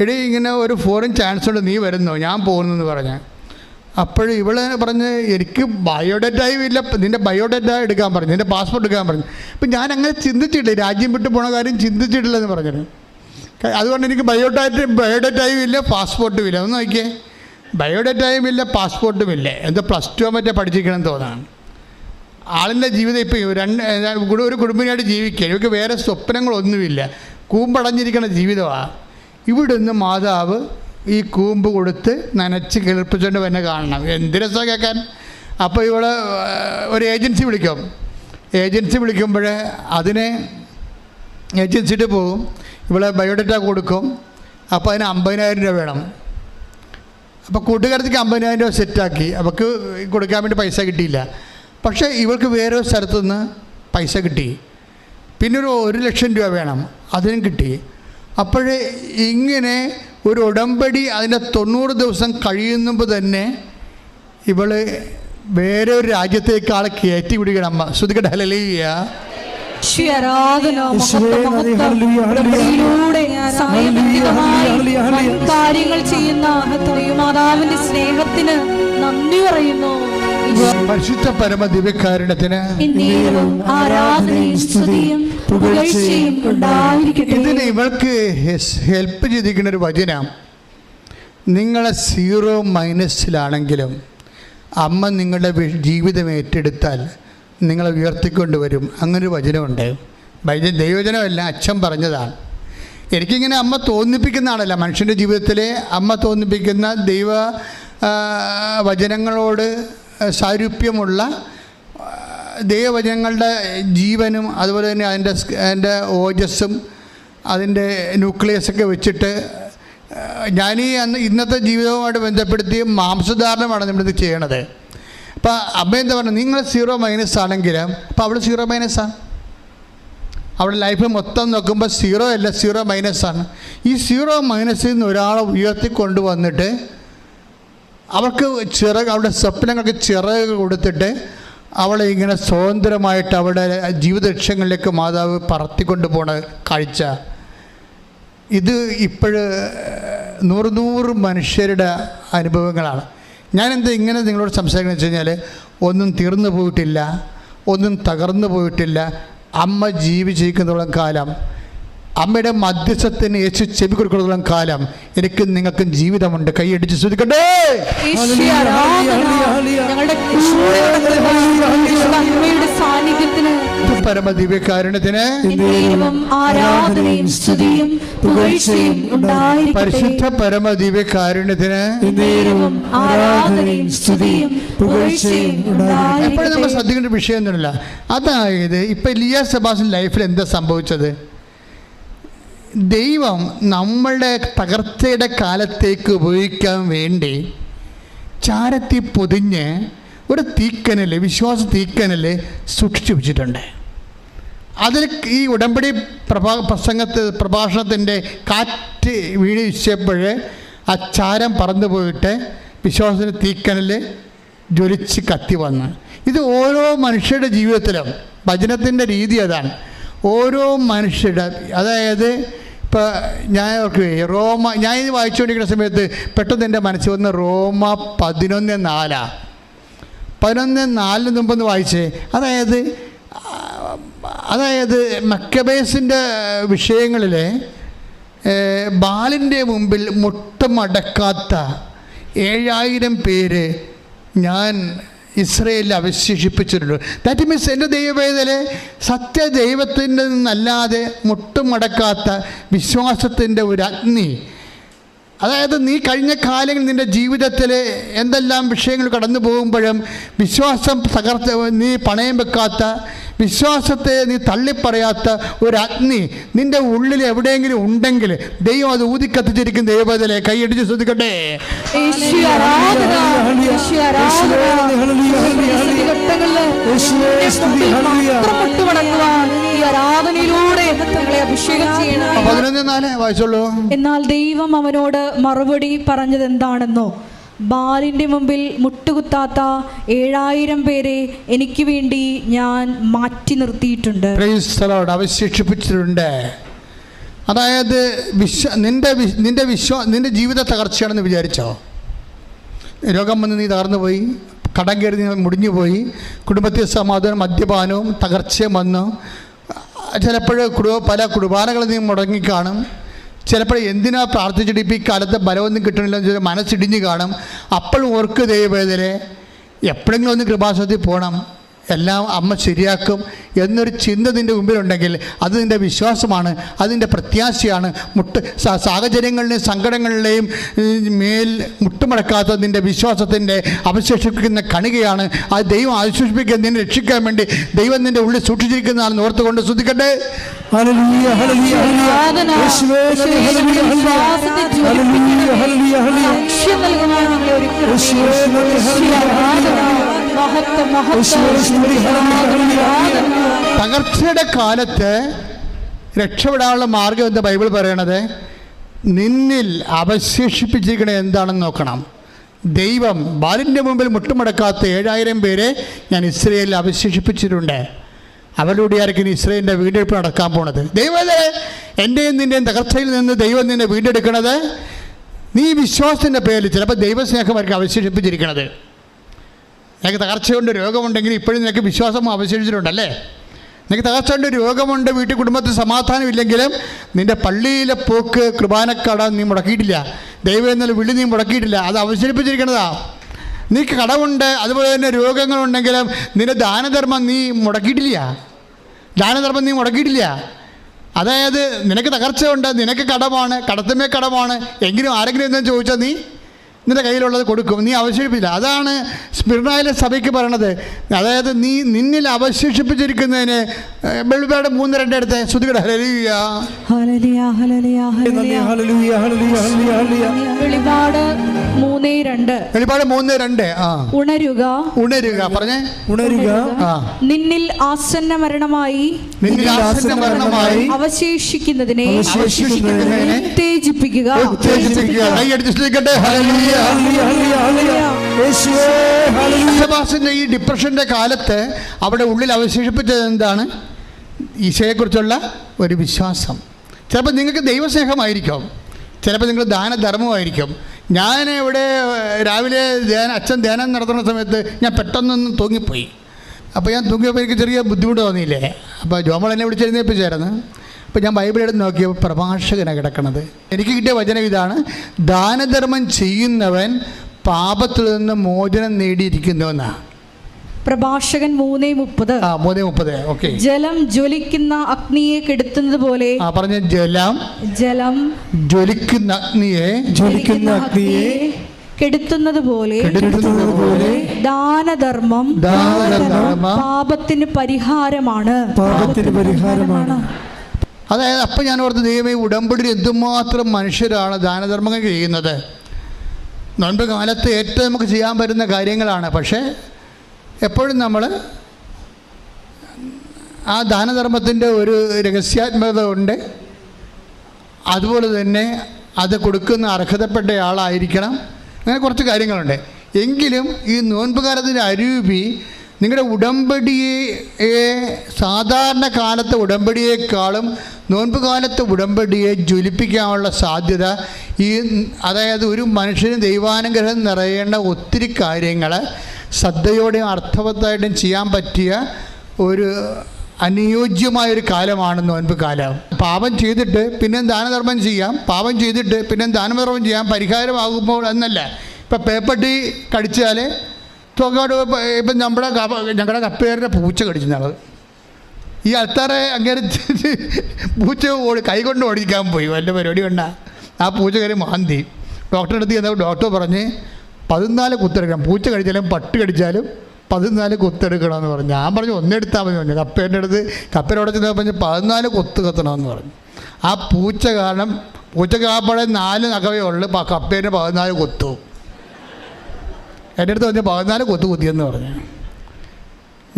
എടീ ഇങ്ങനെ ഒരു ഫോറിൻ ചാൻസ് ഉണ്ട്, നീ വരുന്നോ, ഞാൻ പോകുന്നെന്ന് പറഞ്ഞ്. അപ്പോൾ ഇവളെ പറഞ്ഞ് എനിക്ക് ബയോഡേറ്റയും ഇല്ല, നിൻ്റെ ബയോഡേറ്റ എടുക്കാൻ പറഞ്ഞു, നിൻ്റെ പാസ്പോർട്ട് എടുക്കാൻ പറഞ്ഞു. അപ്പം ഞാൻ അങ്ങനെ ചിന്തിച്ചിട്ടില്ല, രാജ്യം വിട്ട് പോണ കാര്യം ചിന്തിച്ചിട്ടില്ലെന്ന് പറഞ്ഞത്. അതുകൊണ്ട് എനിക്ക് ബയോഡേറ്റയും ഇല്ല, പാസ്പോർട്ടും ഇല്ല. ഒന്ന് നോക്കിയേ, ബയോഡേറ്റയും ഇല്ല, പാസ്പോർട്ടും ഇല്ല. എന്തോ +2 മറ്റേ പഠിച്ചിരിക്കണം തോന്നാണ്. ആളിൻ്റെ ജീവിതം ഇപ്പോൾ ഒരു കുടുംബിനായിട്ട് ജീവിക്കുക, ഇവർക്ക് വേറെ സ്വപ്നങ്ങളൊന്നുമില്ല, കൂമ്പടഞ്ഞിരിക്കുന്ന ജീവിതമാണ്. ഇവിടെ നിന്ന് മാതാവ് ഈ കൂമ്പ് കൊടുത്ത് നനച്ച് കിളിർപ്പിച്ചുകൊണ്ട് തന്നെ കാണണം. എന്ത് രസമാണ് കേൾക്കാൻ. അപ്പോൾ ഇവള് ഒരു ഏജൻസി വിളിക്കും. ഏജൻസി വിളിക്കുമ്പോൾ അതിനെ ഏജൻസിയിട്ട് പോകും, ഇവളെ ബയോഡേറ്റ കൊടുക്കും. അപ്പോൾ അതിന് 50,000 രൂപ വേണം. അപ്പോൾ കൂട്ടുകാരത്തേക്ക് 50,000 രൂപ സെറ്റാക്കി. അവൾക്ക് കൊടുക്കാൻ വേണ്ടി പൈസ കിട്ടിയില്ല. പക്ഷേ ഇവൾക്ക് വേറെ ഒരു സ്ഥലത്തുനിന്ന് പൈസ കിട്ടി. പിന്നെ ഒരു 1,00,000 രൂപ വേണം, അതിനും കിട്ടി. അപ്പോഴേ ഇങ്ങനെ ഒരു ഉടമ്പടി അതിൻ്റെ 90 ദിവസം കഴിയുമ്പോൾ തന്നെ ഇവൾ വേറെ ഒരു രാജ്യത്തേക്ക് ആളെ കയറ്റി വിടുകയാണ്. അമ്മ ശ്രുതിക്കട്ടെ, ഹല്ലേലൂയ. കാര്യങ്ങൾ ചെയ്യുന്ന മാതാവിന്റെ സ്നേഹത്തിന് നന്ദി പറയുന്നു. പരിശുദ്ധ പരമ ദിവ്യകാരുണ്യത്തിന് ഇതിന് ഇവൾക്ക് ഹെൽപ്പ് ചെയ്തിരിക്കുന്ന ഒരു വചനം, നിങ്ങളെ 0- അമ്മ നിങ്ങളുടെ ജീവിതം ഏറ്റെടുത്താൽ നിങ്ങളെ ഉയർത്തിക്കൊണ്ടുവരും. അങ്ങനൊരു വചനമുണ്ട്. ദൈവവചനമല്ല, അച്ഛൻ പറഞ്ഞതാണ്. എനിക്കിങ്ങനെ അമ്മ തോന്നിപ്പിക്കുന്നതാണല്ല, മനുഷ്യൻ്റെ ജീവിതത്തിൽ അമ്മ തോന്നിപ്പിക്കുന്ന ദൈവ വചനങ്ങളോട് സാരൂപ്യമുള്ള ദൈവവചനങ്ങളുടെ ജീവനും അതുപോലെ തന്നെ അതിൻ്റെ ഓജസ്സും അതിൻ്റെ ന്യൂക്ലിയസൊക്കെ വെച്ചിട്ട് ഞാൻ ഇന്നത്തെ ജീവിതവുമായിട്ട് ബന്ധപ്പെടുത്തി മാംസധാരണമാണ് നമ്മളിത് ചെയ്യണത്. അപ്പോൾ അമ്മ എന്താ പറഞ്ഞത്, നിങ്ങൾ 0- അപ്പോൾ അവൾ 0- അവളുടെ ലൈഫ് മൊത്തം നോക്കുമ്പോൾ 0 അല്ല, 0- ഈ 0- നിന്ന് ഒരാളെ ഉയർത്തിക്കൊണ്ട് വന്നിട്ട് അവൾക്ക് അവളുടെ സ്വപ്നങ്ങൾക്ക് ചിറക് കൊടുത്തിട്ട് അവളെ ഇങ്ങനെ സ്വതന്ത്രമായിട്ട് അവളുടെ ജീവിത ലക്ഷ്യങ്ങളിലേക്ക് മാതാവ് പറത്തിക്കൊണ്ട് പോണ കാഴ്ച, ഇത് ഇപ്പോഴ് 100 മനുഷ്യരുടെ അനുഭവങ്ങളാണ്. ഞാനെന്താ ഇങ്ങനെ നിങ്ങളോട് സംസാരിക്കുന്നത് വെച്ച് കഴിഞ്ഞാൽ, ഒന്നും തീർന്നു പോയിട്ടില്ല, ഒന്നും തകർന്നു പോയിട്ടില്ല. അമ്മ ജീവിച്ചിരിക്കുന്നിടത്തോളം കാലം, അമ്മയുടെ മധ്യസ്ഥത്തിന് യേശു ചെവി കൊടുക്കുന്നിടത്തോളം കാലം എനിക്കും നിങ്ങൾക്കും ജീവിതമുണ്ട്. കൈയടിച്ച് ശ്രദ്ധിക്കട്ടെ. പരമ ദിവ്യകാരുണ്യത്തിന് പരിശുദ്ധ പരമ ദിവ്യകാരുണ്യത്തിന് എപ്പോഴും നമ്മൾ ശ്രദ്ധിക്കേണ്ട വിഷയമൊന്നുമില്ല. അതായത് ഇപ്പം ലിയ സെബാസ്റ്റ്യൻ ലൈഫിൽ എന്താ സംഭവിച്ചത്? ദൈവം നമ്മളുടെ തകർച്ചയുടെ കാലത്തേക്ക് ഉപയോഗിക്കാൻ വേണ്ടി ചാരത്തി പൊതിഞ്ഞ് ഒരു തീക്കനൽ, വിശ്വാസ തീക്കനൽ സൂക്ഷിച്ചു വെച്ചിട്ടുണ്ട്. അതിൽ ഈ ഉടമ്പടി പ്രഭാഷണത്തിൻ്റെ കാറ്റ് വീഴ്ചപ്പോൾ ആ ചാരം പറന്നു പോയിട്ട് വിശ്വാസത്തിൻ്റെ തീക്കനൽ ജ്വലിച്ച് കത്തി വന്ന്. ഇത് ഓരോ മനുഷ്യരുടെ ജീവിതത്തിലും വചനത്തിൻ്റെ രീതി അതാണ്. ഓരോ മനുഷ്യരുടെ, അതായത് ഇപ്പോൾ ഞാൻ ഞാൻ ഇത് വായിച്ചുകൊണ്ടിരിക്കുന്ന സമയത്ത് പെട്ടെന്ന് എൻ്റെ മനസ്സിൽ വന്ന് റോമ 11:4. 11:4 മുമ്പൊന്ന് വായിച്ചേ. അതായത് മക്കബേസിൻ്റെ വിഷയങ്ങളിൽ ബാലിൻ്റെ മുമ്പിൽ മുട്ടുമടക്കാത്ത 7000 പേര് ഞാൻ ഇസ്രയേലിൽ അവശേഷിപ്പിച്ചിട്ടുണ്ട്. ദാറ്റ് മീൻസ് എൻ്റെ ദൈവവേദന സത്യദൈവത്തിൻ്റെ നിന്നല്ലാതെ മുട്ടുമടക്കാത്ത വിശ്വാസത്തിൻ്റെ ഒരു അഗ്നി. അതായത് നീ കഴിഞ്ഞ കാലങ്ങളിൽ നിൻ്റെ ജീവിതത്തിൽ എന്തെല്ലാം വിഷയങ്ങൾ കടന്നു പോകുമ്പോഴും വിശ്വാസം നീ പണയം വെക്കാത്ത, വിശ്വാസത്തെ നീ തള്ളിപ്പറയാത്ത ഒരു അഗ്നി നിന്റെ ഉള്ളിൽ എവിടെയെങ്കിലും ഉണ്ടെങ്കിൽ ദൈവം അത് ഊതിക്കത്തിച്ചിരിക്കും. ദൈവത്തിലെ കൈയടിച്ച് ശ്രദ്ധിക്കട്ടെ. വായിച്ചോളൂ. എന്നാൽ ദൈവം അവനോട് മറുപടി പറഞ്ഞത് എന്താണെന്നോ, ബാലിന്റെ മുമ്പിൽ മുട്ടുകുത്താത്ത 7000 പേരെ എനിക്ക് വേണ്ടി ഞാൻ മാറ്റി നിർത്തിയിട്ടുണ്ട്. അവശേഷിപ്പിച്ചിട്ടുണ്ട്. അതായത് നിന്റെ ജീവിത തകർച്ചയാണെന്ന് വിചാരിച്ചോ? രോഗം വന്ന് നീ തകർന്നു പോയി, കടം കയറി നീ മുടിഞ്ഞു പോയി, കുടുംബത്തിൽ സമാധാനം, മദ്യപാനവും തകർച്ചയും വന്നു. ചിലപ്പോൾ പല കുർബാനകൾ നീ മുടങ്ങിക്കാണും. ചിലപ്പോൾ എന്തിനാ പ്രാർത്ഥിച്ചിട്ട് ഇപ്പം ഈ കാലത്ത് ബലമൊന്നും കിട്ടണില്ലെന്ന് ചോദിച്ചാൽ മനസ്സിടിഞ്ഞ് കാണും. അപ്പോഴും ഓർക്ക് ദൈവവേദനെ എപ്പോഴെങ്കിലും ഒന്ന് കൃപാസനത്തിൽ പോകണം, എല്ലാം അമ്മ ശരിയാക്കും എന്നൊരു ചിന്ത നിൻ്റെ മുമ്പിലുണ്ടെങ്കിൽ അത് നിൻ്റെ വിശ്വാസമാണ്, അതിൻ്റെ പ്രത്യാശയാണ്. സാഹചര്യങ്ങളിലെയും സങ്കടങ്ങളിലെയും മേൽ മുട്ടുമടക്കാത്ത നിൻ്റെ വിശ്വാസത്തിൻ്റെ അവശേഷിപ്പിക്കുന്ന കണികയാണ്. അത് ദൈവം അവശേഷിപ്പിക്കാൻ നിന്നെ രക്ഷിക്കാൻ വേണ്ടി ദൈവം നിൻ്റെ ഉള്ളിൽ സൂക്ഷിച്ചിരിക്കുന്നതാണെന്ന് ഓർത്തുകൊണ്ട് ശ്രദ്ധിക്കട്ടെ. തകർച്ചയുടെ കാലത്ത് രക്ഷപ്പെടാനുള്ള മാർഗം എന്താ ബൈബിൾ പറയണത്? നിന്നിൽ അവശേഷിപ്പിച്ചിരിക്കണ എന്താണെന്ന് നോക്കണം. ദൈവം ബാലിൻ്റെ മുമ്പിൽ മുട്ടുമടക്കാത്ത 7000 പേരെ ഞാൻ ഇസ്രയേലിൽ അവശേഷിപ്പിച്ചിട്ടുണ്ട്. അവരിലൂടെയായിരിക്കും ഇസ്രയേലിൻ്റെ വീണ്ടെടുപ്പ് നടക്കാൻ പോണത്. ദൈവമേ, എൻ്റെയും നിൻ്റെയും തകർച്ചയിൽ നിന്ന് ദൈവം നിന്നെ വീണ്ടെടുക്കണത് നീ വിശ്വാസത്തിൻ്റെ പേരിൽ. ചിലപ്പോൾ ദൈവസ്നേഹമായിരിക്കും അവശേഷിപ്പിച്ചിരിക്കണത്. നിനക്ക് തകർച്ചയുണ്ട്, രോഗമുണ്ടെങ്കിൽ ഇപ്പോഴും നിനക്ക് വിശ്വാസം അവശേഷിച്ചിട്ടുണ്ടല്ലേ? നിനക്ക് തകർച്ചയുണ്ട്, രോഗമുണ്ട്, വീട്ടിൽ കുടുംബത്തിൽ സമാധാനമില്ലെങ്കിലും നിൻ്റെ പള്ളിയിലെ പോക്ക്, കുർബാനക്കട നീ മുടക്കിയിട്ടില്ല, ദൈവം എന്നുള്ള വിളി നീ മുടക്കിയിട്ടില്ല. അത് അവശേഷിപ്പിച്ചിരിക്കണതാ. നിനക്ക് കടമുണ്ട്, അതുപോലെ തന്നെ രോഗങ്ങളുണ്ടെങ്കിലും നിന്റെ ദാനധർമ്മം നീ മുടക്കിയിട്ടില്ല. അതായത് നിനക്ക് തകർച്ചയുണ്ട്, നിനക്ക് കടമാണ്, കടത്തുമേ കടമാണ്, എങ്കിലും ആരെങ്കിലും എന്തെന്ന് ചോദിച്ചാൽ നീ നിൻ്റെ കയ്യിലുള്ളത് കൊടുക്കും, നീ അവശേഷിപ്പില്ല. അതാണ് സ്മിർനായിലെ സഭയ്ക്ക് പറയണത്. അതായത് നീ നിന്നിൽ അവശേഷിപ്പിച്ചിരിക്കുന്നതിന് വെളിപാട് 3:2 എടുത്ത് ശ്രുതികട. വെളിപാട് 3:2. ഉണരുക പറഞ്ഞേ. നിന്നിൽ ആസന്ന മരണമായി അവശേഷിക്കുന്നതിനെ ഉത്തേജിപ്പിക്കുക. ഈ ഡിപ്രഷൻ്റെ കാലത്ത് അവിടെ ഉള്ളിൽ അവശേഷിപ്പിച്ചത് എന്താണ്? ഈശോയെക്കുറിച്ചുള്ള ഒരു വിശ്വാസം. ചിലപ്പോൾ നിങ്ങൾക്ക് ദൈവസ്നേഹമായിരിക്കും, ചിലപ്പോൾ നിങ്ങൾ ദാനധർമ്മമായിരിക്കും. ഞാൻ ഇവിടെ രാവിലെ അച്ഛൻ ധ്യാനം നടത്തുന്ന സമയത്ത് ഞാൻ പെട്ടെന്നൊന്നും തൂങ്ങിപ്പോയി. അപ്പോൾ ഞാൻ തൂങ്ങിയപ്പോൾ എനിക്ക് ചെറിയ ബുദ്ധിമുട്ട് തോന്നിയില്ലേ? അപ്പോൾ ജോമൾ എന്നെ വിളിച്ചെഴുന്നേൽപ്പിച്ചായിരുന്നു. അപ്പോൾ ഞാൻ ബൈബിൾ എടുത്ത് നോക്കിയപ്പോൾ പ്രഭാഷകനാണ് കിടക്കണത്. എനിക്ക് കിട്ടിയ വചനം ഇതാണ്: ദാനധർമ്മം ചെയ്യുന്നവൻ പാപത്തിൽ നിന്ന് മോചനം നേടിയിരിക്കുന്നുവെന്നാണ്. പ്രഭാഷകൻ 3:30. ഓക്കെ. ജലം ജ്വലിക്കുന്ന അഗ്നിയെ കെടുത്തുന്നത് പോലെ. പറഞ്ഞ ജലം ജ്വലിക്കുന്ന അഗ്നിയെ കെടുത്തുന്നത് പോലെ ദാനധർമ്മം പാപത്തിന് പരിഹാരമാണ്. അതായത് അപ്പം ഞാൻ ഓർത്ത്, ദൈവമേ, ഉടമ്പടിയിൽ എന്തുമാത്രം മനുഷ്യരാണ് ദാനധർമ്മങ്ങൾ ചെയ്യുന്നത്. നോൻപ് കാലത്ത് ഏറ്റവും നമുക്ക് ചെയ്യാൻ പറ്റുന്ന കാര്യങ്ങളാണ്. പക്ഷേ എപ്പോഴും നമ്മൾ ആ ദാനധർമ്മത്തിൻ്റെ ഒരു രഹസ്യാത്മകത ഉണ്ട്. അതുപോലെ തന്നെ അത് കൊടുക്കുന്ന അർഹതപ്പെട്ട ആളായിരിക്കണം. അങ്ങനെ കുറച്ച് കാര്യങ്ങളുണ്ട്. എങ്കിലും ഈ നോൻപ് കാലത്തിൻ്റെ അരൂപി നിങ്ങളുടെ ഉടമ്പടിയെ, സാധാരണ കാലത്തെ ഉടമ്പടിയേക്കാളും നോൻപ് കാലത്തെ ഉടമ്പടിയെ ജ്വലിപ്പിക്കാനുള്ള സാധ്യത അതായത് ഒരു മനുഷ്യന് ദൈവാനുഗ്രഹം നിറയേണ്ട ഒത്തിരി കാര്യങ്ങൾ ശ്രദ്ധയോടെയും അർത്ഥവത്തായിട്ടും ചെയ്യാൻ പറ്റിയ ഒരു അനുയോജ്യമായൊരു കാലമാണ് നോൻപ് കാലം. പാപം ചെയ്തിട്ട് പിന്നെ ദാനധർമ്മം ചെയ്യാം, പാപം ചെയ്തിട്ട് പിന്നെ ദാനധർമ്മം ചെയ്യാം, പരിഹാരമാകുമ്പോൾ എന്നല്ല. ഇപ്പം പേപ്പട്ടി കടിച്ചാൽ തോക്കാട് ഇപ്പം ഞങ്ങളുടെ കപ്പേരുടെ പൂച്ച കടിച്ചു നാളത്. ഈ അൽത്താറെ അങ്ങനെ പൂച്ച കൈകൊണ്ട് ഓടിക്കാൻ പോയി, വല്ല പരിപാടി കൊണ്ടാ ആ പൂച്ച കയറി മാന്തി. ഡോക്ടറെ അടുത്ത് ചെന്നപ്പോൾ ഡോക്ടർ പറഞ്ഞ് 14 കുത്തെടുക്കണം. പൂച്ച കടിച്ചാലും പട്ടി കടിച്ചാലും 14 കുത്തെടുക്കണമെന്ന് പറഞ്ഞു. ഞാൻ പറഞ്ഞു ഒന്നെടുത്താൽ മതി പറഞ്ഞു. കപ്പേൻ്റെ അടുത്ത് കപ്പേരോടെ ചെന്ന് പറഞ്ഞ് 14 കുത്ത് കത്തണമെന്ന് പറഞ്ഞു. ആ പൂച്ച കാരണം പൂച്ചക്ക് ആപ്പാടെ 4 നഖവേ ഉള്ളു, കപ്പേൻ്റെ 14 കുത്തു. എൻ്റെ അടുത്ത് പറഞ്ഞ് 14 കുത്ത് കുത്തിയെന്ന് പറഞ്ഞു.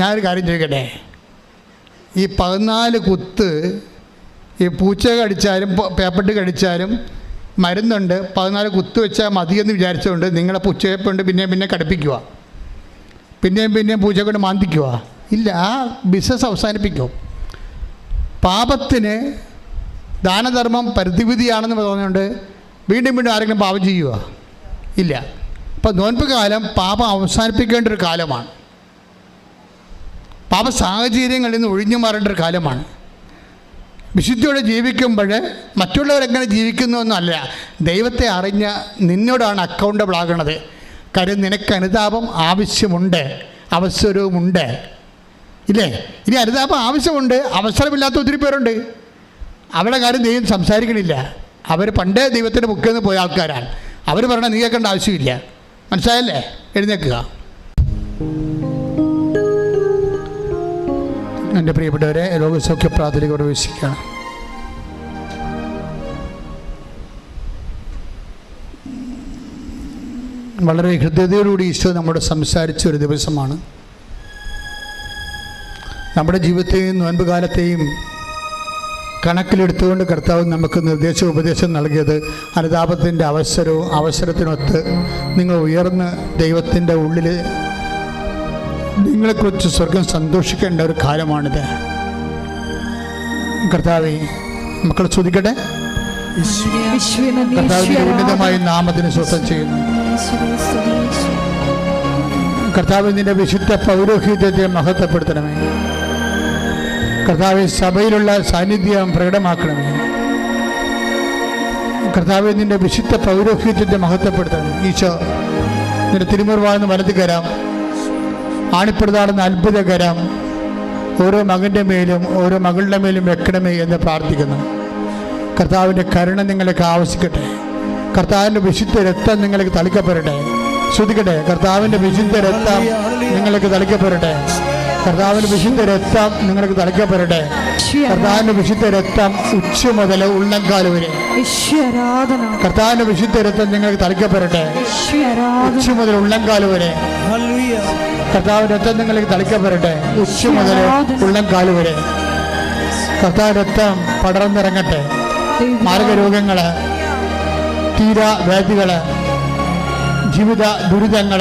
ഞാനൊരു കാര്യം ചോദിക്കട്ടെ, ഈ 14 കുത്ത് ഈ പൂച്ച കടിച്ചാലും പേപ്പട്ട് കടിച്ചാലും മരുന്നുണ്ട്, 14 കുത്ത് വെച്ചാൽ മതിയെന്ന് വിചാരിച്ചുകൊണ്ട് നിങ്ങളെ പൂച്ചയെപ്പുണ്ട് പിന്നെ കടുപ്പിക്കുക, പിന്നെയും പൂച്ച കൊണ്ട് മാന്തിക്കുക? ഇല്ല, ആ ബിസിനസ് അവസാനിപ്പിക്കും. പാപത്തിന് ദാനധർമ്മം പരിധിവിധിയാണെന്ന് പറഞ്ഞുകൊണ്ട് വീണ്ടും ആരെങ്കിലും പാപം ചെയ്യുക? ഇല്ല. അപ്പം നോൻപ് കാലം പാപം അവസാനിപ്പിക്കേണ്ട ഒരു കാലമാണ്. പാപ സാഹചര്യങ്ങളിൽ നിന്ന് ഒഴിഞ്ഞു മാറേണ്ട ഒരു കാലമാണ്. വിശുദ്ധിയോടെ ജീവിക്കുമ്പോൾ മറ്റുള്ളവരെങ്ങനെ ജീവിക്കുന്നു എന്നല്ല, ദൈവത്തെ അറിഞ്ഞ നിന്നോടാണ് അക്കൗണ്ടബിൾ ആകണത്. കാര്യം നിനക്ക് അനുതാപം ആവശ്യമുണ്ട്, അവസരവുമുണ്ട്. ഇല്ലേ? ഇനി അനുതാപം ആവശ്യമുണ്ട്, അവസരമില്ലാത്ത ഒത്തിരി പേരുണ്ട്. അവരുടെ കാര്യം ദൈവം സംസാരിക്കണില്ല. അവർ പണ്ടേ ദൈവത്തിൻ്റെ മുക്കിൽ നിന്ന് പോയ ആൾക്കാരാണ്. അവർ പറഞ്ഞാൽ നീ കേൾക്കേണ്ട ആവശ്യമില്ല. മനസ്സിലായല്ലേ? എഴുന്നേൽക്കുക. എൻ്റെ പ്രിയപ്പെട്ടവരെ, രോഗസൗഖ്യ പ്രാർത്ഥനയ്ക്ക് പ്രവേശിക്കുകയാണ്. വളരെ ഹൃദ്യതയോടുകൂടി ഈശോ നമ്മോട് സംസാരിച്ച ഒരു ദിവസമാണ്. നമ്മുടെ ജീവിതത്തെയും നോൻപ് കാലത്തെയും കണക്കിലെടുത്തുകൊണ്ട് കർത്താവ് നമുക്ക് ഉപദേശം നൽകിയത് അനുതാപത്തിൻ്റെ അവസരത്തിനൊത്ത് നിങ്ങൾ ഉയർന്ന് ദൈവത്തിൻ്റെ ഉള്ളിൽ നിങ്ങളെക്കുറിച്ച് സ്വർഗം സന്തോഷിക്കേണ്ട ഒരു കാലമാണിത്. കർത്താവേ, മക്കൾ സ്തുതിക്കട്ടെ. കർത്താവിൻ്റെ ഉന്നതമായ നാമത്തിന് സ്വസ്ഥം ചെയ്യുന്നു. കർത്താവ് നിന്റെ വിശുദ്ധ പൗരോഹിത്യത്തെ മഹത്വപ്പെടുത്തണമേ. കർത്താവ് സഭയിലുള്ള സാന്നിധ്യം പ്രകടമാക്കണമേ. കർത്താവ് നിന്റെ വിശുദ്ധ പൗരോഹിത്യത്തെ മഹത്വപ്പെടുത്തണം. ഈശോ നിന്റെ തിരുമുറിവാകുന്ന വലത് കരം, ആണിപ്പെടുതാടുന്ന അത്ഭുതകരം ഓരോ മകൻ്റെ മേലും ഓരോ മകളുടെ മേലും വെക്കണമേ എന്ന് പ്രാർത്ഥിക്കുന്നു. കർത്താവിൻ്റെ കരുണ നിങ്ങൾക്ക് ആവശ്യിക്കട്ടെ. കർത്താവിൻ്റെ വിശുദ്ധ രക്തം നിങ്ങൾക്ക് തളിക്കപ്പെടട്ടെ. ശ്രദ്ധിക്കട്ടെ, കർത്താവിൻ്റെ വിശുദ്ധ രക്തം നിങ്ങൾക്ക് തളിക്കപ്പെടട്ടെ. കർത്താവിൻ്റെ വിശുദ്ധ രക്തം നിങ്ങൾക്ക് തളിക്കപ്പെടട്ടെ. കർത്താവിൻ്റെ വിശുദ്ധ രക്തം ഉച്ച മുതൽ ഉള്ളംകാല് വരെ കർത്താവിൻ്റെ വിശുദ്ധ രക്തം നിങ്ങൾക്ക് തളിക്കപ്പെടട്ടെ. ഉച്ച മുതൽ ഉള്ളംകാല് വരെ കർത്താവിൻ്റെ രക്തം നിങ്ങൾക്ക് തളിക്കപ്പെടട്ടെ. ഉച്ച മുതൽ ഉള്ളംകാല് വരെ കർത്താവിൻ്റെ രക്തം പടർന്നിറങ്ങട്ടെ. മാർഗരോഗങ്ങൾ, തീരാവ്യാധികൾ, ജീവിത ദുരിതങ്ങൾ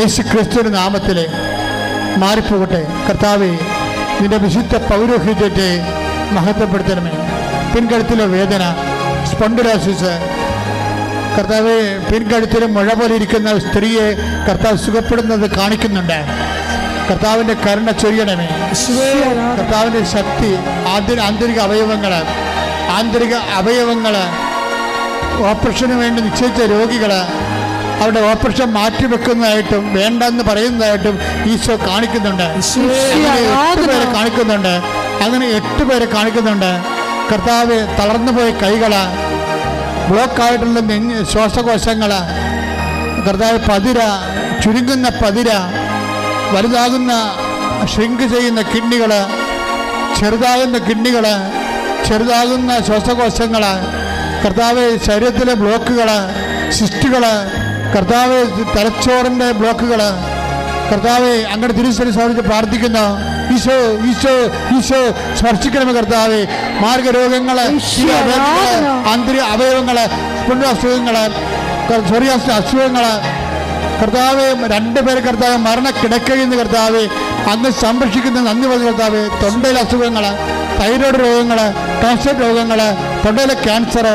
യേശു ക്രിസ്തുവിന്റെ നാമത്തിൽ മാറിപ്പോകട്ടെ. കർത്താവേ, നിന്റെ വിശുദ്ധ പൗരോഹിത്യത്തെ മഹത്വപ്പെടുത്തണമേ. പിൻകഴുത്തിലെ വേദന, സ്പോണ്ടിലോസിസ്, കർത്താവെ, പിൻകഴുത്തിലും മുഴ പോലെ ഇരിക്കുന്ന അവസ്ഥയെ കർത്താവ് സുഖപ്പെടുന്നത് കാണിക്കുന്നുണ്ട്. കർത്താവിൻ്റെ കരുണ ചൊരിയണമേ. കർത്താവിൻ്റെ ശക്തി, ആന്തരിക അവയവങ്ങൾ ഓപ്പറേഷന് വേണ്ടി നിശ്ചയിച്ച രോഗികൾ അവരുടെ ഓപ്പറേഷൻ മാറ്റിവെക്കുന്നതായിട്ടും വേണ്ടെന്ന് പറയുന്നതായിട്ടും ഈശോ കാണിക്കുന്നുണ്ട്. 8 പേരെ കാണിക്കുന്നുണ്ട്. അങ്ങനെ 8 പേരെ കാണിക്കുന്നുണ്ട്. കർത്താവ്, തളർന്നുപോയ കൈകൾ, ബ്ലോക്കായിട്ടുള്ള ശ്വാസകോശങ്ങൾ, കർത്താവ്, പതിര, ചുരുങ്ങുന്ന പതിര, വലുതാകുന്ന ഷ്രിങ്ക് ചെയ്യുന്ന കിഡ്നികൾ, ചെറുതാകുന്ന കിഡ്നികൾ, ചെറുതാകുന്ന ശ്വാസകോശങ്ങൾ, കർത്താവ്, ശരീരത്തിലെ ബ്ലോക്കുകൾ, സിസ്റ്റുകൾ, കർത്താവ്, തലച്ചോറിൻ്റെ ബ്ലോക്കുകൾ, കർത്താവ്, അങ്ങനെ തിരുസരി സാധിച്ച് പ്രാർത്ഥിക്കുന്നു. ഈശോ ഈശോ ഈശോ സ്പർശിക്കണമേ. കർത്താവ്, മാർഗരോഗങ്ങൾ, ആന്തരിക അവയവങ്ങൾ, അസുഖങ്ങൾ, സോറിയാസിസ് അസുഖങ്ങൾ, കർത്താവ്, 2 പേര് കർത്താവ് മരണക്കിടക്കയിൽ നിന്ന് കർത്താവ് അങ്ങ് സംരക്ഷിക്കുന്ന നന്ദി പറഞ്ഞു. കർത്താവ്, തൊണ്ടയിലെ അസുഖങ്ങൾ, തൈറോയ്ഡ് രോഗങ്ങൾ, ടോൺസിൽ രോഗങ്ങൾ, തൊണ്ടയിലെ ക്യാൻസർ,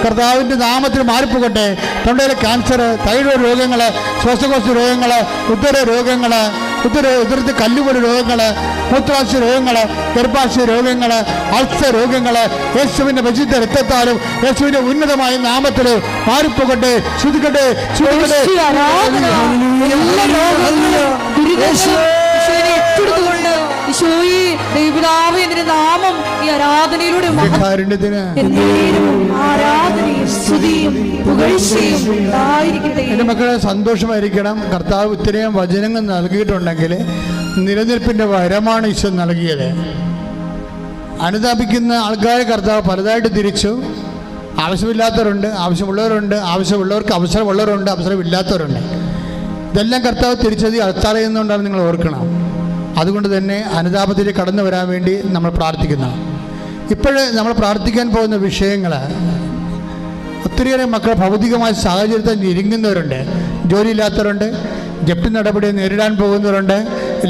കർത്താവിൻ്റെ നാമത്തിൽ മാറിപ്പോകട്ടെ. തൊണ്ടയിലെ ക്യാൻസർ, തൈറോയ്ഡ് രോഗങ്ങൾ, ശ്വാസകോശ രോഗങ്ങൾ, ഉദരരോഗങ്ങൾ, ഉദരത്തിൽ കല്ലുപോലെ രോഗങ്ങൾ, മൂത്രാശയ രോഗങ്ങൾ, ഗർഭാശയ രോഗങ്ങൾ, അൾസർ രോഗങ്ങൾ യേശുവിൻ്റെ വിശുദ്ധ രക്തത്താലും യേശുവിൻ്റെ ഉന്നതമായ നാമത്തിൽ മാറിപ്പോകട്ടെ. ശ്രുതിക്കട്ടെ, ശ്രുതിക്കട്ടെ. ഈശോയെ ദൈവപിതാവേ, നിന്റെ നാമം ഈ ആരാധനയിലൂടെ ആരാധനയും സ്തുതിയും പുകഴ്ചയും ഉണ്ടായിരിക്കട്ടെ. എൻ്റെ മക്കളെ സന്തോഷമായിരിക്കണം. കർത്താവ് ഇത്രയും വചനങ്ങൾ നൽകിയിട്ടുണ്ടെങ്കിൽ നിലനിൽപ്പിൻ്റെ വരമാണ് ഈശോ നൽകിയത്. അനുതാപിക്കുന്ന ആൾക്കാരെ കർത്താവ് പലതായിട്ട് തിരിച്ചു. ആവശ്യമില്ലാത്തവരുണ്ട്, ആവശ്യമുള്ളവരുണ്ട്, ആവശ്യമുള്ളവർക്ക് അവസരമുള്ളവരുണ്ട്, അവസരമില്ലാത്തവരുണ്ട്. ഇതെല്ലാം കർത്താവ് തിരിച്ചത് അർത്ഥറിയുന്നതുകൊണ്ടാണ് നിങ്ങൾ ഓർക്കണം. അതുകൊണ്ട് തന്നെ അനുതാപത്തിലേക്ക് കടന്നു വരാൻ വേണ്ടി നമ്മൾ പ്രാർത്ഥിക്കുന്ന ഇപ്പോഴേ നമ്മൾ പ്രാർത്ഥിക്കാൻ പോകുന്ന വിഷയങ്ങൾ, ഒത്തിരിയേറെ മക്കൾ ഭൗതികമായ സാഹചര്യത്തിൽ ഞെരുങ്ങുന്നവരുണ്ട്, ജോലിയില്ലാത്തവരുണ്ട്, ജപ്തി നടപടി നേരിടാൻ പോകുന്നവരുണ്ട്,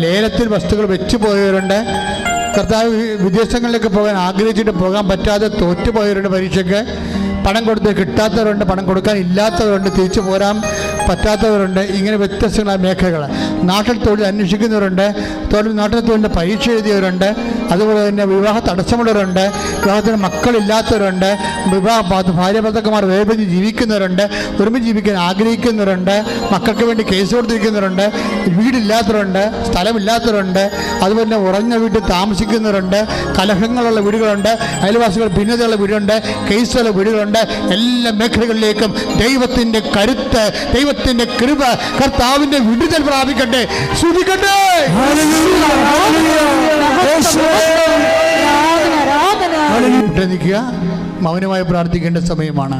ലേലത്തിൽ വസ്തുക്കൾ വെച്ചു പോയവരുണ്ട്, കർത്താവ് വിദേശങ്ങളിലേക്ക് പോകാൻ ആഗ്രഹിച്ചിട്ട് പോകാൻ പറ്റാതെ തോറ്റുപോയവരുണ്ട്, പരീക്ഷയ്ക്ക് പണം കൊടുത്ത് കിട്ടാത്തവരുണ്ട്, പണം കൊടുക്കാൻ ഇല്ലാത്തവരുണ്ട്, തിരിച്ചു പോരാൻ പറ്റാത്തവരുണ്ട്. ഇങ്ങനെ വ്യത്യസ്തങ്ങളായ മേഖലകൾ. നാട്ടിൽ തൊഴിൽ അന്വേഷിക്കുന്നവരുണ്ട്, നാട്ടിൽ തൊഴിലിൻ്റെ പരീക്ഷ എഴുതിയവരുണ്ട്, അതുപോലെ തന്നെ വിവാഹ തടസ്സമുള്ളവരുണ്ട്, വിവാഹത്തിന് മക്കളില്ലാത്തവരുണ്ട്, ഭാര്യ ഭർത്താക്കന്മാർ വേർപിരിഞ്ഞ് ജീവിക്കുന്നവരുണ്ട്, ഒരുമിച്ച് ജീവിക്കാൻ ആഗ്രഹിക്കുന്നവരുണ്ട്, മക്കൾക്ക് വേണ്ടി കേസ് കൊടുത്തിരിക്കുന്നവരുണ്ട്, വീടില്ലാത്തവരുണ്ട്, സ്ഥലമില്ലാത്തവരുണ്ട്, അതുപോലെ തന്നെ ഉറഞ്ഞ വീട്ടിൽ താമസിക്കുന്നവരുണ്ട്, കലഹങ്ങളുള്ള വീടുകളുണ്ട്, അയൽവാസികൾ ഭിന്നതയുള്ള വീടുണ്ട്, കേസുള്ള വീടുകളുണ്ട്. എല്ലാ മേഖലകളിലേക്കും ദൈവത്തിൻ്റെ കരുത്ത്, ദൈവത്തിൻ്റെ കൃപ, കർത്താവിൻ്റെ വിടുതൽ പ്രാപിക്കട്ടെ. ശ്രദ്ധിക്കട്ടെ. മൗനമായി പ്രാർത്ഥിക്കേണ്ട സമയമാണ്.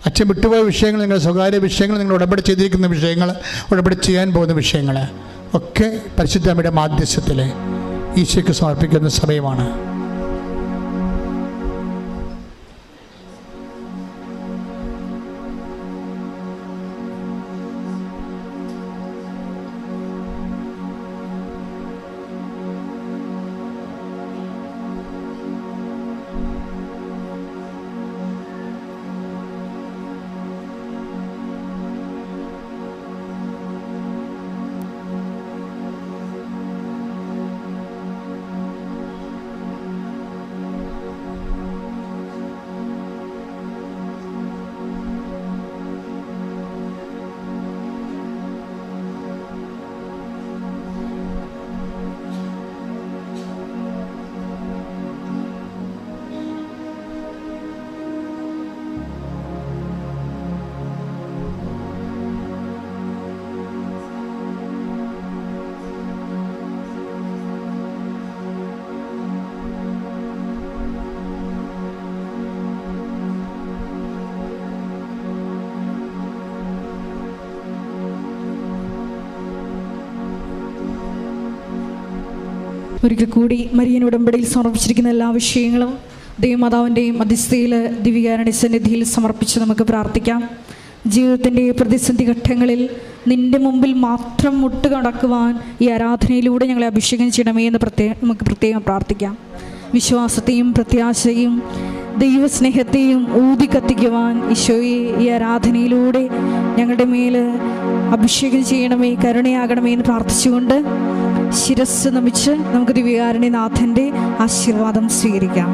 അച്ഛൻ വിട്ടുപോയ വിഷയങ്ങൾ, നിങ്ങളുടെ സ്വകാര്യ വിഷയങ്ങൾ, നിങ്ങൾ ഉടമ്പടി ചെയ്തിരിക്കുന്ന വിഷയങ്ങൾ, ഉടമ്പടി ചെയ്യാൻ പോകുന്ന വിഷയങ്ങൾ ഒക്കെ പരിശുദ്ധ അമ്മയുടെ മാധ്യസ്ഥത്തിൽ ഈശോയ്ക്ക് സമർപ്പിക്കുന്ന സമയമാണ്. ഒരിക്കൽ കൂടി മരിയൻ ഉടമ്പടിയിൽ സമർപ്പിച്ചിരിക്കുന്ന എല്ലാ വിഷയങ്ങളും ദൈവമാതാവിൻ്റെയും മധ്യസ്ഥയിൽ ദിവ്യകാരുണ്യ സന്നിധിയിൽ സമർപ്പിച്ച് നമുക്ക് പ്രാർത്ഥിക്കാം. ജീവിതത്തിൻ്റെ പ്രതിസന്ധി ഘട്ടങ്ങളിൽ നിൻ്റെ മുമ്പിൽ മാത്രം മുട്ടുകടക്കുവാൻ ഈ ആരാധനയിലൂടെ ഞങ്ങളെ അഭിഷേകം ചെയ്യണമേ എന്ന് നമുക്ക് പ്രത്യേകം പ്രാർത്ഥിക്കാം. വിശ്വാസത്തെയും പ്രത്യാശയും ദൈവസ്നേഹത്തെയും ഊതിക്കത്തിക്കുവാൻ ഈശോയെ ഈ ആരാധനയിലൂടെ ഞങ്ങളുടെ മേൽ അഭിഷേകം ചെയ്യണമേ, കരുണയാകണമേ എന്ന് പ്രാർത്ഥിച്ചുകൊണ്ട് ശിരസ് നമിച്ച് നമുക്ക് ദിവ്യകാരുണ്യനാഥൻ്റെ ആശീർവാദം സ്വീകരിക്കാം.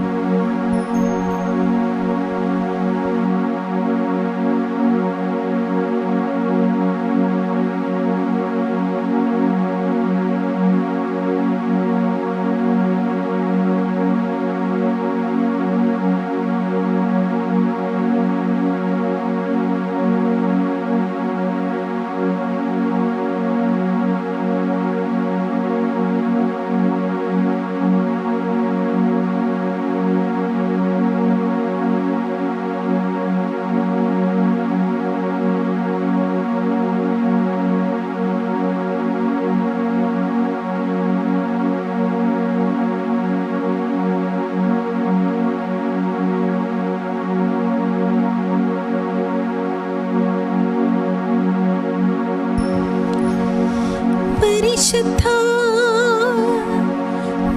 പരിശുദ്ധ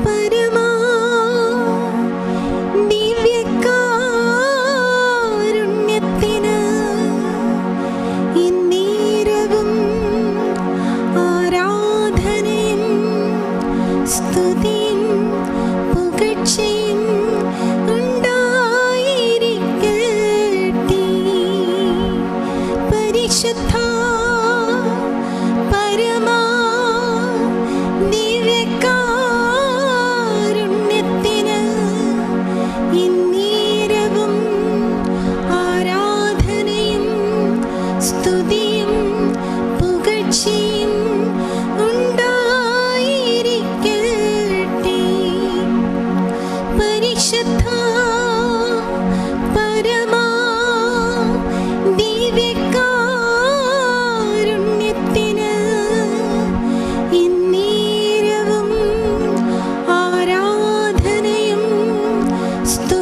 പരമാ ദിവ്യകാരുണ്യത്തിന് സ്തുതി